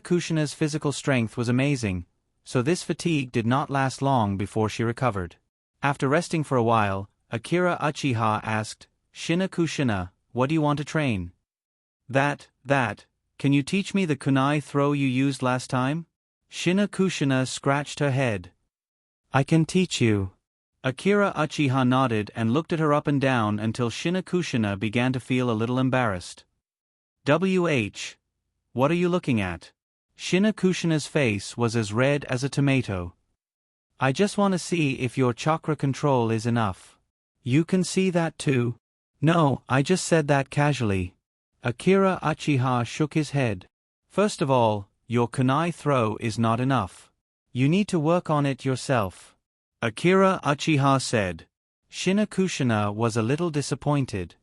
physical strength was amazing, so this fatigue did not last long before she recovered. After resting for a while, Akira Uchiha asked, Shina, what do you want to train? That, can you teach me the kunai throw you used last time? Shina scratched her head. I can teach you. Akira Uchiha nodded and looked at her up and down until Shina began to feel a little embarrassed. What are you looking at? Shina face was as red as a tomato. I just want to see if your chakra control is enough. You can see that too? No, I just said that casually. Akira Uchiha shook his head. First of all, your kunai throw is not enough. You need to work on it yourself. Akira Uchiha said. Shina was a little disappointed.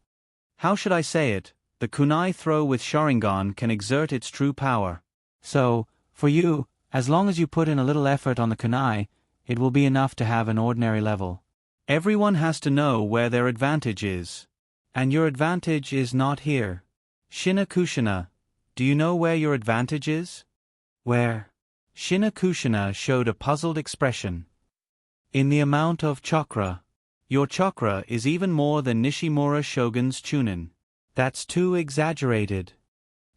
How should I say it? The kunai throw with Sharingan can exert its true power. So, for you, as long as you put in a little effort on the kunai, it will be enough to have an ordinary level. Everyone has to know where their advantage is. And your advantage is not here. Shina, do you know where your advantage is? Where? Shina showed a puzzled expression. In the amount of chakra. Your chakra is even more than Nishimura Shogun's Chunin. That's too exaggerated.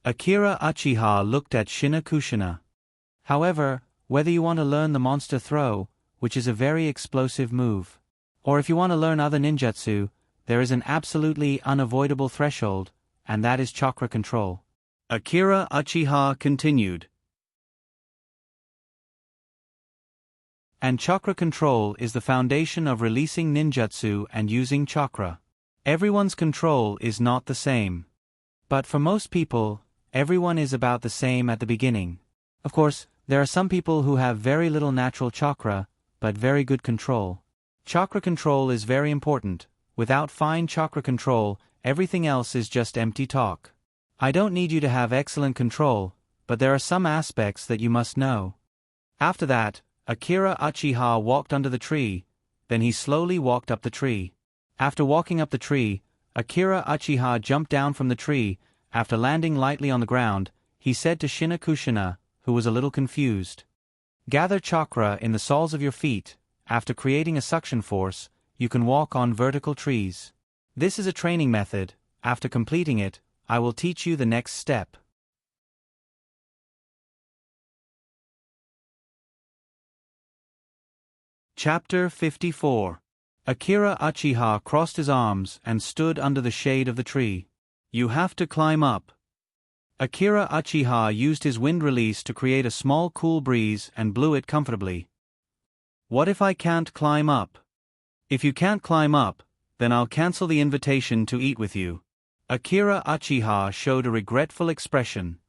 Akira Uchiha looked at Shina. However, whether you want to learn the monster throw, which is a very explosive move, or if you want to learn other ninjutsu, there is an absolutely unavoidable threshold, and that is chakra control. Akira Uchiha continued. And chakra control is the foundation of releasing ninjutsu and using chakra. Everyone's control is not the same. But for most people, everyone is about the same at the beginning. Of course, there are some people who have very little natural chakra, but very good control. Chakra control is very important. Without fine chakra control, everything else is just empty talk. I don't need you to have excellent control, but there are some aspects that you must know. After that, Akira Uchiha walked under the tree, then he slowly walked up the tree. After walking up the tree, Akira Uchiha jumped down from the tree. After landing lightly on the ground, he said to Shina, who was a little confused. Gather chakra in the soles of your feet. After creating a suction force, you can walk on vertical trees. This is a training method. After completing it, I will teach you the next step. Chapter 54. Akira Uchiha crossed his arms and stood under the shade of the tree. You have to climb up. Akira Uchiha used his wind release to create a small cool breeze and blew it comfortably. What if I can't climb up? If you can't climb up, then I'll cancel the invitation to eat with you. Akira Uchiha showed a regretful expression.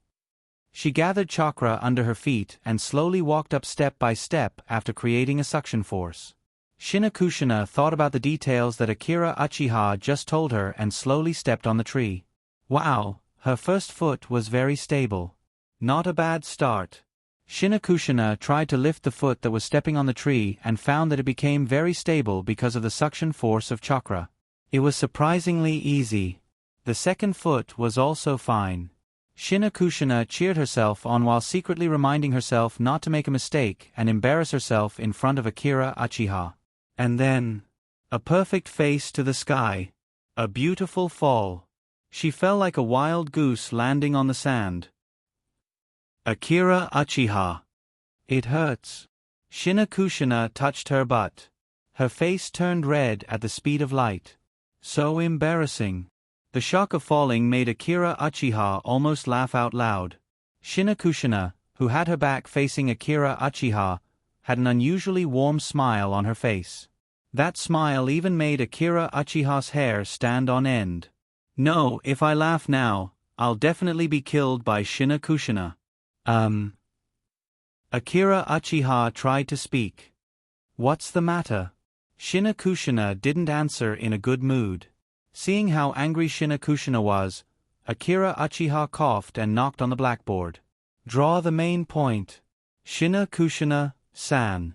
She gathered chakra under her feet and slowly walked up step by step after creating a suction force. Shina thought about the details that Akira Uchiha just told her and slowly stepped on the tree. Wow, her first foot was very stable. Not a bad start. Shina tried to lift the foot that was stepping on the tree and found that it became very stable because of the suction force of chakra. It was surprisingly easy. The second foot was also fine. Shina cheered herself on while secretly reminding herself not to make a mistake and embarrass herself in front of Akira Uchiha. And then, a perfect face to the sky. A beautiful fall. She fell like a wild goose landing on the sand. Akira Uchiha. It hurts. Shina touched her butt. Her face turned red at the speed of light. So embarrassing. The shock of falling made Akira Uchiha almost laugh out loud. Shina, who had her back facing Akira Uchiha, had an unusually warm smile on her face. That smile even made Akira Uchiha's hair stand on end. No, if I laugh now, I'll definitely be killed by Shina. Akira Uchiha tried to speak. What's the matter? Shina didn't answer in a good mood. Seeing how angry Shina was, Akira Uchiha coughed and knocked on the blackboard. Draw the main point. Shina-san.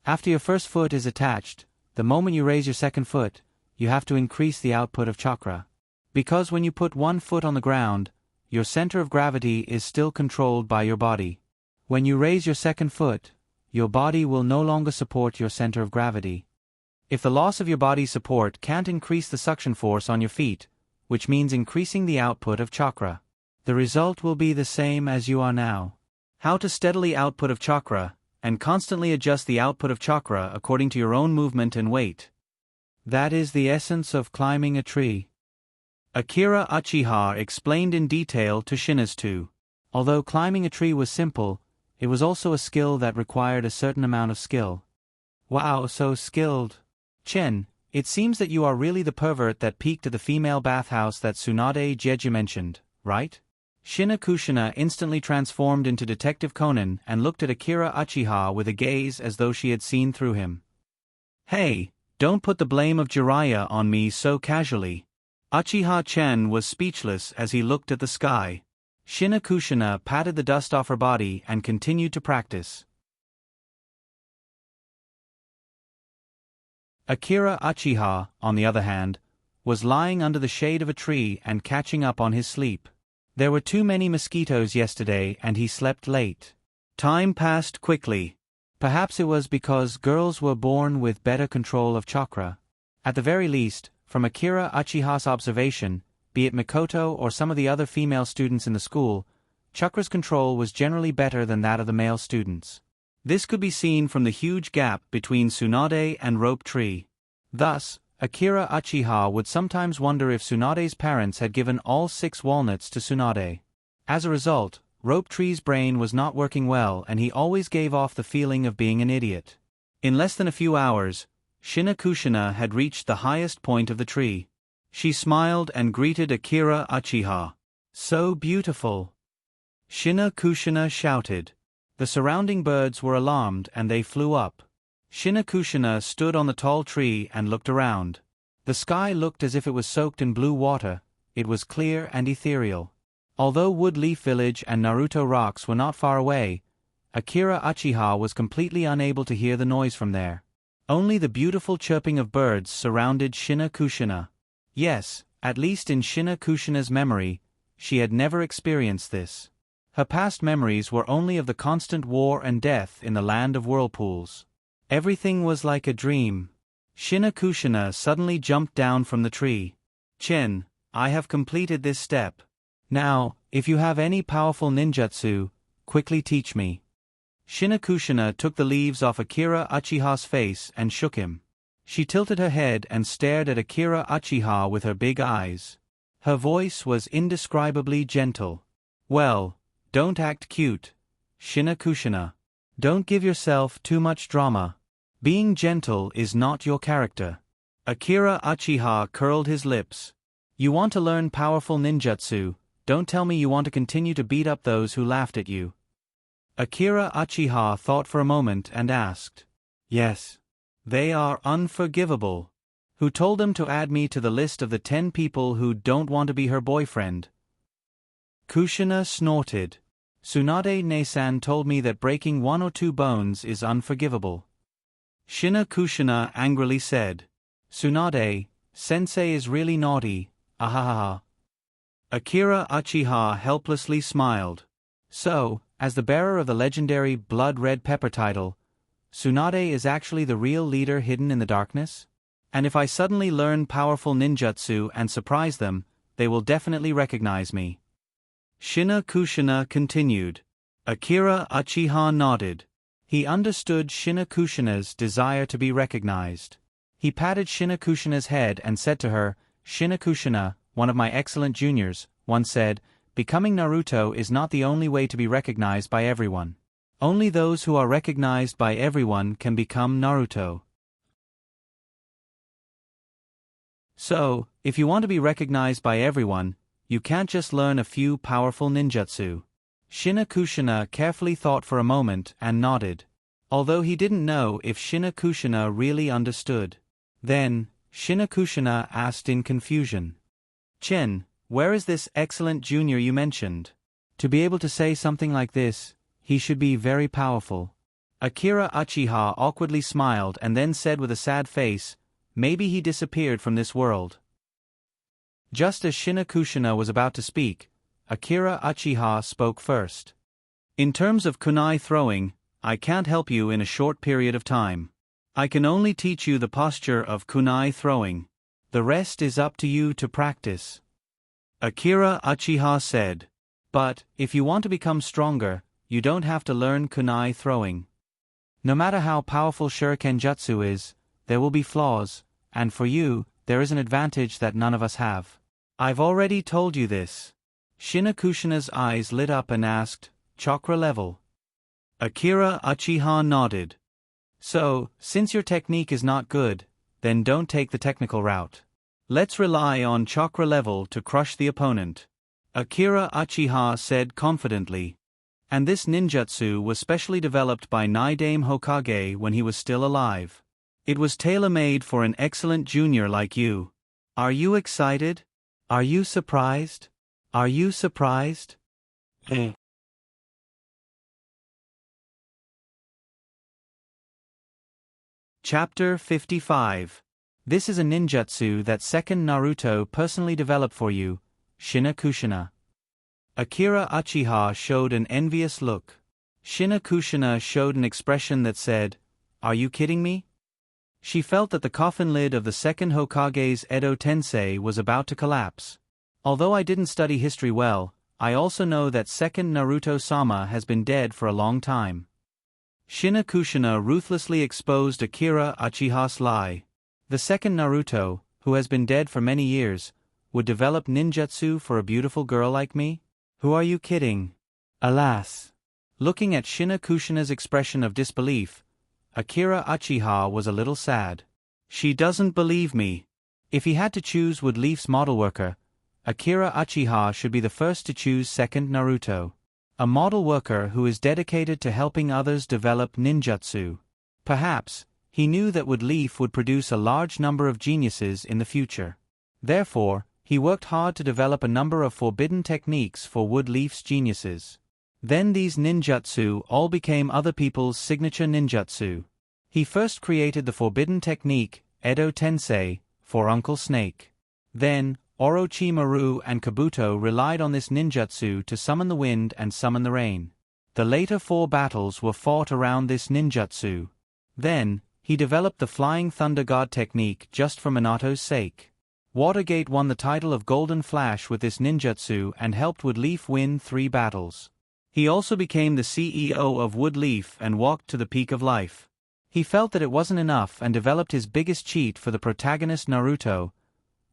After your first foot is attached, the moment you raise your second foot, you have to increase the output of chakra. Because when you put one foot on the ground, your center of gravity is still controlled by your body. When you raise your second foot, your body will no longer support your center of gravity. If the loss of your body's support can't increase the suction force on your feet, which means increasing the output of chakra, the result will be the same as you are now. How to steadily output of chakra, and constantly adjust the output of chakra according to your own movement and weight. That is the essence of climbing a tree. Akira Uchiha explained in detail to Shinazu. Although climbing a tree was simple, it was also a skill that required a certain amount of skill. Wow, so skilled. Chen, it seems that you are really the pervert that peeked at the female bathhouse that Tsunade Jeju mentioned, right? Shina Kushina instantly transformed into Detective Conan and looked at Akira Uchiha with a gaze as though she had seen through him. Hey, don't put the blame of Jiraiya on me so casually. Uchiha Chen was speechless as he looked at the sky. Shina Kushina patted the dust off her body and continued to practice. Akira Uchiha, on the other hand, was lying under the shade of a tree and catching up on his sleep. There were too many mosquitoes yesterday and he slept late. Time passed quickly. Perhaps it was because girls were born with better control of chakra. At the very least, from Akira Uchiha's observation, be it Mikoto or some of the other female students in the school, chakra's control was generally better than that of the male students. This could be seen from the huge gap between Tsunade and Rope Tree. Thus, Akira Uchiha would sometimes wonder if Tsunade's parents had given all 6 walnuts to Tsunade. As a result, Rope Tree's brain was not working well and he always gave off the feeling of being an idiot. In less than a few hours, Shina Kushina had reached the highest point of the tree. She smiled and greeted Akira Uchiha. So beautiful! Shina Kushina shouted. The surrounding birds were alarmed and they flew up. Shina Kushina stood on the tall tree and looked around. The sky looked as if it was soaked in blue water. It was clear and ethereal. Although Wood Leaf Village and Naruto Rocks were not far away, Akira Uchiha was completely unable to hear the noise from there. Only the beautiful chirping of birds surrounded Shina Kushina. Yes, at least in Shina Kushina's memory, she had never experienced this. Her past memories were only of the constant war and death in the land of whirlpools. Everything was like a dream. Shina Kushina suddenly jumped down from the tree. Chen, I have completed this step. Now, if you have any powerful ninjutsu, quickly teach me. Shina Kushina took the leaves off Akira Uchiha's face and shook him. She tilted her head and stared at Akira Uchiha with her big eyes. Her voice was indescribably gentle. Well, don't act cute, Shina Kushina. Don't give yourself too much drama. Being gentle is not your character. Akira Uchiha curled his lips. You want to learn powerful ninjutsu, don't tell me you want to continue to beat up those who laughed at you. Akira Uchiha thought for a moment and asked. Yes. They are unforgivable. Who told them to add me to the list of the 10 people who don't want to be her boyfriend? Kushina snorted. Tsunade Nesan told me that breaking 1 or 2 bones is unforgivable. Shina Kushina angrily said. Tsunade, sensei is really naughty, ahahaha. Akira Uchiha helplessly smiled. So, as the bearer of the legendary Blood Red Pepper title, Tsunade is actually the real leader hidden in the darkness? And if I suddenly learn powerful ninjutsu and surprise them, they will definitely recognize me. Shina Kushina continued. Akira Uchiha nodded. He understood Shina Kushina's desire to be recognized. He patted Shina Kushina's head and said to her, Shina Kushina, one of my excellent juniors, once said, becoming Naruto is not the only way to be recognized by everyone. Only those who are recognized by everyone can become Naruto. So, if you want to be recognized by everyone, you can't just learn a few powerful ninjutsu. Shina Kushina carefully thought for a moment and nodded. Although he didn't know if Shina Kushina really understood. Then, Shina Kushina asked in confusion. Chen, where is this excellent junior you mentioned? To be able to say something like this, he should be very powerful. Akira Uchiha awkwardly smiled and then said with a sad face, maybe he disappeared from this world. Just as Shina Kushina was about to speak, Akira Uchiha spoke first. In terms of kunai throwing, I can't help you in a short period of time. I can only teach you the posture of kunai throwing. The rest is up to you to practice. Akira Uchiha said. But, if you want to become stronger, you don't have to learn kunai throwing. No matter how powerful shuriken jutsu is, there will be flaws, and for you, there is an advantage that none of us have. I've already told you this. Shinakushina's eyes lit up and asked, chakra level. Akira Uchiha nodded. So, since your technique is not good, then don't take the technical route. Let's rely on chakra level to crush the opponent. Akira Uchiha said confidently. And this ninjutsu was specially developed by Naidame Hokage when he was still alive. It was tailor-made for an excellent junior like you. Are you excited? Are you surprised? Are you surprised? Chapter 55. This is a ninjutsu that second Naruto personally developed for you, Shinakushina. Akira Uchiha showed an envious look. Shinakushina showed an expression that said, Are you kidding me? She felt that the coffin lid of the second Hokage's Edo Tensei was about to collapse. Although I didn't study history well, I also know that second Naruto-sama has been dead for a long time. Shinakushina ruthlessly exposed Akira Uchiha's lie. The second Naruto, who has been dead for many years, would develop ninjutsu for a beautiful girl like me? Who are you kidding? Alas. Looking at Shinakushina's expression of disbelief, Akira Uchiha was a little sad. She doesn't believe me. If he had to choose Wood Leaf's model worker, Akira Uchiha should be the first to choose second Naruto. A model worker who is dedicated to helping others develop ninjutsu. Perhaps, he knew that Wood Leaf would produce a large number of geniuses in the future. Therefore, he worked hard to develop a number of forbidden techniques for Wood Leaf's geniuses. Then these ninjutsu all became other people's signature ninjutsu. He first created the forbidden technique, Edo Tensei, for Uncle Snake. Then, Orochimaru and Kabuto relied on this ninjutsu to summon the wind and summon the rain. The later 4 battles were fought around this ninjutsu. Then, he developed the Flying Thunder God technique just for Minato's sake. Watergate won the title of Golden Flash with this ninjutsu and helped Wood Leaf win 3 battles. He also became the CEO of Wood Leaf and walked to the peak of life. He felt that it wasn't enough and developed his biggest cheat for the protagonist Naruto,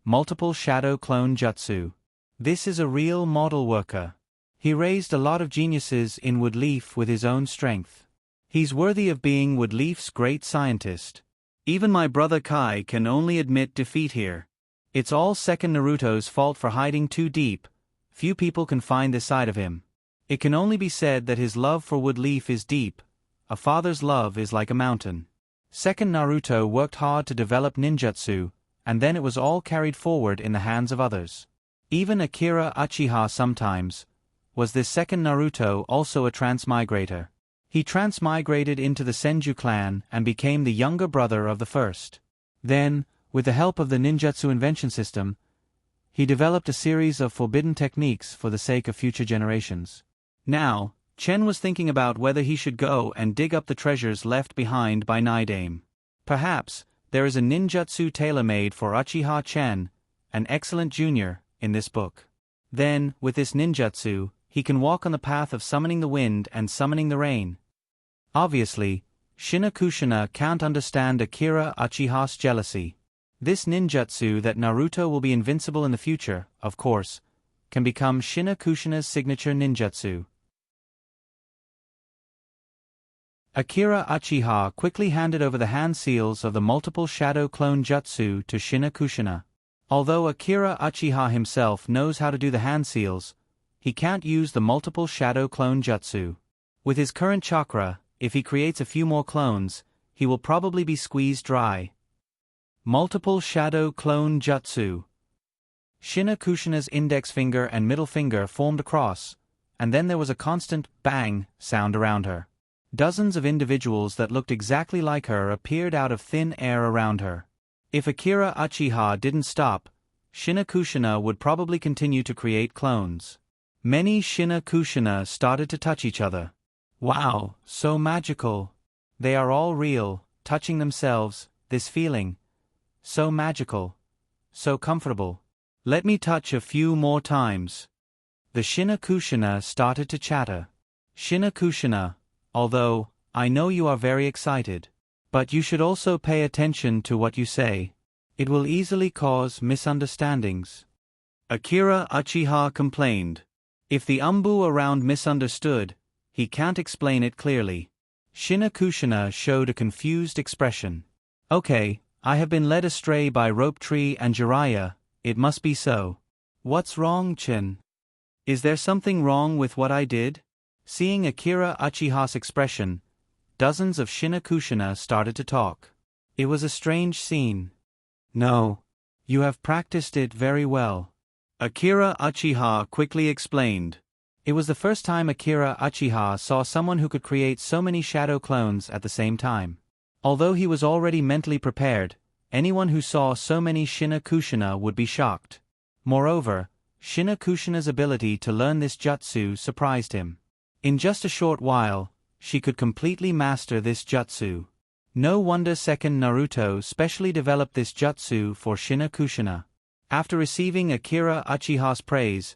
multiple shadow clone jutsu. This is a real model worker. He raised a lot of geniuses in Wood Leaf with his own strength. He's worthy of being Wood Leaf's great scientist. Even my brother Kai can only admit defeat here. It's all second Naruto's fault for hiding too deep. Few people can find this side of him. It can only be said that his love for Wood Leaf is deep. A father's love is like a mountain. Second Naruto worked hard to develop ninjutsu, and then it was all carried forward in the hands of others. Even Akira Uchiha sometimes. Was this second Naruto also a transmigrator? He transmigrated into the Senju clan and became the younger brother of the first. Then, with the help of the ninjutsu invention system, he developed a series of forbidden techniques for the sake of future generations. Now, Chen was thinking about whether he should go and dig up the treasures left behind by Naidame. Perhaps, there is a ninjutsu tailor-made for Uchiha Chen, an excellent junior, in this book. Then, with this ninjutsu, he can walk on the path of summoning the wind and summoning the rain. Obviously, Shinakushina can't understand Akira Uchiha's jealousy. This ninjutsu that Naruto will be invincible in the future, of course, can become Shinakushina's signature ninjutsu. Akira Uchiha quickly handed over the hand seals of the multiple shadow clone jutsu to Shinakushina. Although Akira Uchiha himself knows how to do the hand seals, he can't use the multiple shadow clone jutsu. With his current chakra, if he creates a few more clones, he will probably be squeezed dry. Multiple shadow clone jutsu. Shinakushina's index finger and middle finger formed a cross, and then there was a constant bang sound around her. Dozens of individuals that looked exactly like her appeared out of thin air around her. If Akira Uchiha didn't stop, Shinakushina would probably continue to create clones. Many Shinakushina started to touch each other. Wow, so magical. They are all real, touching themselves, this feeling. So magical. So comfortable. Let me touch a few more times. The Shinakushina started to chatter. Shinakushina, although, I know you are very excited. But you should also pay attention to what you say. It will easily cause misunderstandings. Akira Uchiha complained. If the Umbu around misunderstood, he can't explain it clearly. Shinakushina showed a confused expression. Okay, I have been led astray by Rope Tree and Jiraiya, it must be so. What's wrong, Chin? Is there something wrong with what I did? Seeing Akira Uchiha's expression, dozens of Shinakushina started to talk. It was a strange scene. No. You have practiced it very well. Akira Uchiha quickly explained. It was the first time Akira Uchiha saw someone who could create so many shadow clones at the same time. Although he was already mentally prepared, anyone who saw so many Shinakushina would be shocked. Moreover, Shinakushina's ability to learn this jutsu surprised him. In just a short while, she could completely master this jutsu. No wonder second Naruto specially developed this jutsu for Shinakushina. After receiving Akira Uchiha's praise,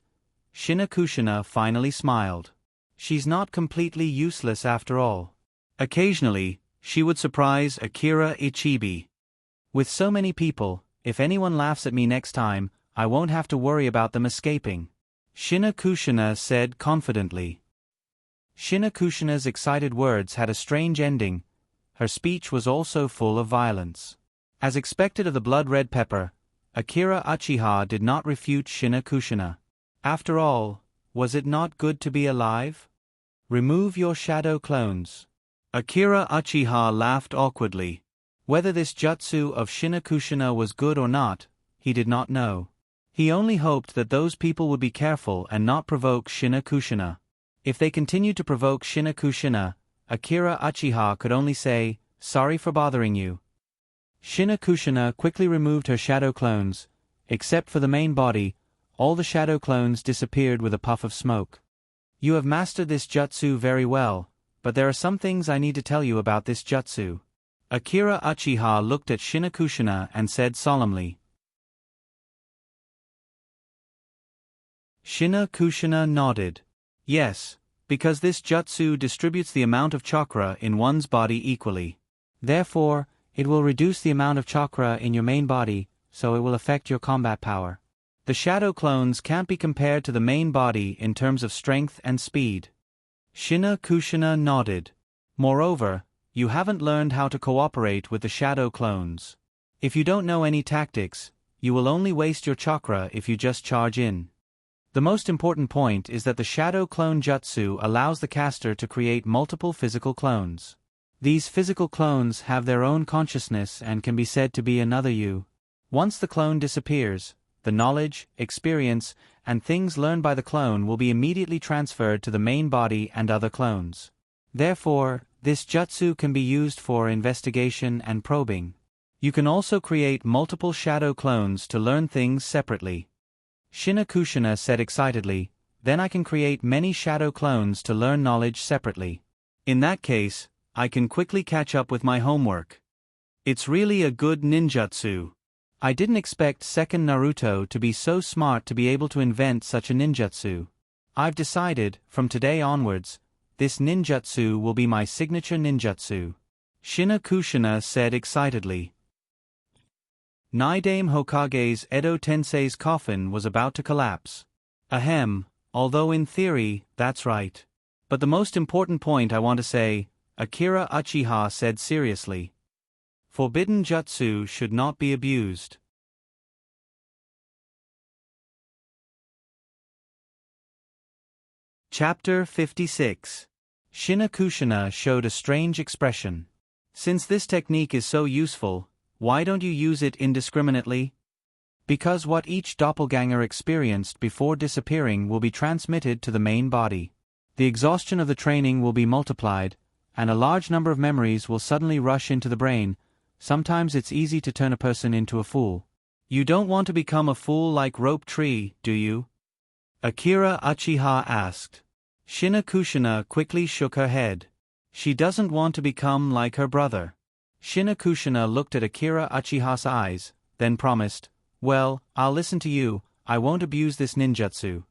Shinakushina finally smiled. She's not completely useless after all. Occasionally, she would surprise Akira Ichibi. With so many people, if anyone laughs at me next time, I won't have to worry about them escaping. Shinakushina said confidently. Shinakushina's excited words had a strange ending. Her speech was also full of violence. As expected of the blood-red pepper, Akira Uchiha did not refute Shinakushina. After all, was it not good to be alive? Remove your shadow clones. Akira Uchiha laughed awkwardly. Whether this jutsu of Shinakushina was good or not, he did not know. He only hoped that those people would be careful and not provoke Shinakushina. If they continued to provoke Shinakushina, Akira Uchiha could only say, "Sorry for bothering you." Shinakushina quickly removed her shadow clones. Except for the main body, all the shadow clones disappeared with a puff of smoke. You have mastered this jutsu very well, but there are some things I need to tell you about this jutsu. Akira Uchiha looked at Shinakushina and said solemnly. Shinakushina nodded. Yes, because this jutsu distributes the amount of chakra in one's body equally. Therefore, it will reduce the amount of chakra in your main body, so it will affect your combat power. The shadow clones can't be compared to the main body in terms of strength and speed. Shinakushina nodded. Moreover, you haven't learned how to cooperate with the shadow clones. If you don't know any tactics, you will only waste your chakra if you just charge in. The most important point is that the shadow clone jutsu allows the caster to create multiple physical clones. These physical clones have their own consciousness and can be said to be another you. Once the clone disappears, the knowledge, experience, and things learned by the clone will be immediately transferred to the main body and other clones. Therefore, this jutsu can be used for investigation and probing. You can also create multiple shadow clones to learn things separately. Shinakushina said excitedly, then I can create many shadow clones to learn knowledge separately. In that case, I can quickly catch up with my homework. It's really a good ninjutsu. I didn't expect second Naruto to be so smart to be able to invent such a ninjutsu. I've decided, from today onwards, this ninjutsu will be my signature ninjutsu. Shinakushina said excitedly. Naidame Hokage's Edo Tensei's coffin was about to collapse. Ahem, although in theory, that's right. But the most important point I want to say, Akira Uchiha said seriously. Forbidden jutsu should not be abused. Chapter 56. Shinakushina showed a strange expression. Since this technique is so useful, why don't you use it indiscriminately? Because what each doppelganger experienced before disappearing will be transmitted to the main body. The exhaustion of the training will be multiplied, and a large number of memories will suddenly rush into the brain. Sometimes it's easy to turn a person into a fool. You don't want to become a fool like Rope Tree, do you? Akira Uchiha asked. Shinakushina quickly shook her head. She doesn't want to become like her brother. Shinakushina looked at Akira Uchiha's eyes, then promised, "Well, I'll listen to you, I won't abuse this ninjutsu."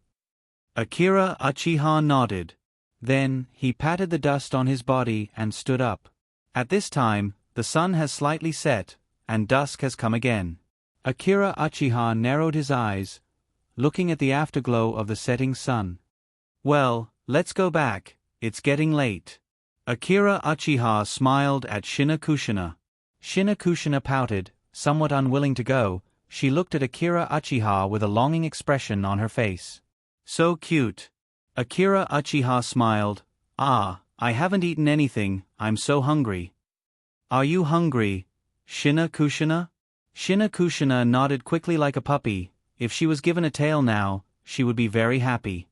Akira Uchiha nodded. Then, he patted the dust on his body and stood up. At this time, the sun has slightly set, and dusk has come again. Akira Uchiha narrowed his eyes, looking at the afterglow of the setting sun. "Well, let's go back, it's getting late." Akira Uchiha smiled at Shinakushina. Shinakushina pouted, somewhat unwilling to go. She looked at Akira Uchiha with a longing expression on her face. "So cute." Akira Uchiha smiled. "Ah, I haven't eaten anything, I'm so hungry." "Are you hungry, Shinakushina?" Shinakushina nodded quickly like a puppy. If she was given a tail now, she would be very happy.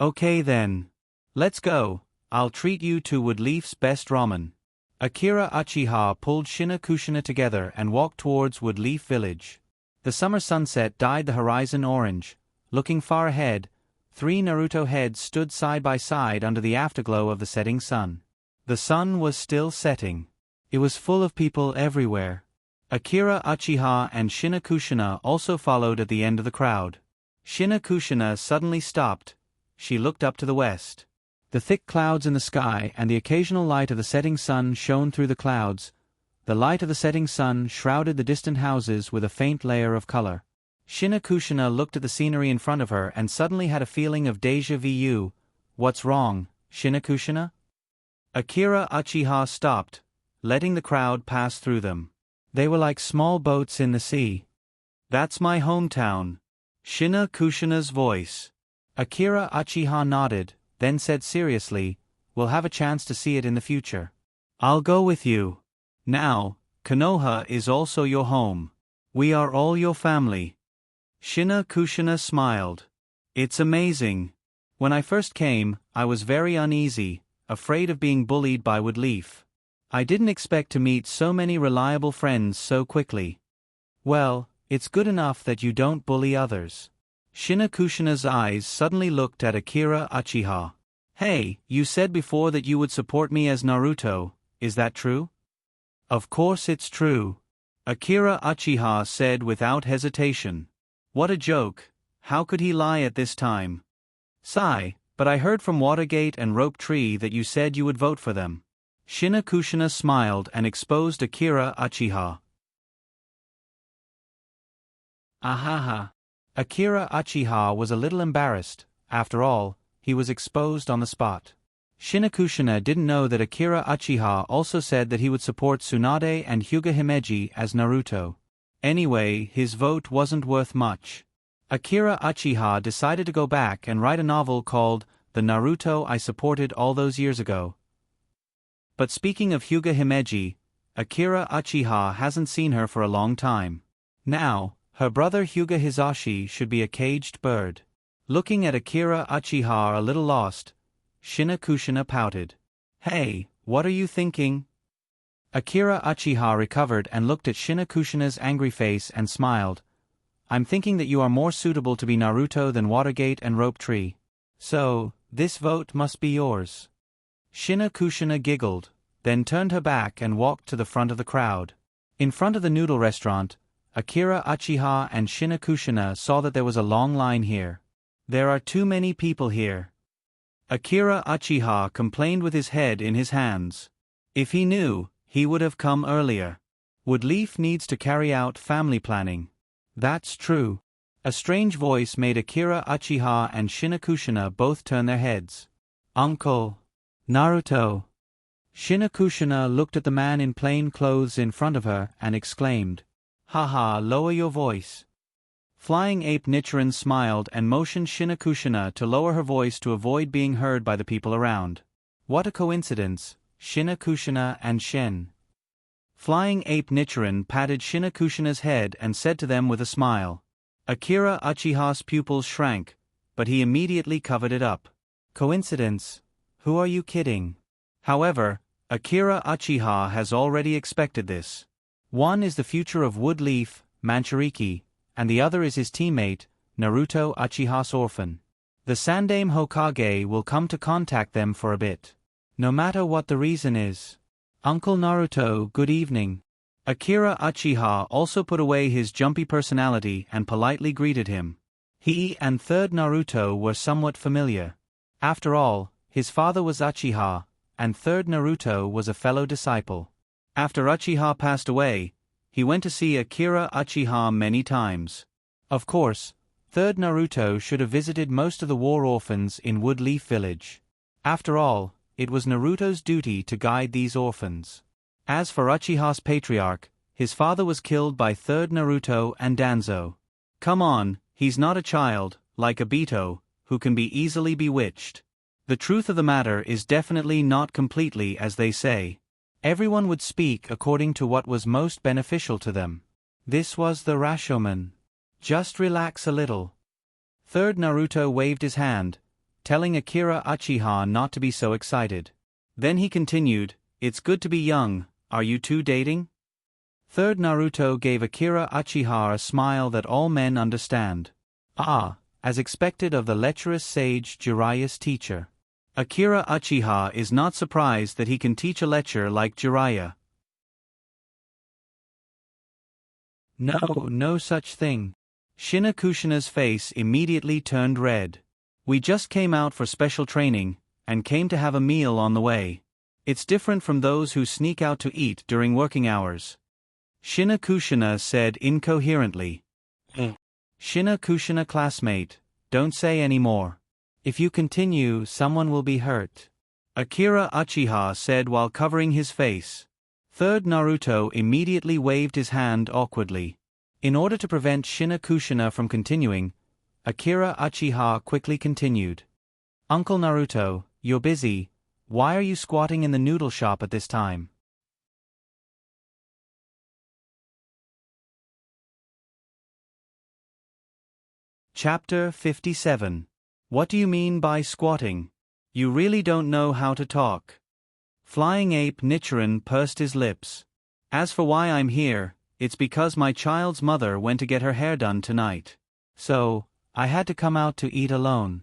"Okay then. Let's go, I'll treat you to Woodleaf's best ramen." Akira Uchiha pulled Shinakushina together and walked towards Woodleaf village. The summer sunset dyed the horizon orange. Looking far ahead, 3 Naruto heads stood side by side under the afterglow of the setting sun. The sun was still setting. It was full of people everywhere. Akira Uchiha and Shinakushina also followed at the end of the crowd. Shinakushina suddenly stopped. She looked up to the west. The thick clouds in the sky and the occasional light of the setting sun shone through the clouds. The light of the setting sun shrouded the distant houses with a faint layer of color. Shinakushina looked at the scenery in front of her and suddenly had a feeling of déjà vu. "What's wrong, Shinakushina?" Akira Uchiha stopped, letting the crowd pass through them. They were like small boats in the sea. "That's my hometown." Shinakushina's voice. Akira Uchiha nodded, then said seriously, "We'll have a chance to see it in the future. I'll go with you. Now, Konoha is also your home. We are all your family." Shinakushina smiled. "It's amazing. When I first came, I was very uneasy, afraid of being bullied by Woodleaf. I didn't expect to meet so many reliable friends so quickly." "Well, it's good enough that you don't bully others." Shinakushina's eyes suddenly looked at Akira Uchiha. "Hey, you said before that you would support me as Naruto, is that true?" "Of course it's true," Akira Uchiha said without hesitation. What a joke, how could he lie at this time? "Sigh, but I heard from Watergate and Rope Tree that you said you would vote for them." Shinakushina smiled and exposed Akira Uchiha. Ahaha. Akira Uchiha was a little embarrassed. After all, he was exposed on the spot. Shinakushina didn't know that Akira Uchiha also said that he would support Tsunade and Hyuga Himeji as Naruto. Anyway, his vote wasn't worth much. Akira Uchiha decided to go back and write a novel called The Naruto I Supported All Those Years Ago. But speaking of Hyuga Himeji, Akira Uchiha hasn't seen her for a long time. Now, her brother Hyuga Hisashi should be a caged bird. Looking at Akira Uchiha a little lost, Shinakushina pouted. "Hey, what are you thinking?" Akira Uchiha recovered and looked at Shinakushina's angry face and smiled. "I'm thinking that you are more suitable to be Naruto than Watergate and Rope Tree. So, this vote must be yours." Shinakushina giggled, then turned her back and walked to the front of the crowd. In front of the noodle restaurant, Akira Uchiha and Shinakushina saw that there was a long line here. "There are too many people here." Akira Uchiha complained with his head in his hands. If he knew, he would have come earlier. Woodleaf needs to carry out family planning. That's true. A strange voice made Akira Uchiha and Shinakushina both turn their heads. "Uncle Naruto." Shinakushina looked at the man in plain clothes in front of her and exclaimed, "Haha, lower your voice." Flying Ape Nichiren smiled and motioned Shinakushina to lower her voice to avoid being heard by the people around. What a coincidence, Shinakushina and Shen. Flying Ape Nichiren patted Shinakushina's head and said to them with a smile. Akira Uchiha's pupils shrank, but he immediately covered it up. Coincidence? Who are you kidding? However, Akira Uchiha has already expected this. One is the future of Woodleaf, Manchuriki, and the other is his teammate, Naruto Uchiha's orphan. The Sandaime Hokage will come to contact them for a bit. No matter what the reason is. Uncle Naruto, good evening. Akira Uchiha also put away his jumpy personality and politely greeted him. He and third Naruto were somewhat familiar. After all, his father was Uchiha, and third Naruto was a fellow disciple. After Uchiha passed away, he went to see Akira Uchiha many times. Of course, third Naruto should have visited most of the war orphans in Woodleaf Village. After all, it was Naruto's duty to guide these orphans. As for Uchiha's patriarch, his father was killed by third Naruto and Danzo. Come on, he's not a child, like Obito, who can be easily bewitched. The truth of the matter is definitely not completely as they say. Everyone would speak according to what was most beneficial to them. This was the Rashomon. Just relax a little. Third Naruto waved his hand, telling Akira Uchiha not to be so excited. Then he continued, "It's good to be young, are you two dating?" Third Naruto gave Akira Uchiha a smile that all men understand. Ah, as expected of the lecherous sage Jiraiya's teacher. Akira Uchiha is not surprised that he can teach a lecher like Jiraiya. No such thing. Kushina's face immediately turned red. We just came out for special training, and came to have a meal on the way. It's different from those who sneak out to eat during working hours. Kushina said incoherently. Kushina classmate, don't say any more. If you continue, someone will be hurt. Akira Uchiha said while covering his face. Third Naruto immediately waved his hand awkwardly. In order to prevent Kushina from continuing, Akira Uchiha quickly continued. Uncle Naruto, you're busy. Why are you squatting in the noodle shop at this time? Chapter 57. What do you mean by squatting? You really don't know how to talk. Flying Ape Nichiren pursed his lips. As for why I'm here, it's because my child's mother went to get her hair done tonight. So, I had to come out to eat alone.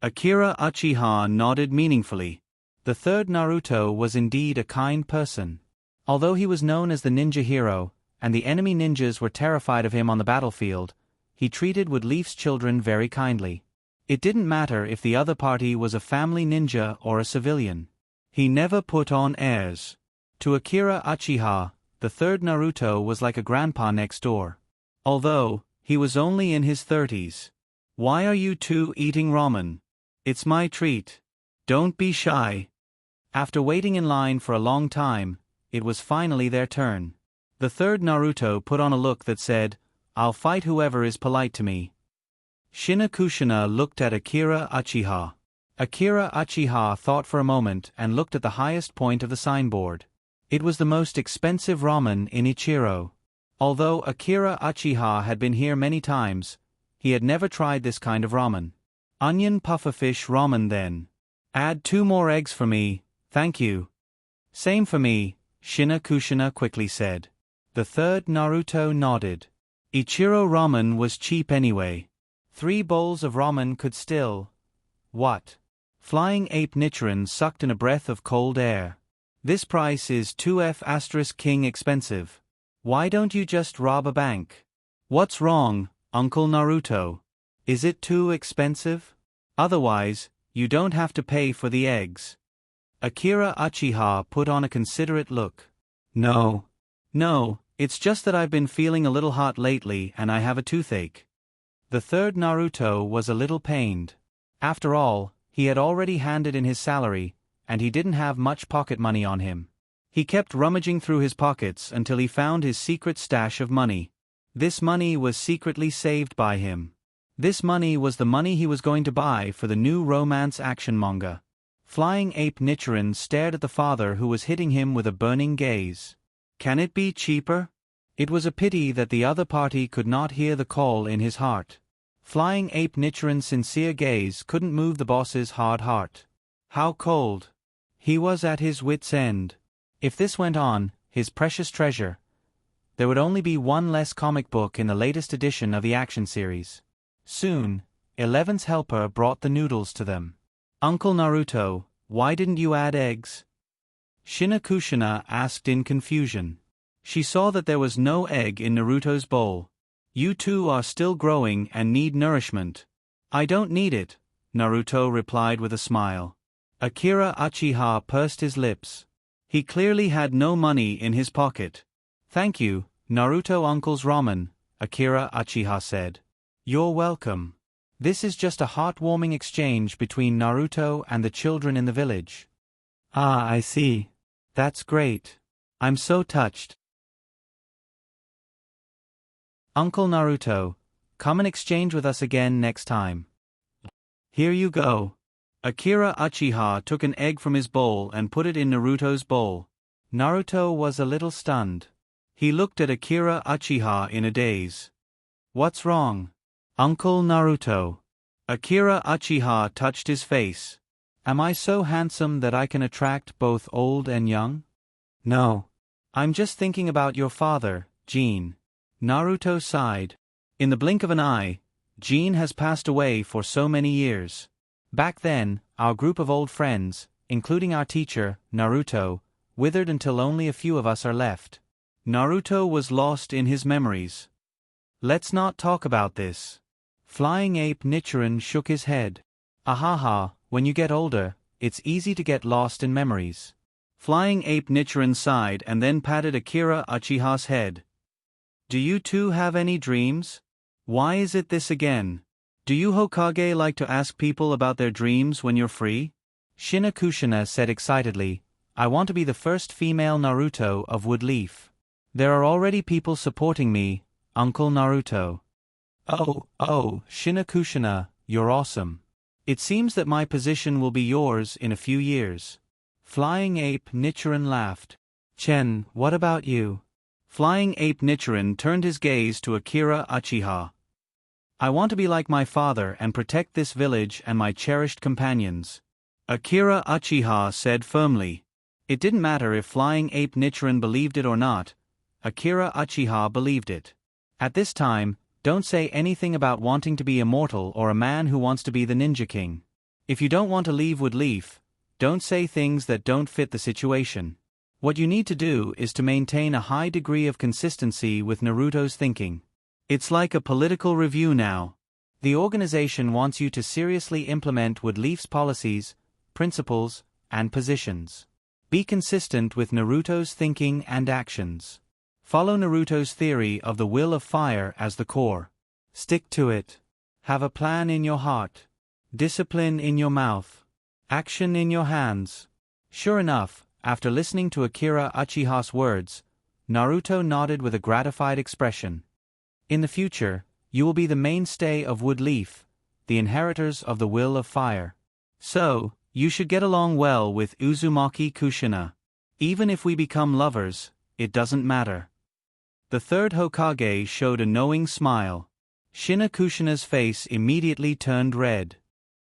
Akira Uchiha nodded meaningfully. The third Naruto was indeed a kind person. Although he was known as the ninja hero, and the enemy ninjas were terrified of him on the battlefield, he treated Woodleaf's children very kindly. It didn't matter if the other party was a family ninja or a civilian. He never put on airs. To Akira Uchiha, the third Naruto was like a grandpa next door. Although, he was only in his 30s. Why are you two eating ramen? It's my treat. Don't be shy. After waiting in line for a long time, it was finally their turn. The third Naruto put on a look that said, I'll fight whoever is polite to me. Kushina looked at Akira Uchiha. Akira Uchiha thought for a moment and looked at the highest point of the signboard. It was the most expensive ramen in Ichiro. Although Akira Uchiha had been here many times, he had never tried this kind of ramen. Onion pufferfish ramen then. Add 2 more eggs for me, thank you. Same for me, Kushina quickly said. The third Naruto nodded. Ichiro ramen was cheap anyway. 3 bowls of ramen could still... What? Flying Ape Nichiren sucked in a breath of cold air. This price is 2F** king expensive. Why don't you just rob a bank? What's wrong, Uncle Naruto? Is it too expensive? Otherwise, you don't have to pay for the eggs. Akira Uchiha put on a considerate look. No, it's just that I've been feeling a little hot lately and I have a toothache. The third Naruto was a little pained. After all, he had already handed in his salary, and he didn't have much pocket money on him. He kept rummaging through his pockets until he found his secret stash of money. This money was secretly saved by him. This money was the money he was going to buy for the new romance action manga. Flying Ape Nichiren stared at the father who was hitting him with a burning gaze. Can it be cheaper? It was a pity that the other party could not hear the call in his heart. Flying Ape Nichiren's sincere gaze couldn't move the boss's hard heart. How cold. He was at his wit's end. If this went on, his precious treasure, there would only be one less comic book in the latest edition of the action series. Soon, Eleven's helper brought the noodles to them. Uncle Naruto, why didn't you add eggs? Shinakushina asked in confusion. She saw that there was no egg in Naruto's bowl. You two are still growing and need nourishment. I don't need it, Naruto replied with a smile. Akira Uchiha pursed his lips. He clearly had no money in his pocket. Thank you, Naruto uncle's ramen, Akira Uchiha said. You're welcome. This is just a heartwarming exchange between Naruto and the children in the village. Ah, I see. That's great. I'm so touched. Uncle Naruto, come and exchange with us again next time. Here you go. Akira Uchiha took an egg from his bowl and put it in Naruto's bowl. Naruto was a little stunned. He looked at Akira Uchiha in a daze. What's wrong? Uncle Naruto. Akira Uchiha touched his face. Am I so handsome that I can attract both old and young? No. I'm just thinking about your father, Jin. Naruto sighed. In the blink of an eye, Jin has passed away for so many years. Back then, our group of old friends, including our teacher, Naruto, withered until only a few of us are left. Naruto was lost in his memories. Let's not talk about this. Flying Ape Nichiren shook his head. Ahaha, when you get older, it's easy to get lost in memories. Flying Ape Nichiren sighed and then patted Akira Uchiha's head. Do you two have any dreams? Why is it this again? Do you Hokage like to ask people about their dreams when you're free? Shinakushina said excitedly, I want to be the first female Naruto of Woodleaf. There are already people supporting me, Uncle Naruto. Oh, Shinakushina, you're awesome. It seems that my position will be yours in a few years. Flying Ape Nichiren laughed. Chen, what about you? Flying Ape Nichiren turned his gaze to Akira Uchiha. I want to be like my father and protect this village and my cherished companions. Akira Uchiha said firmly. It didn't matter if Flying Ape Nichiren believed it or not. Akira Uchiha believed it. At this time, don't say anything about wanting to be immortal or a man who wants to be the Ninja King. If you don't want to leave Woodleaf, don't say things that don't fit the situation. What you need to do is to maintain a high degree of consistency with Naruto's thinking. It's like a political review now. The organization wants you to seriously implement Woodleaf's policies, principles, and positions. Be consistent with Naruto's thinking and actions. Follow Naruto's theory of the will of fire as the core. Stick to it. Have a plan in your heart. Discipline in your mouth. Action in your hands. Sure enough, after listening to Akira Uchiha's words, Naruto nodded with a gratified expression. In the future, you will be the mainstay of Woodleaf, the inheritors of the will of fire. So, you should get along well with Uzumaki Kushina. Even if we become lovers, it doesn't matter. The third Hokage showed a knowing smile. Shinakushina's face immediately turned red.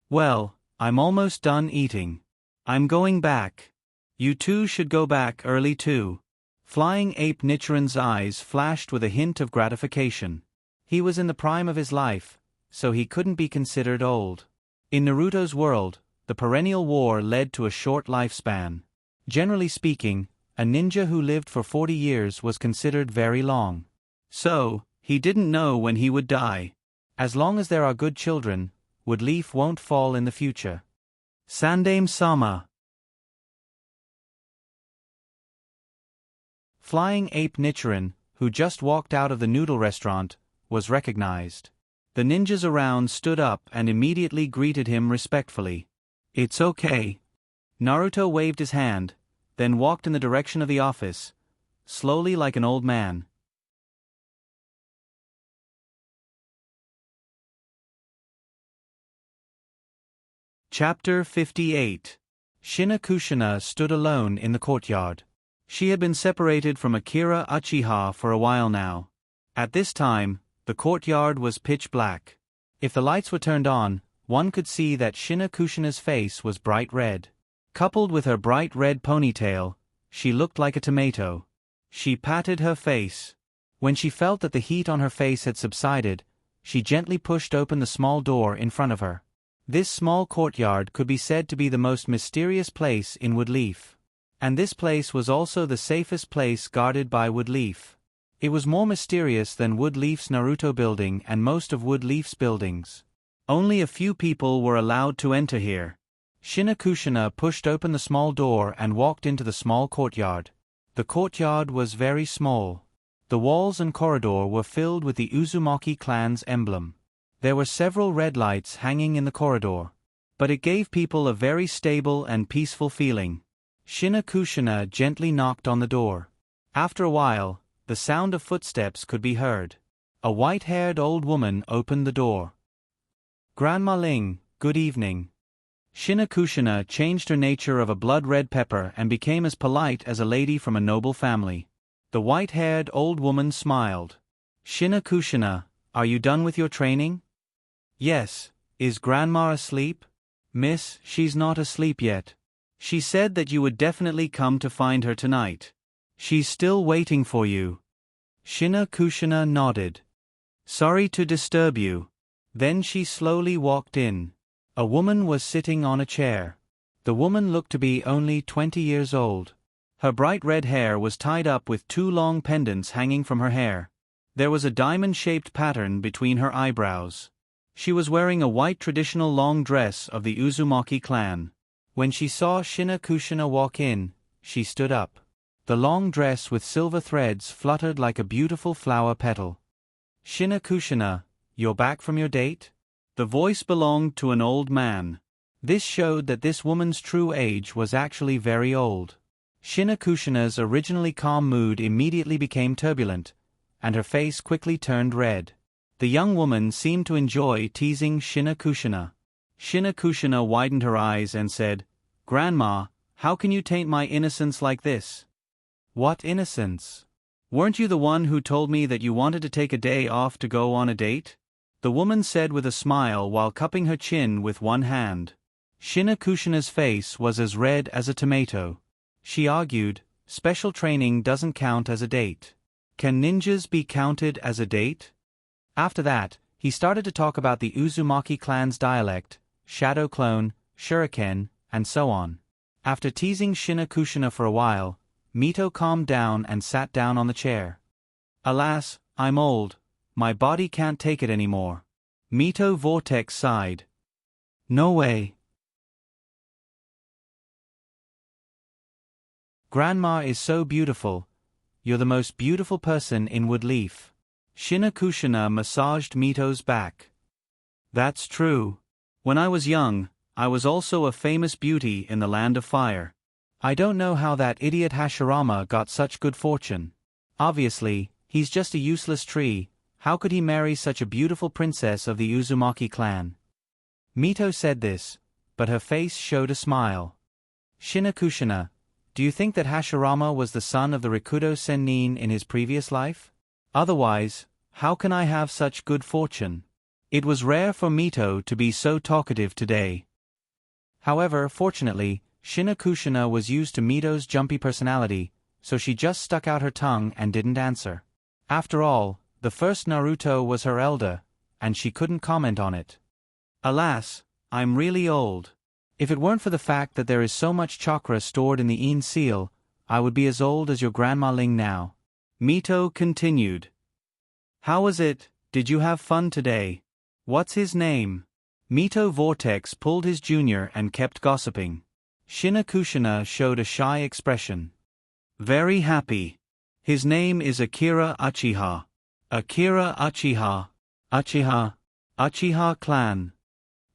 Well, I'm almost done eating. I'm going back. You two should go back early too. Flying Ape Nichiren's eyes flashed with a hint of gratification. He was in the prime of his life, so he couldn't be considered old. In Naruto's world, the perennial war led to a short lifespan. Generally speaking, a ninja who lived for 40 years was considered very long. So, he didn't know when he would die. As long as there are good children, Woodleaf won't fall in the future. Sandaime-sama. Flying Ape Nichiren, who just walked out of the noodle restaurant, was recognized. The ninjas around stood up and immediately greeted him respectfully. It's okay. Naruto waved his hand, then walked in the direction of the office, slowly like an old man. Chapter 58. Shinakushina stood alone in the courtyard. She had been separated from Akira Uchiha for a while now. At this time, the courtyard was pitch black. If the lights were turned on, one could see that Shinakushina's face was bright red. Coupled with her bright red ponytail, she looked like a tomato. She patted her face. When she felt that the heat on her face had subsided, she gently pushed open the small door in front of her. This small courtyard could be said to be the most mysterious place in Woodleaf. And this place was also the safest place guarded by Woodleaf. It was more mysterious than Woodleaf's Naruto building and most of Woodleaf's buildings. Only a few people were allowed to enter here. Shinakushina pushed open the small door and walked into the small courtyard. The courtyard was very small. The walls and corridor were filled with the Uzumaki clan's emblem. There were several red lights hanging in the corridor. But it gave people a very stable and peaceful feeling. Shinakushina gently knocked on the door. After a while, the sound of footsteps could be heard. A white-haired old woman opened the door. "Grandma Ling, good evening." Shinakushina changed her nature of a blood-red pepper and became as polite as a lady from a noble family. The white-haired old woman smiled. "Shinakushina, are you done with your training?" "Yes. Is Grandma asleep?" "Miss, she's not asleep yet. She said that you would definitely come to find her tonight. She's still waiting for you." Shinakushina nodded. "Sorry to disturb you." Then she slowly walked in. A woman was sitting on a chair. The woman looked to be only 20 years old. Her bright red hair was tied up with 2 long pendants hanging from her hair. There was a diamond-shaped pattern between her eyebrows. She was wearing a white traditional long dress of the Uzumaki clan. When she saw Shinakushina walk in, she stood up. The long dress with silver threads fluttered like a beautiful flower petal. "Shinakushina, you're back from your date?" The voice belonged to an old man. This showed that this woman's true age was actually very old. Shinakushina's originally calm mood immediately became turbulent, and her face quickly turned red. The young woman seemed to enjoy teasing Shinakushina. Shinakushina widened her eyes and said, "Grandma, how can you taint my innocence like this?" "What innocence? Weren't you the one who told me that you wanted to take a day off to go on a date?" the woman said with a smile while cupping her chin with one hand. Shinakushina's face was as red as a tomato. She argued, "Special training doesn't count as a date. Can ninjas be counted as a date?" After that, he started to talk about the Uzumaki clan's dialect, shadow clone, shuriken, and so on. After teasing Shinakushina for a while, Mito calmed down and sat down on the chair. "Alas, I'm old. My body can't take it anymore." Mito Vortex sighed. "No way. Grandma is so beautiful. You're the most beautiful person in Woodleaf." Shinakushina massaged Mito's back. "That's true. When I was young, I was also a famous beauty in the Land of Fire. I don't know how that idiot Hashirama got such good fortune. Obviously, he's just a useless tree. How could he marry such a beautiful princess of the Uzumaki clan?" Mito said this, but her face showed a smile. "Shinakushina, do you think that Hashirama was the son of the Rikudo Sennin in his previous life? Otherwise, how can I have such good fortune?" It was rare for Mito to be so talkative today. However, fortunately, Shinakushina was used to Mito's jumpy personality, so she just stuck out her tongue and didn't answer. After all, the first Naruto was her elder, and she couldn't comment on it. "Alas, I'm really old. If it weren't for the fact that there is so much chakra stored in the Ein seal, I would be as old as your Grandma Ling now." Mito continued. "How was it? Did you have fun today? What's his name?" Mito Vortex pulled his junior and kept gossiping. Shinakushina showed a shy expression. "Very happy. His name is Akira Uchiha." "Akira Uchiha. Uchiha. Uchiha clan."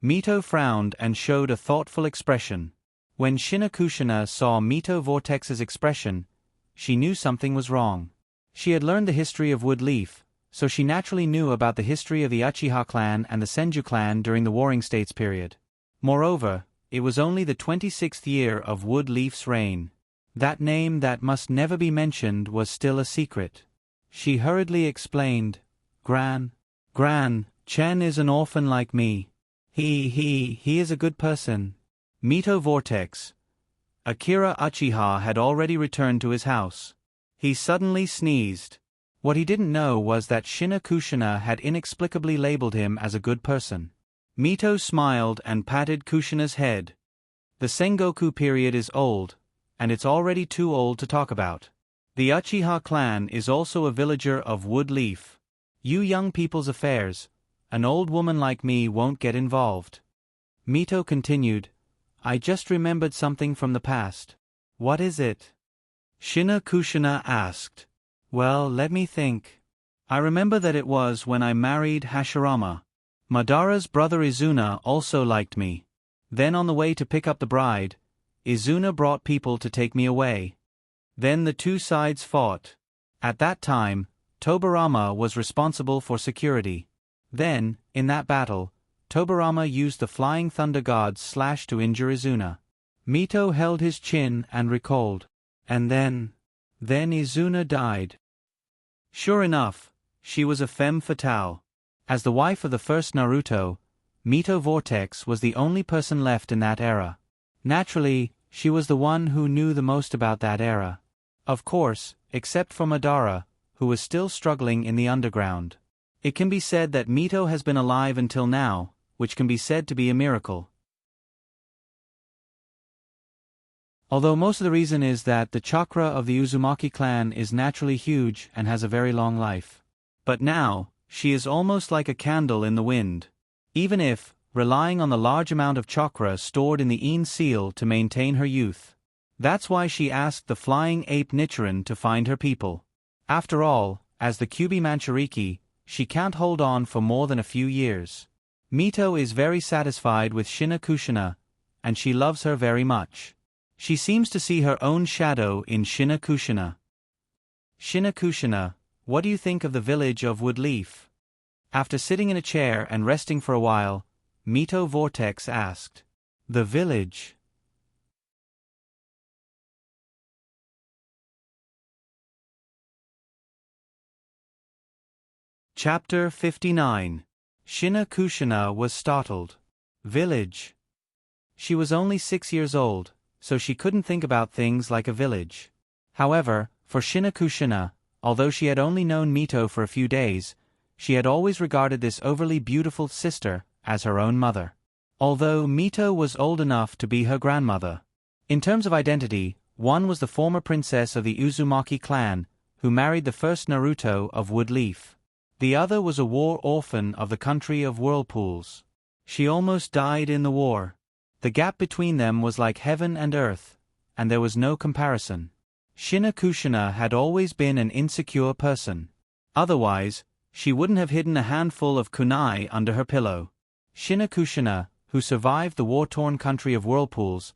Mito frowned and showed a thoughtful expression. When Shinakushina saw Mito Vortex's expression, she knew something was wrong. She had learned the history of Woodleaf, so she naturally knew about the history of the Uchiha clan and the Senju clan during the Warring States period. Moreover, it was only the 26th year of Woodleaf's reign. That name that must never be mentioned was still a secret. She hurriedly explained, Gran, Chen is an orphan like me. He is a good person." Mito Vortex. Akira Uchiha had already returned to his house. He suddenly sneezed. What he didn't know was that Shina Kushina had inexplicably labeled him as a good person. Mito smiled and patted Kushina's head. The Sengoku period is old, and it's already too old to talk about. The Uchiha clan is also a villager of Wood Leaf. You young people's affairs, an old woman like me won't get involved. Mito continued, I just remembered something from the past. What is it? Shina Kushina asked. Well, let me think. I remember that it was when I married Hashirama. Madara's brother Izuna also liked me. Then on the way to pick up the bride, Izuna brought people to take me away. Then the two sides fought. At that time, Tobarama was responsible for security. Then, in that battle, Tobarama used the Flying Thunder God's slash to injure Izuna. Mito held his chin and recalled. And then Izuna died. Sure enough, she was a femme fatale. As the wife of the first Naruto, Mito Vortex was the only person left in that era. Naturally, she was the one who knew the most about that era. Of course, except for Madara, who was still struggling in the underground. It can be said that Mito has been alive until now, which can be said to be a miracle. Although most of the reason is that the chakra of the Uzumaki clan is naturally huge and has a very long life. But now, she is almost like a candle in the wind. Even if, relying on the large amount of chakra stored in the Ein seal to maintain her youth. That's why she asked the flying ape Nichiren to find her people. After all, as the Kyuubi Manchuriki, she can't hold on for more than a few years. Mito is very satisfied with Shina Kushina, and she loves her very much. She seems to see her own shadow in Shina Kushina. Shina Kushina, what do you think of the village of Woodleaf? After sitting in a chair and resting for a while, Mito Vortex asked. The village. Chapter 59. Shina Kushina was startled. Village. She was only 6 years old, so she couldn't think about things like a village. However, for Shina Kushina, although she had only known Mito for a few days, she had always regarded this overly beautiful sister as her own mother. Although Mito was old enough to be her grandmother. In terms of identity, one was the former princess of the Uzumaki clan, who married the first Naruto of Woodleaf. The other was a war orphan of the country of whirlpools. She almost died in the war. The gap between them was like heaven and earth, and there was no comparison. Shina Kushina had always been an insecure person. Otherwise, she wouldn't have hidden a handful of kunai under her pillow. Shina Kushina, who survived the war-torn country of whirlpools,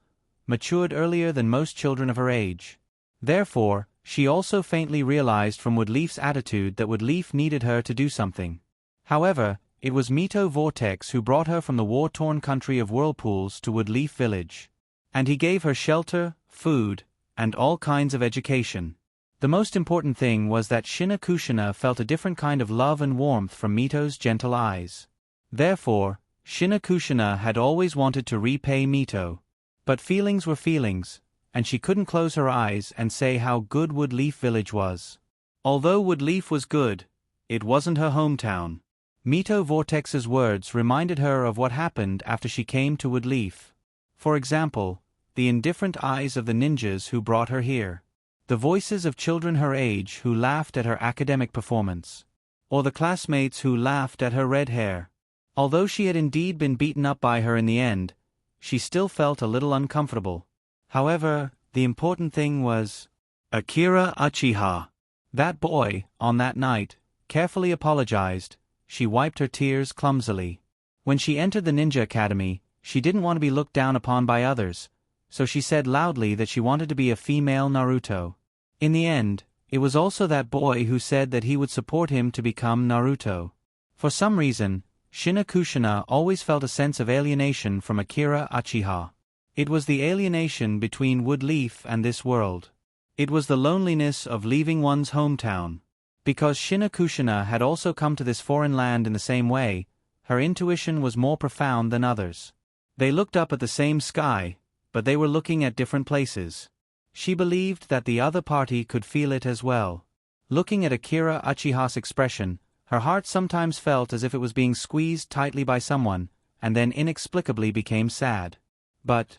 matured earlier than most children of her age. Therefore, she also faintly realized from Woodleaf's attitude that Woodleaf needed her to do something. However, it was Mito Vortex who brought her from the war-torn country of whirlpools to Woodleaf village. And he gave her shelter, food, and all kinds of education. The most important thing was that Shina Kushina felt a different kind of love and warmth from Mito's gentle eyes. Therefore, Shina Kushina had always wanted to repay Mito. But feelings were feelings, and she couldn't close her eyes and say how good Woodleaf village was. Although Woodleaf was good, it wasn't her hometown. Mito Vortex's words reminded her of what happened after she came to Woodleaf. For example, the indifferent eyes of the ninjas who brought her here. The voices of children her age who laughed at her academic performance. Or the classmates who laughed at her red hair. Although she had indeed been beaten up by her in the end, she still felt a little uncomfortable. However, the important thing was Akira Uchiha. That boy, on that night, carefully apologized. She wiped her tears clumsily. When she entered the ninja academy, she didn't want to be looked down upon by others, so she said loudly that she wanted to be a female Naruto. In the end, it was also that boy who said that he would support him to become Naruto. For some reason, Shina Kushina always felt a sense of alienation from Akira Uchiha. It was the alienation between Woodleaf and this world. It was the loneliness of leaving one's hometown. Because Shina Kushina had also come to this foreign land in the same way, her intuition was more profound than others. They looked up at the same sky, but they were looking at different places. She believed that the other party could feel it as well. Looking at Akira Uchiha's expression, her heart sometimes felt as if it was being squeezed tightly by someone, and then inexplicably became sad. But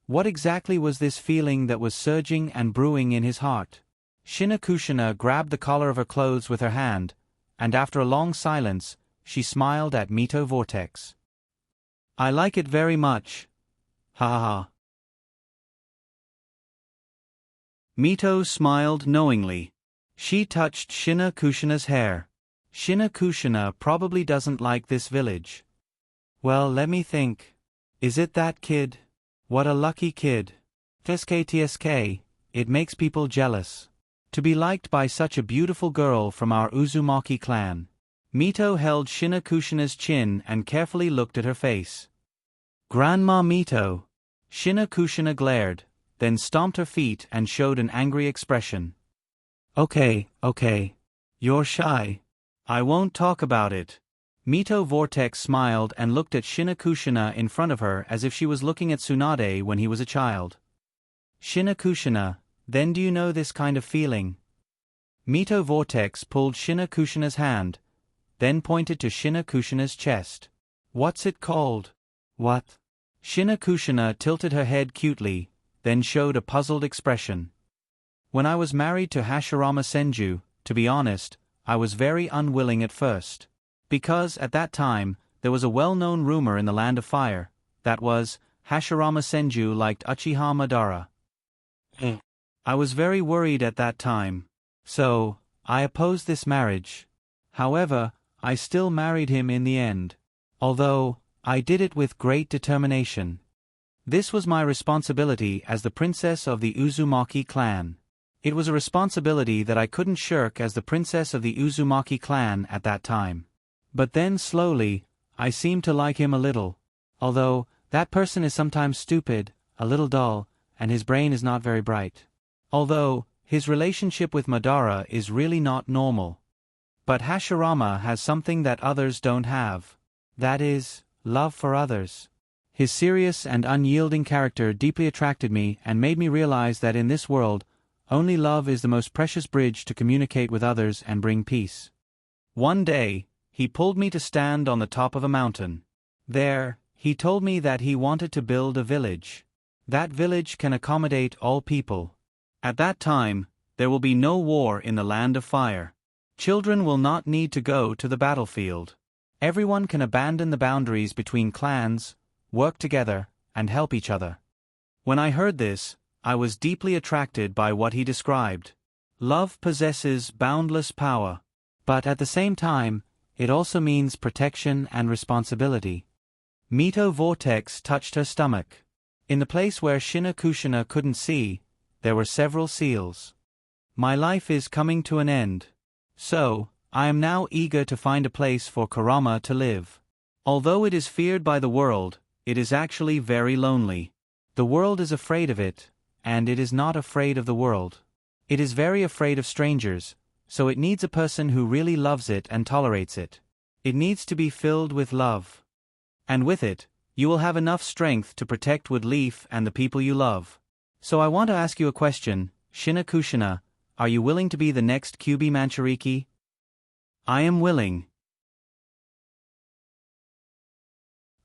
what exactly was this feeling that was surging and brewing in his heart? Shinakushina grabbed the collar of her clothes with her hand, and after a long silence, she smiled at Mito Vortex. "I like it very much. Ha ha ha." Mito smiled knowingly. She touched Shinakushina's hair. Shinakushina probably doesn't like this village. Well, let me think. Is it that kid? What a lucky kid. TSK, it makes people jealous. To be liked by such a beautiful girl from our Uzumaki clan. Mito held Shinakushina's chin and carefully looked at her face. "Grandma Mito." Shinakushina glared, then stomped her feet and showed an angry expression. Okay. You're shy. I won't talk about it." Mito Vortex smiled and looked at Shinakushina in front of her as if she was looking at Tsunade when he was a child. "Shinakushina, then do you know this kind of feeling?" Mito Vortex pulled Shinakushina's hand, then pointed to Shinakushina's chest. "What's it called?" "What?" Shinakushina tilted her head cutely, then showed a puzzled expression. "When I was married to Hashirama Senju, to be honest, I was very unwilling at first. Because, at that time, there was a well-known rumor in the Land of Fire, that was, Hashirama Senju liked Uchiha Madara. I was very worried at that time. So, I opposed this marriage. However, I still married him in the end. Although, I did it with great determination. This was my responsibility as the princess of the Uzumaki clan. It was a responsibility that I couldn't shirk as the princess of the Uzumaki clan at that time. But then slowly, I seemed to like him a little. Although, that person is sometimes stupid, a little dull, and his brain is not very bright. Although, his relationship with Madara is really not normal. But Hashirama has something that others don't have. That is, love for others. His serious and unyielding character deeply attracted me and made me realize that in this world, only love is the most precious bridge to communicate with others and bring peace. One day, he pulled me to stand on the top of a mountain. There, he told me that he wanted to build a village. That village can accommodate all people. At that time, there will be no war in the Land of Fire. Children will not need to go to the battlefield. Everyone can abandon the boundaries between clans, work together, and help each other. When I heard this, I was deeply attracted by what he described. Love possesses boundless power. But at the same time, it also means protection and responsibility. Mito Vortex touched her stomach. In the place where Shinakushina couldn't see, there were several seals. My life is coming to an end. So, I am now eager to find a place for Kurama to live. Although it is feared by the world, it is actually very lonely. The world is afraid of it, and it is not afraid of the world. It is very afraid of strangers, so it needs a person who really loves it and tolerates it. It needs to be filled with love. And with it, you will have enough strength to protect Woodleaf and the people you love. So I want to ask you a question, Shinakushina, are you willing to be the next Kyuubi Manchuriki? I am willing.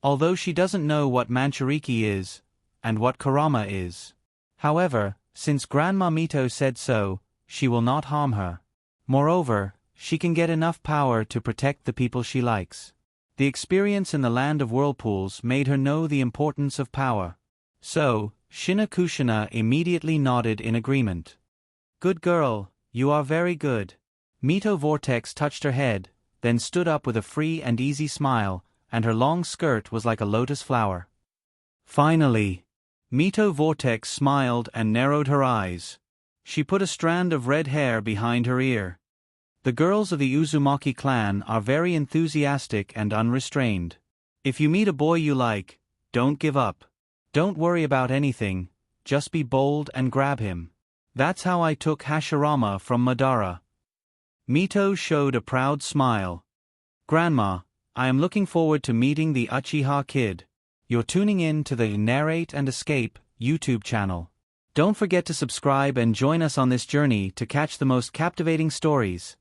Although she doesn't know what Manchuriki is, and what Kurama is. However, since Grandma Mito said so, she will not harm her. Moreover, she can get enough power to protect the people she likes. The experience in the Land of Whirlpools made her know the importance of power. So, Shinakushina immediately nodded in agreement. Good girl, you are very good. Mito Vortex touched her head, then stood up with a free and easy smile, and her long skirt was like a lotus flower. Finally, Mito Vortex smiled and narrowed her eyes. She put a strand of red hair behind her ear. The girls of the Uzumaki clan are very enthusiastic and unrestrained. If you meet a boy you like, don't give up. Don't worry about anything, just be bold and grab him. That's how I took Hashirama from Madara. Mito showed a proud smile. Grandma, I am looking forward to meeting the Uchiha kid. You're tuning in to the Narrate and Escape YouTube channel. Don't forget to subscribe and join us on this journey to catch the most captivating stories.